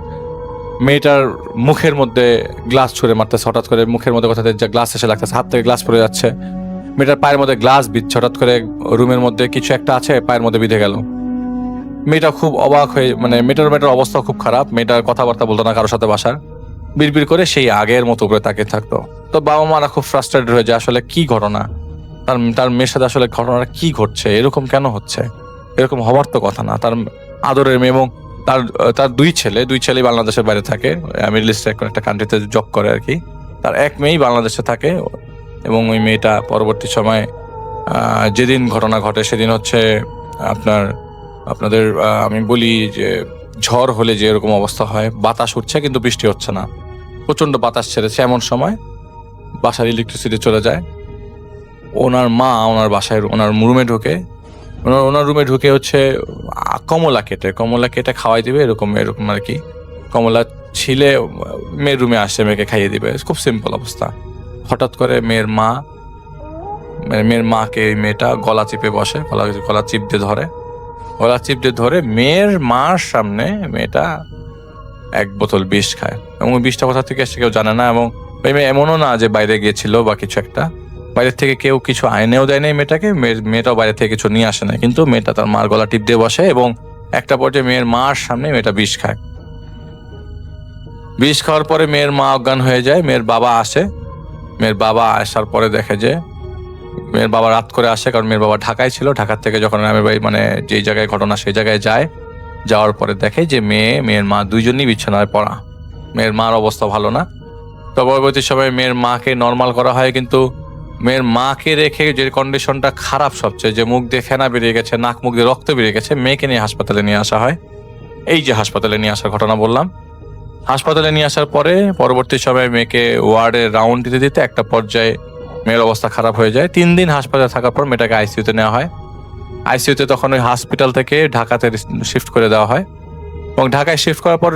মেয়েটার মুখের মধ্যে গ্লাস ছুঁড়ে মারতেছে, হঠাৎ করে মুখের মধ্যে কোথা থেকে গ্লাস এসে লাগতেছে, হাত থেকে গ্লাস পড়ে যাচ্ছে। মেয়েটার পায়ের মধ্যে গ্লাস বিচ্ছে, হঠাৎ করে রুমের মধ্যে কিছু একটা আছে পায়ের মধ্যে বিঁধে গেল। মেয়েটা খুব অবাক হয়ে, মানে মেয়েটার অবস্থা খুব খারাপ। মেয়েটার কথাবার্তা বলতো না কারোর সাথে, বাসার বিড়বিড় করে সেই আগের মতো উপরে তাকিয়ে থাকতো। তো বাবা মারা খুব ফ্রাস্ট্রেটেড হয়ে যায়, আসলে কি ঘটনা, তার মেয়ের সাথে আসলে ঘটনাটা কি ঘটছে, এরকম কেন হচ্ছে, এরকম হওয়ার তো কথা না। তার আদরের মেয়ে এবং তার দুই ছেলে বাংলাদেশের বাইরে থাকে, মিডল ইস্টে একটা কান্ট্রিতে জব করে আর কি। তার এক মেয়েই বাংলাদেশে থাকে, এবং ওই মেয়েটা পরবর্তী সময়ে যেদিন ঘটনা ঘটে সেদিন হচ্ছে আপনাদের আমি বলি যে ঝড় হলে যে এরকম অবস্থা হয়, বাতাস উঠছে কিন্তু বৃষ্টি হচ্ছে না, প্রচন্ড বাতাস ছেড়েছে, এমন সময় বাসার ইলেকট্রিসিটি চলে যায়। ওনার মা ওনার বাসায় ওনার রুমে ঢুকে হচ্ছে কমলা কেটে খাওয়াই দিবে, এরকম আর কি। কমলা ছিলে মেয়ের রুমে আসে, মেয়েকে খাইয়ে দিবে, খুব সিম্পল অবস্থা। হঠাৎ করে মেয়ের মাকে ওই মেয়েটা গলা চিপে বসে, গলা চিপ দিয়ে ধরে মেয়ের মার সামনে মেয়েটা এক বোতল বিষ খায়, এবং ওই বিষটা কোথা থেকে এসে কেউ জানে না। এবং ওই মেয়ে এমনও না যে বাইরে গিয়েছিল বা কিছু একটা, বাইরের থেকে কেউ কিছু আইনেও দেয় নাই মেয়েটাকে, মেয়েটাও বাইরে থেকে কিছু নিয়ে আসে না, কিন্তু মেয়েটা তার মার গলা টিপ দিয়ে বসে, এবং একটা পর্যায়ে মেয়ের মার সামনে মেয়েটা বিষ খায়। বিষ খাওয়ার পরে মেয়ের মা অজ্ঞান হয়ে যায়। মেয়ের বাবা আসার পরে দেখে যে মেয়ের বাবা রাত করে আসে, কারণ মেয়ের বাবা ঢাকায় ছিল। ঢাকার থেকে যখন আমি মানে যেই জায়গায় ঘটনা সেই জায়গায় যাওয়ার পরে দেখে যে মেয়ের মা দুইজনই বিছানায় পড়া। মেয়ের মার অবস্থা ভালো না। তো পরবর্তী সময় মেয়ের মাকে নর্মাল করা হয়, কিন্তু মেয়ের মাকে রেখে যে কন্ডিশনটা খারাপ সবচেয়ে, যে মুখ দিয়ে ফেনা বেরিয়ে গেছে, নাক মুখ দিয়ে রক্ত বেরিয়ে গেছে, মেয়েকে নিয়ে হাসপাতালে নিয়ে আসা হয়। এই যে হাসপাতালে নিয়ে আসার ঘটনা বললাম, হাসপাতালে নিয়ে আসার পরে পরবর্তী সময় মেয়েকে ওয়ার্ডে রাউন্ড দিতে একটা পর্যায়ে মেয়ের অবস্থা খারাপ হয়ে যায়। 3 দিন হাসপাতালে থাকার পর মেয়েটাকে আইসিইউতে নেওয়া হয়। আইসিইউতে তখন ওই হসপিটাল থেকে ঢাকাতে শিফট করে দেওয়া হয়, এবং ঢাকায় শিফট করার পর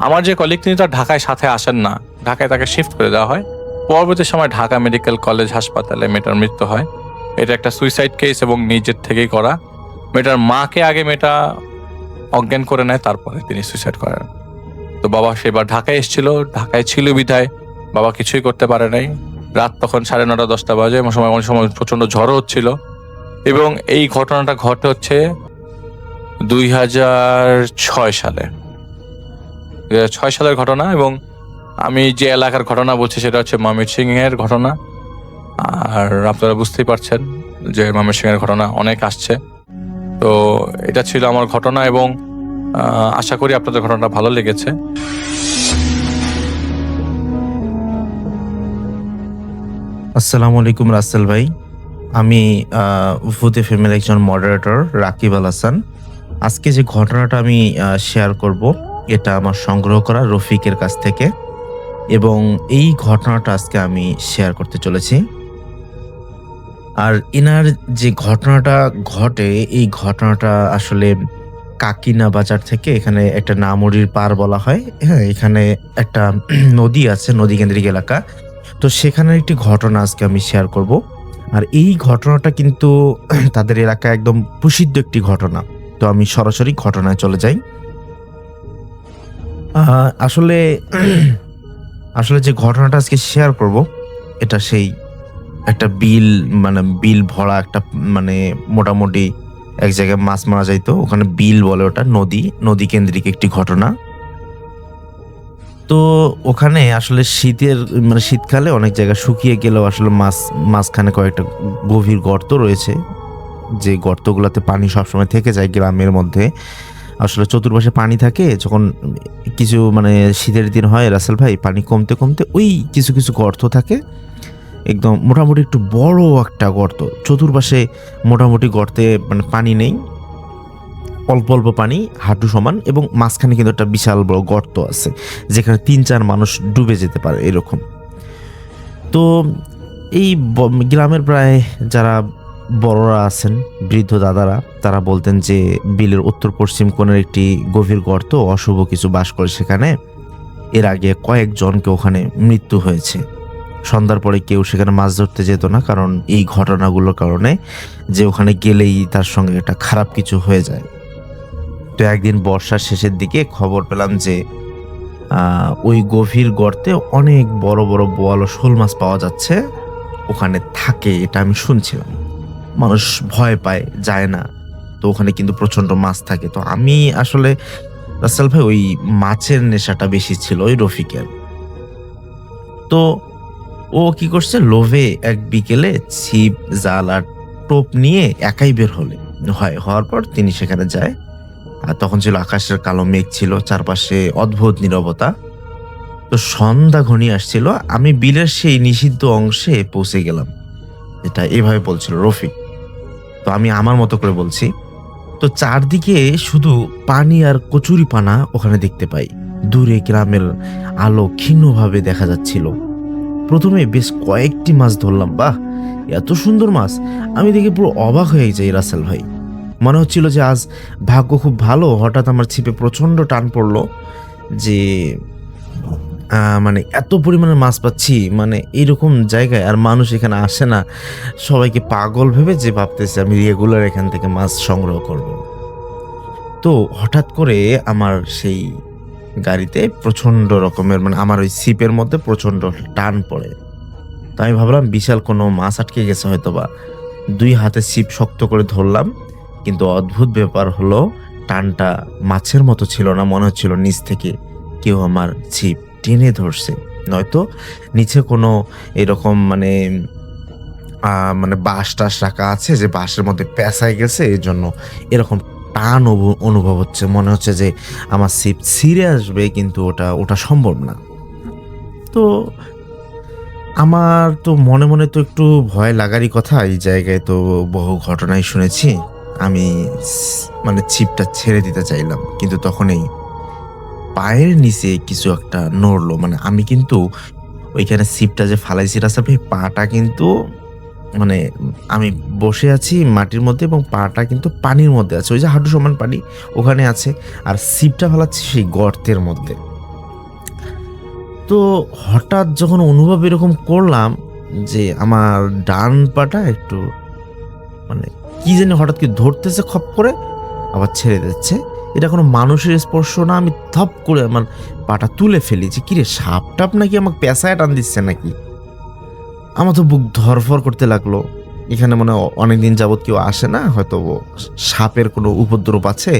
আমার যে কলিগ তিনি তার ঢাকায় সাথে আসেন না, ঢাকায় তাকে শিফট করে দেওয়া হয়। পরবর্তী সময় ঢাকা মেডিকেল কলেজ হাসপাতালে মেয়েটার মৃত্যু হয়। এটা একটা সুইসাইড কেস এবং নিজের থেকেই করা। মেয়েটার মাকে আগে মেয়েটা অজ্ঞান করে নেয়, তারপরে তিনি সুইসাইড করেন। তো বাবা সেবার ঢাকায় এসেছিল, ঢাকায় ছিল বিধায় বাবা কিছুই করতে পারে নাই। রাত তখন 9:30 10টা বাজে, এমন সময় প্রচন্ড ঝড় হচ্ছিল, এবং এই ঘটনাটা ঘটে হচ্ছে 2006 সালে। 2006 সালের ঘটনা, এবং আমি যে এলাকার ঘটনা বলছি সেটা হচ্ছে ময়মনসিংহের ঘটনা। আর আপনারা বুঝতেই পারছেন যে ময়মনসিংহের ঘটনা অনেক আসছে। তো এটা ছিল আমার ঘটনা, এবং আশা করি আপনাদের ঘটনাটা ভালো লেগেছে। আসসালামু আলাইকুম রাসেল ভাই, আমি ভূত এফএমের একজন মডারেটর রাকিব আল হাসান। আজকে যে ঘটনাটা আমি শেয়ার করব এটা আমার সংগ্রহ করা রফিকের কাছ থেকে, এবং এই ঘটনাটা আজকে আমি শেয়ার করতে চলেছি। আর এনার যে ঘটনাটা ঘটে, এই ঘটনাটা আসলে কাকিনা বাজার থেকে, এখানে একটা নামুরির পার বলা হয়, হ্যাঁ, এখানে একটা নদী আছে, নদী কেন্দ্রিক এলাকা। তো সেখানে একটি ঘটনা আজকে আমি শেয়ার করব। আর এই ঘটনাটা কিন্তু তাদের এলাকায় একদম প্রসিদ্ধ একটি ঘটনা। তো আমি সরাসরি ঘটনায় চলে যাই। আসলে যে ঘটনাটা আজকে শেয়ার করব এটা সেই একটা বিল ভরা একটা মোটামুটি এক জায়গায় মাছ মারা যাইতো, ওখানে বিল বলে, ওটা নদী কেন্দ্রিক একটি ঘটনা। তো ওখানে আসলে শীতকালে অনেক জায়গা শুকিয়ে গেলেও আসলে মাঝখানে কয়েকটা গভীর গর্ত রয়েছে, যে গর্তগুলোতে পানি সবসময় থেকে যায় গ্রামের মধ্যে। আসলে চতুর্পাশে পানি থাকে, যখন কিছু শীতের দিন হয় রাসেল ভাই, পানি কমতে কমতে ওই কিছু কিছু গর্ত থাকে, একদম মোটামুটি একটু বড় একটা গর্ত, চতুর্পাশে মোটামুটি গর্তে পানি নেই, অল্প অল্প পানি হাঁটু সমান, এবং মাঝখানে কিন্তু একটা বিশাল বড় গর্ত আছে যেখানে 3-4 মানুষ ডুবে যেতে পারে এরকম। তো এই গ্রামের প্রায় যারা বড়রা আছেন, বৃদ্ধ দাদারা, তারা বলতেন যে বিলের উত্তর পশ্চিম কোণের একটি গভীর গর্ত, অশুভ কিছু বাস করে সেখানে। এর আগে কয়েকজনকে ওখানে মৃত্যু হয়েছে। সন্ধ্যার পরে কেউ সেখানে মাছ ধরতে যেত না, কারণ এই ঘটনাগুলোর কারণে, যে ওখানে গেলেই তার সঙ্গে একটা খারাপ কিছু হয়ে যায়। তো একদিন বর্ষার শেষের দিকে খবর পেলাম যে ওই গভীর গর্তে অনেক বড় বড় বোয়াল ও শোল মাছ পাওয়া যাচ্ছে, ওখানে থাকে, এটা আমি শুনছিলাম। মানুষ ভয় পায়, যায় না, তো ওখানে কিন্তু প্রচন্ড মাছ থাকে। তো আমি আসলে রাসেল ভাই, ওই মাছের নেশাটা বেশি ছিল ওই রফিকের। তো ও কি করছে, লোভে এক বিকেলে ছিপ, জাল আর টোপ নিয়ে একাই বের হওয়ার পর তিনি সেখানে যায়। আর তখন ছিল আকাশের কালো মেঘ ছিল, চারপাশে অদ্ভুত নীরবতা। তো সন্ধ্যা ঘনিয়ে আসছিল, আমি বিলের সেই নিষিদ্ধ অংশে পৌঁছে গেলাম, এটা এভাবে বলছিল রফিক। তো আমি আমার মতো করে বলছি। তো চারদিকে শুধু পানি আর কচুরি পানা ওখানে দেখতে পাই, দূরে গ্রামের আলো ক্ষীণভাবে দেখা যাচ্ছিল। প্রথমে বেশ কয়েকটি মাছ ধরলাম, বাহ এত সুন্দর মাছ! আমি দেখে পুরো অবাক হয়ে যাই রাসেল ভাই। মনে হচ্ছিল যে আজ ভাগ্য খুব ভালো, হঠাৎ আমার ছিপে প্রচন্ড টান পড়লো, যে এত পরিমাণে মাছ পাচ্ছি, এইরকম জায়গায় আর মানুষ এখানে আসে না, সবাইকে পাগল ভেবে যে ভাবতেছে আমি রেগুলার এখান থেকে মাছ সংগ্রহ করব। তো হঠাৎ করে আমার সেই গাড়িতে প্রচন্ড রকমের আমার ওই ছিপের মধ্যে প্রচন্ড টান পড়ে। তো আমি ভাবলাম বিশাল কোনো মাছ আটকে গেছে হয়তো বা। 2 হাতে ছিপ শক্ত করে ধরলাম, কিন্তু অদ্ভুত ব্যাপার হলো, টানটা মাছের মতো ছিল না, মনে হচ্ছিল নিচ থেকে কেউ আমার ছিপ টেনে ধরছে, নয়তো নিচে কোনো এরকম বাঁশ টাস রাখা আছে, যে বাঁশের মধ্যে পেঁচায় গেছে, এই জন্য এরকম টান অনুভব হচ্ছে। মনে হচ্ছে যে আমার ছিপ ছিঁড়ে আসবে, কিন্তু ওটা সম্ভব না। তো আমার তো মনে মনে তো একটু ভয় লাগারই কথা, এই জায়গায় তো বহু ঘটনাই শুনেছি। আমি ছিপটা ছেড়ে দিতে চাইলাম, কিন্তু তখনই পায়ের নিচে কিছু একটা নড়লো। আমি কিন্তু ওইখানে ছিপটা যে ফালাইছি রাস্তা, পাটা কিন্তু আমি বসে আছি মাটির মধ্যে, এবং পাটা কিন্তু পানির মধ্যে আছে, ওই যে হাঁটু সমান পানি ওখানে আছে, আর ছিপটা ফালাচ্ছি সেই গর্তের মধ্যে। তো হঠাৎ যখন অনুভব এরকম করলাম যে আমার ডান পাটা একটু কি জানি হঠাৎ কি ধরতেছে খপ করে, আবার ছেড়ে দিচ্ছে। এটা কোনো মানুষের স্পর্শ না। আমি ধপ করে আমার পাটা তুলে ফেলি, যে কিরে সাপ টাপ নাকি আমাকে পেঁচায় টান দিচ্ছে নাকি। আমার তো বুক ধরফর করতে লাগলো। এখানে অনেকদিন যাবৎ কেউ আসে না, হয়তো সাপের কোনো উপদ্রব আছে,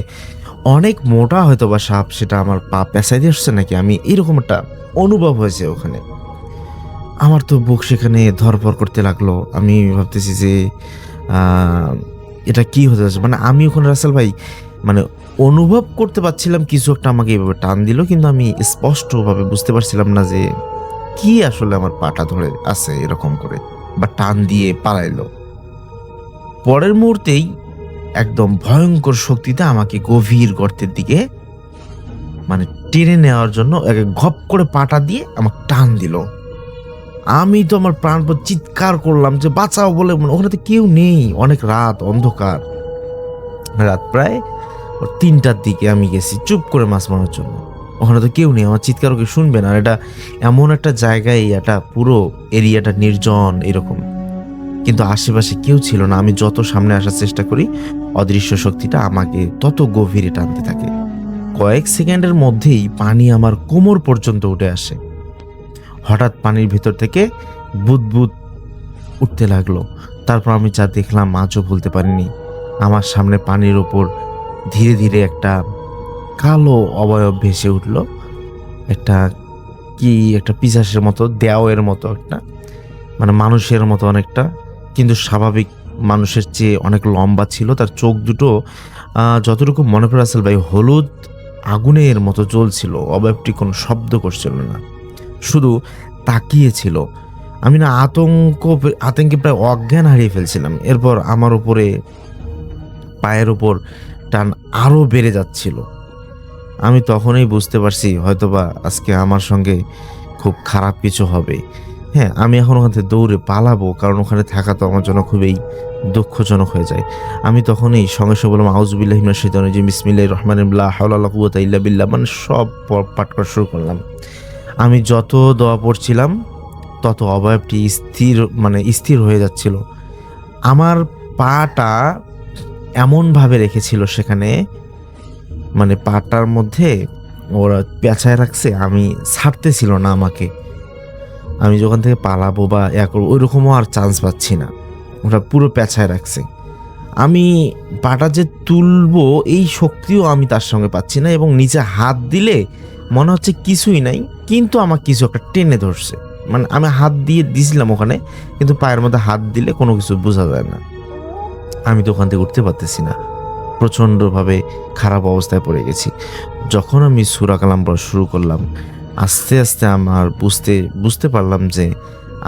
অনেক মোটা হয়তো বা সাপ, সেটা আমার পা পেঁচাই দিয়ে আসছে নাকি, আমি এরকম একটা অনুভব হয়েছে ওখানে। আমার তো বুক সেখানে ধরফর করতে লাগলো। আমি ভাবতেছি যে এটা কি হতে যাচ্ছে। আমি ওখানে রাসেল ভাই অনুভব করতে পারছিলাম কিছু একটা আমাকে এইভাবে টান দিল, কিন্তু আমি স্পষ্টভাবে বুঝতে পারছিলাম না যে কি আসলে আমার পাটা ধরে আছে এরকম করে, বা টান দিয়ে পালাইলো। পরের মুহূর্তেই একদম ভয়ঙ্কর শক্তিতে আমাকে গভীর গর্তের দিকে টেনে নেওয়ার জন্য ঘপ করে পাটা দিয়ে আমাকে টান দিল। আমি তো আমার প্রাণপণ চিৎকার করলাম যে বাঁচাও বলে। ওখানে তো কেউ নেই, অনেক রাত, অন্ধকার। রাত প্রায় 3টার দিকে আমি গেছি চুপ করে মাছ মারার জন্য। ওখানে তো কেউ নেই, আমার চিৎকার ওকে শুনবে না। আর এটা এমন একটা জায়গায়, এটা পুরো এরিয়াটা নির্জন এরকম, কিন্তু আশেপাশে কেউ ছিল না। আমি যত সামনে আসার চেষ্টা করি, অদৃশ্য শক্তিটা আমাকে তত গভীরে টানতে থাকে। কয়েক সেকেন্ডের মধ্যেই পানি আমার কোমর পর্যন্ত উঠে আসে। হঠাৎ পানির ভেতর থেকে বুদবুদ উঠতে লাগলো। তারপর আমি যা দেখলাম আজও ভুলতে পারিনি। আমার সামনে পানির ওপর ধীরে ধীরে একটা কালো অবয়ব ভেসে উঠল। একটা পিশাচের মতো, দেওয়ের মতো একটা, মানে মানুষের মতো অনেকটা, কিন্তু স্বাভাবিক মানুষের চেয়ে অনেক লম্বা ছিল। তার চোখ দুটো যতটুকু মনে পড়ে রাসেল ভাই, হলুদ আগুনের মতো জ্বলছিল। অবয়বটি কোনো শব্দ করছিল না, শুধু তাকিয়েছিল। আমি না আতঙ্কে প্রায় অজ্ঞান হারিয়ে ফেলছিলাম। এরপর আমার উপরে পায়ের উপর টান আরও বেড়ে যাচ্ছিল। আমি তখনই বুঝতে পারছি হয়তোবা আজকে আমার সঙ্গে খুব খারাপ কিছু হবে। হ্যাঁ, আমি এখন ওখান থেকে দৌড়ে পালাবো, কারণ ওখানে থাকা তো আমার জন্য খুবই দুঃখজনক হয়ে যায়। আমি তখনই সঙ্গে সঙ্গে বললাম, আউযুবিল্লাহি মিনাশ শাইতানির রাজিম, বিসমিল্লাহির রহমানির রহিম, লা হাওলা ওয়ালা কুওয়াতা ইল্লা বিল্লাহ, মানে সব পাঠ করা শুরু করলাম। আমি যত দোয়া পড়ছিলাম তত অবয়বটি স্থির হয়ে যাচ্ছিল। আমার পাটা এমনভাবে রেখেছিল সেখানে, মানে পাটার মধ্যে ওরা পেঁচায় রাখছে, আমি ছাড়তেছিল না আমাকে। আমি যখন থেকে পালাবো বা করবো ওই রকমও আর চান্স পাচ্ছি না, ওরা পুরো পেঁচায় রাখছে। আমি পাটা যে তুলবো এই শক্তিও আমি তার সঙ্গে পাচ্ছি না, এবং নিচে হাত দিলে মনে হচ্ছে কিছুই নাই, কিন্তু আমার কিছু একটা টেনে ধরছে। মানে আমি হাত দিয়ে দিছিলাম ওখানে, কিন্তু পায়ের মধ্যে হাত দিলে কোনো কিছু বোঝা যায় না। আমি তো ওখান থেকে উঠতে পারতেছি না, প্রচণ্ডভাবে খারাপ অবস্থায় পড়ে গেছি। যখন আমি সূরা কালাম পড়া শুরু করলাম, আস্তে আস্তে আমার বুঝতে পারলাম যে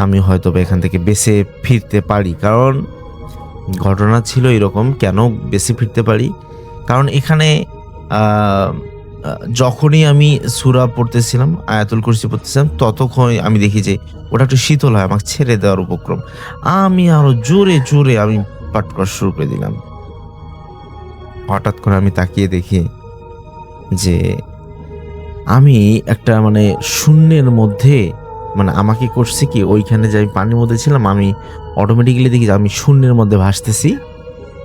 আমি হয়তো এখান থেকে বেঁচে ফিরতে পারি। কারণ ঘটনা ছিল এরকম, কেন বেঁচে ফিরতে পারি, কারণ এখানে যখনই আমি সূরা পড়তেছিলাম, আয়াতুল কুরসি পড়তেছিলাম, ততক্ষণ আমি দেখি যে ওটা একটু শীতল হয়, আমাকে ছেড়ে দেওয়ার উপক্রম। আমি আরো জোরে জোরে আমি পাঠ করা শুরু করে দিলাম। হঠাৎ করে আমি তাকিয়ে দেখি যে আমি একটা শূন্যের মধ্যে, আমাকে করছে কি, ওইখানে যে আমি পানির মধ্যে ছিলাম, আমি অটোমেটিক্যালি দেখি যে আমি শূন্যের মধ্যে ভাসতেছি,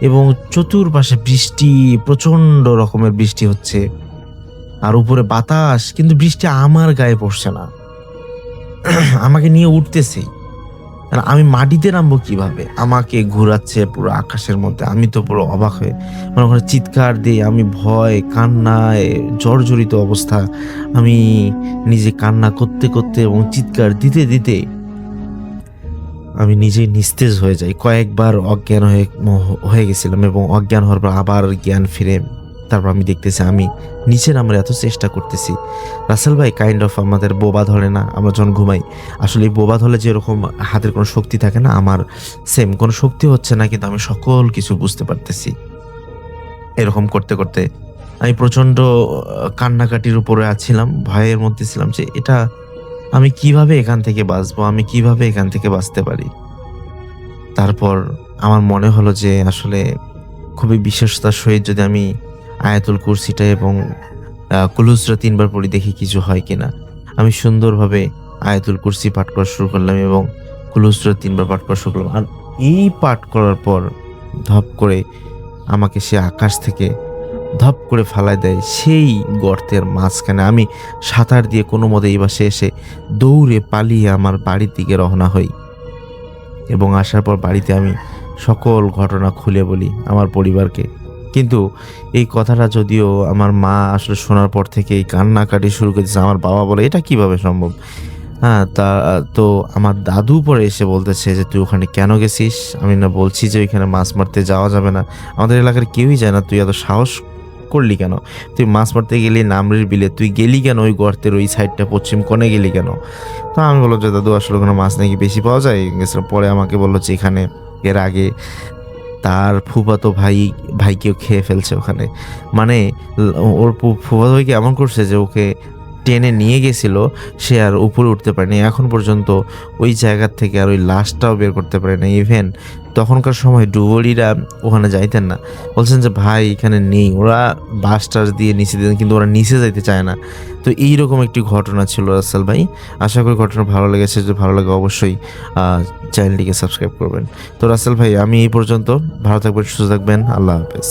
এবং চতুর্পাশে বৃষ্টি, প্রচণ্ড রকমের বৃষ্টি হচ্ছে, আর উপরে বাতাস, কিন্তু বৃষ্টি আমার গায়ে পড়ছে না, আমাকে নিয়ে উঠতেছে। আমি মাটিতে নামবো কিভাবে, আমাকে ঘোরাচ্ছে পুরো আকাশের মধ্যে। আমি তো পুরো অবাক হয়ে ওখানে চিৎকার দিয়ে, আমি ভয় কান্নায় জর্জরিত অবস্থা, আমি নিজে কান্না করতে করতে এবং চিৎকার দিতে দিতে আমি নিজেই নিস্তেজ হয়ে যাই। কয়েকবার অজ্ঞান হয়ে গেছিলাম, এবং অজ্ঞান হওয়ার পর আবার জ্ঞান ফিরে। তারপর আমি দেখতেছি আমি নিচে নামার এত চেষ্টা করতেছি। রাসেল ভাই, কাইন্ড অফ আমাদের বোবা ধরে না আমরা যখন ঘুমাই, আসলে এই বোবা ধরে যেরকম হাতের কোনো শক্তি থাকে না, আমার সেম কোনো শক্তি হচ্ছে না, কিন্তু আমি সকল কিছু বুঝতে পারতেছি। এরকম করতে করতে আমি প্রচণ্ড কান্নাকাটির উপরে আছিলাম, ভয়ের মধ্যে ছিলাম যে এটা আমি কিভাবে এখান থেকে বাঁচবো, আমি কিভাবে এখান থেকে বাঁচতে পারি। তারপর আমার মনে হলো যে আসলে খুবই বিশেষতার সহিত যদি আমি আয়াতুল কুরসিটা এবং কুলুসরা 3 বার পড়ি, দেখি কিছু হয় কিনা। আমি সুন্দরভাবে আয়াতুল কুরসি পাঠ করা শুরু করলাম এবং কুলুসরা 3 বার পাঠ করা শুরু করলাম। আর এই পাঠ করার পর ধপ করে আমাকে সে আকাশ থেকে ধপ করে ফালায় দেয় সেই গর্তের মাঝখানে। আমি সাঁতার দিয়ে কোনো মতে এই পাশে এসে দৌড়ে পালিয়ে আমার বাড়ির দিকে রওনা হই, এবং আসার পর বাড়িতে আমি সকল ঘটনা খুলে বলি আমার পরিবারকে। কিন্তু এই কথাটা যদিও আমার মা আসলে শোনার পর থেকে এই কান্নাকাটি শুরু করেছে, আমার বাবা বলে এটা কিভাবে সম্ভব। তো আমার দাদু পরে এসে বলতেছে যে তুই ওখানে কেন গেছিস। আমি না বলছি যে ওইখানে মাছ মারতে যাওয়া যাবে না, আমাদের এলাকার কেউই যায় না, তুই এত সাহস করলি কেন, তুই মাছ মারতে গেলি নামরির বিলে, তুই গেলি কেন ওই গর্তের ওই সাইডটা পশ্চিম কোণে গেলি কেন। তো আমি বললাম যে দাদু আসলে ওখানে মাছ নাকি বেশি পাওয়া যায় গেছিলাম। পরে আমাকে বললো যে এখানে এর আগে তার ফুফাতো ভাইকেও খেয়ে ফেলছে ওখানে। ওর ফুফাতো ভাইকে এমন করছে যে ওকে টেনে নিয়ে গেছিল, সে আর উপরে উঠতে পারেনি। এখন পর্যন্ত ওই জায়গার থেকে আর ওই লাশটাও বের করতে পারে না। ইভেন তখনকার সময় ডুবুরিরা ওখানে যাইতেন না, বলছেন যে ভাই এখানে নেই, ওরা বাস টাস দিয়ে নিচে দিতেন, কিন্তু ওরা নিচে যাইতে চায় না। তো এইরকম একটি ঘটনা ছিল রাসেল ভাই। আশা করি ঘটনা ভালো লেগেছে, যদি ভালো লাগে অবশ্যই চ্যানেলটিকে সাবস্ক্রাইব করবেন। তো রাসেল ভাই, আমি এই পর্যন্ত, ভালো থাকবেন, সুস্থ থাকবেন, আল্লাহ হাফেজ।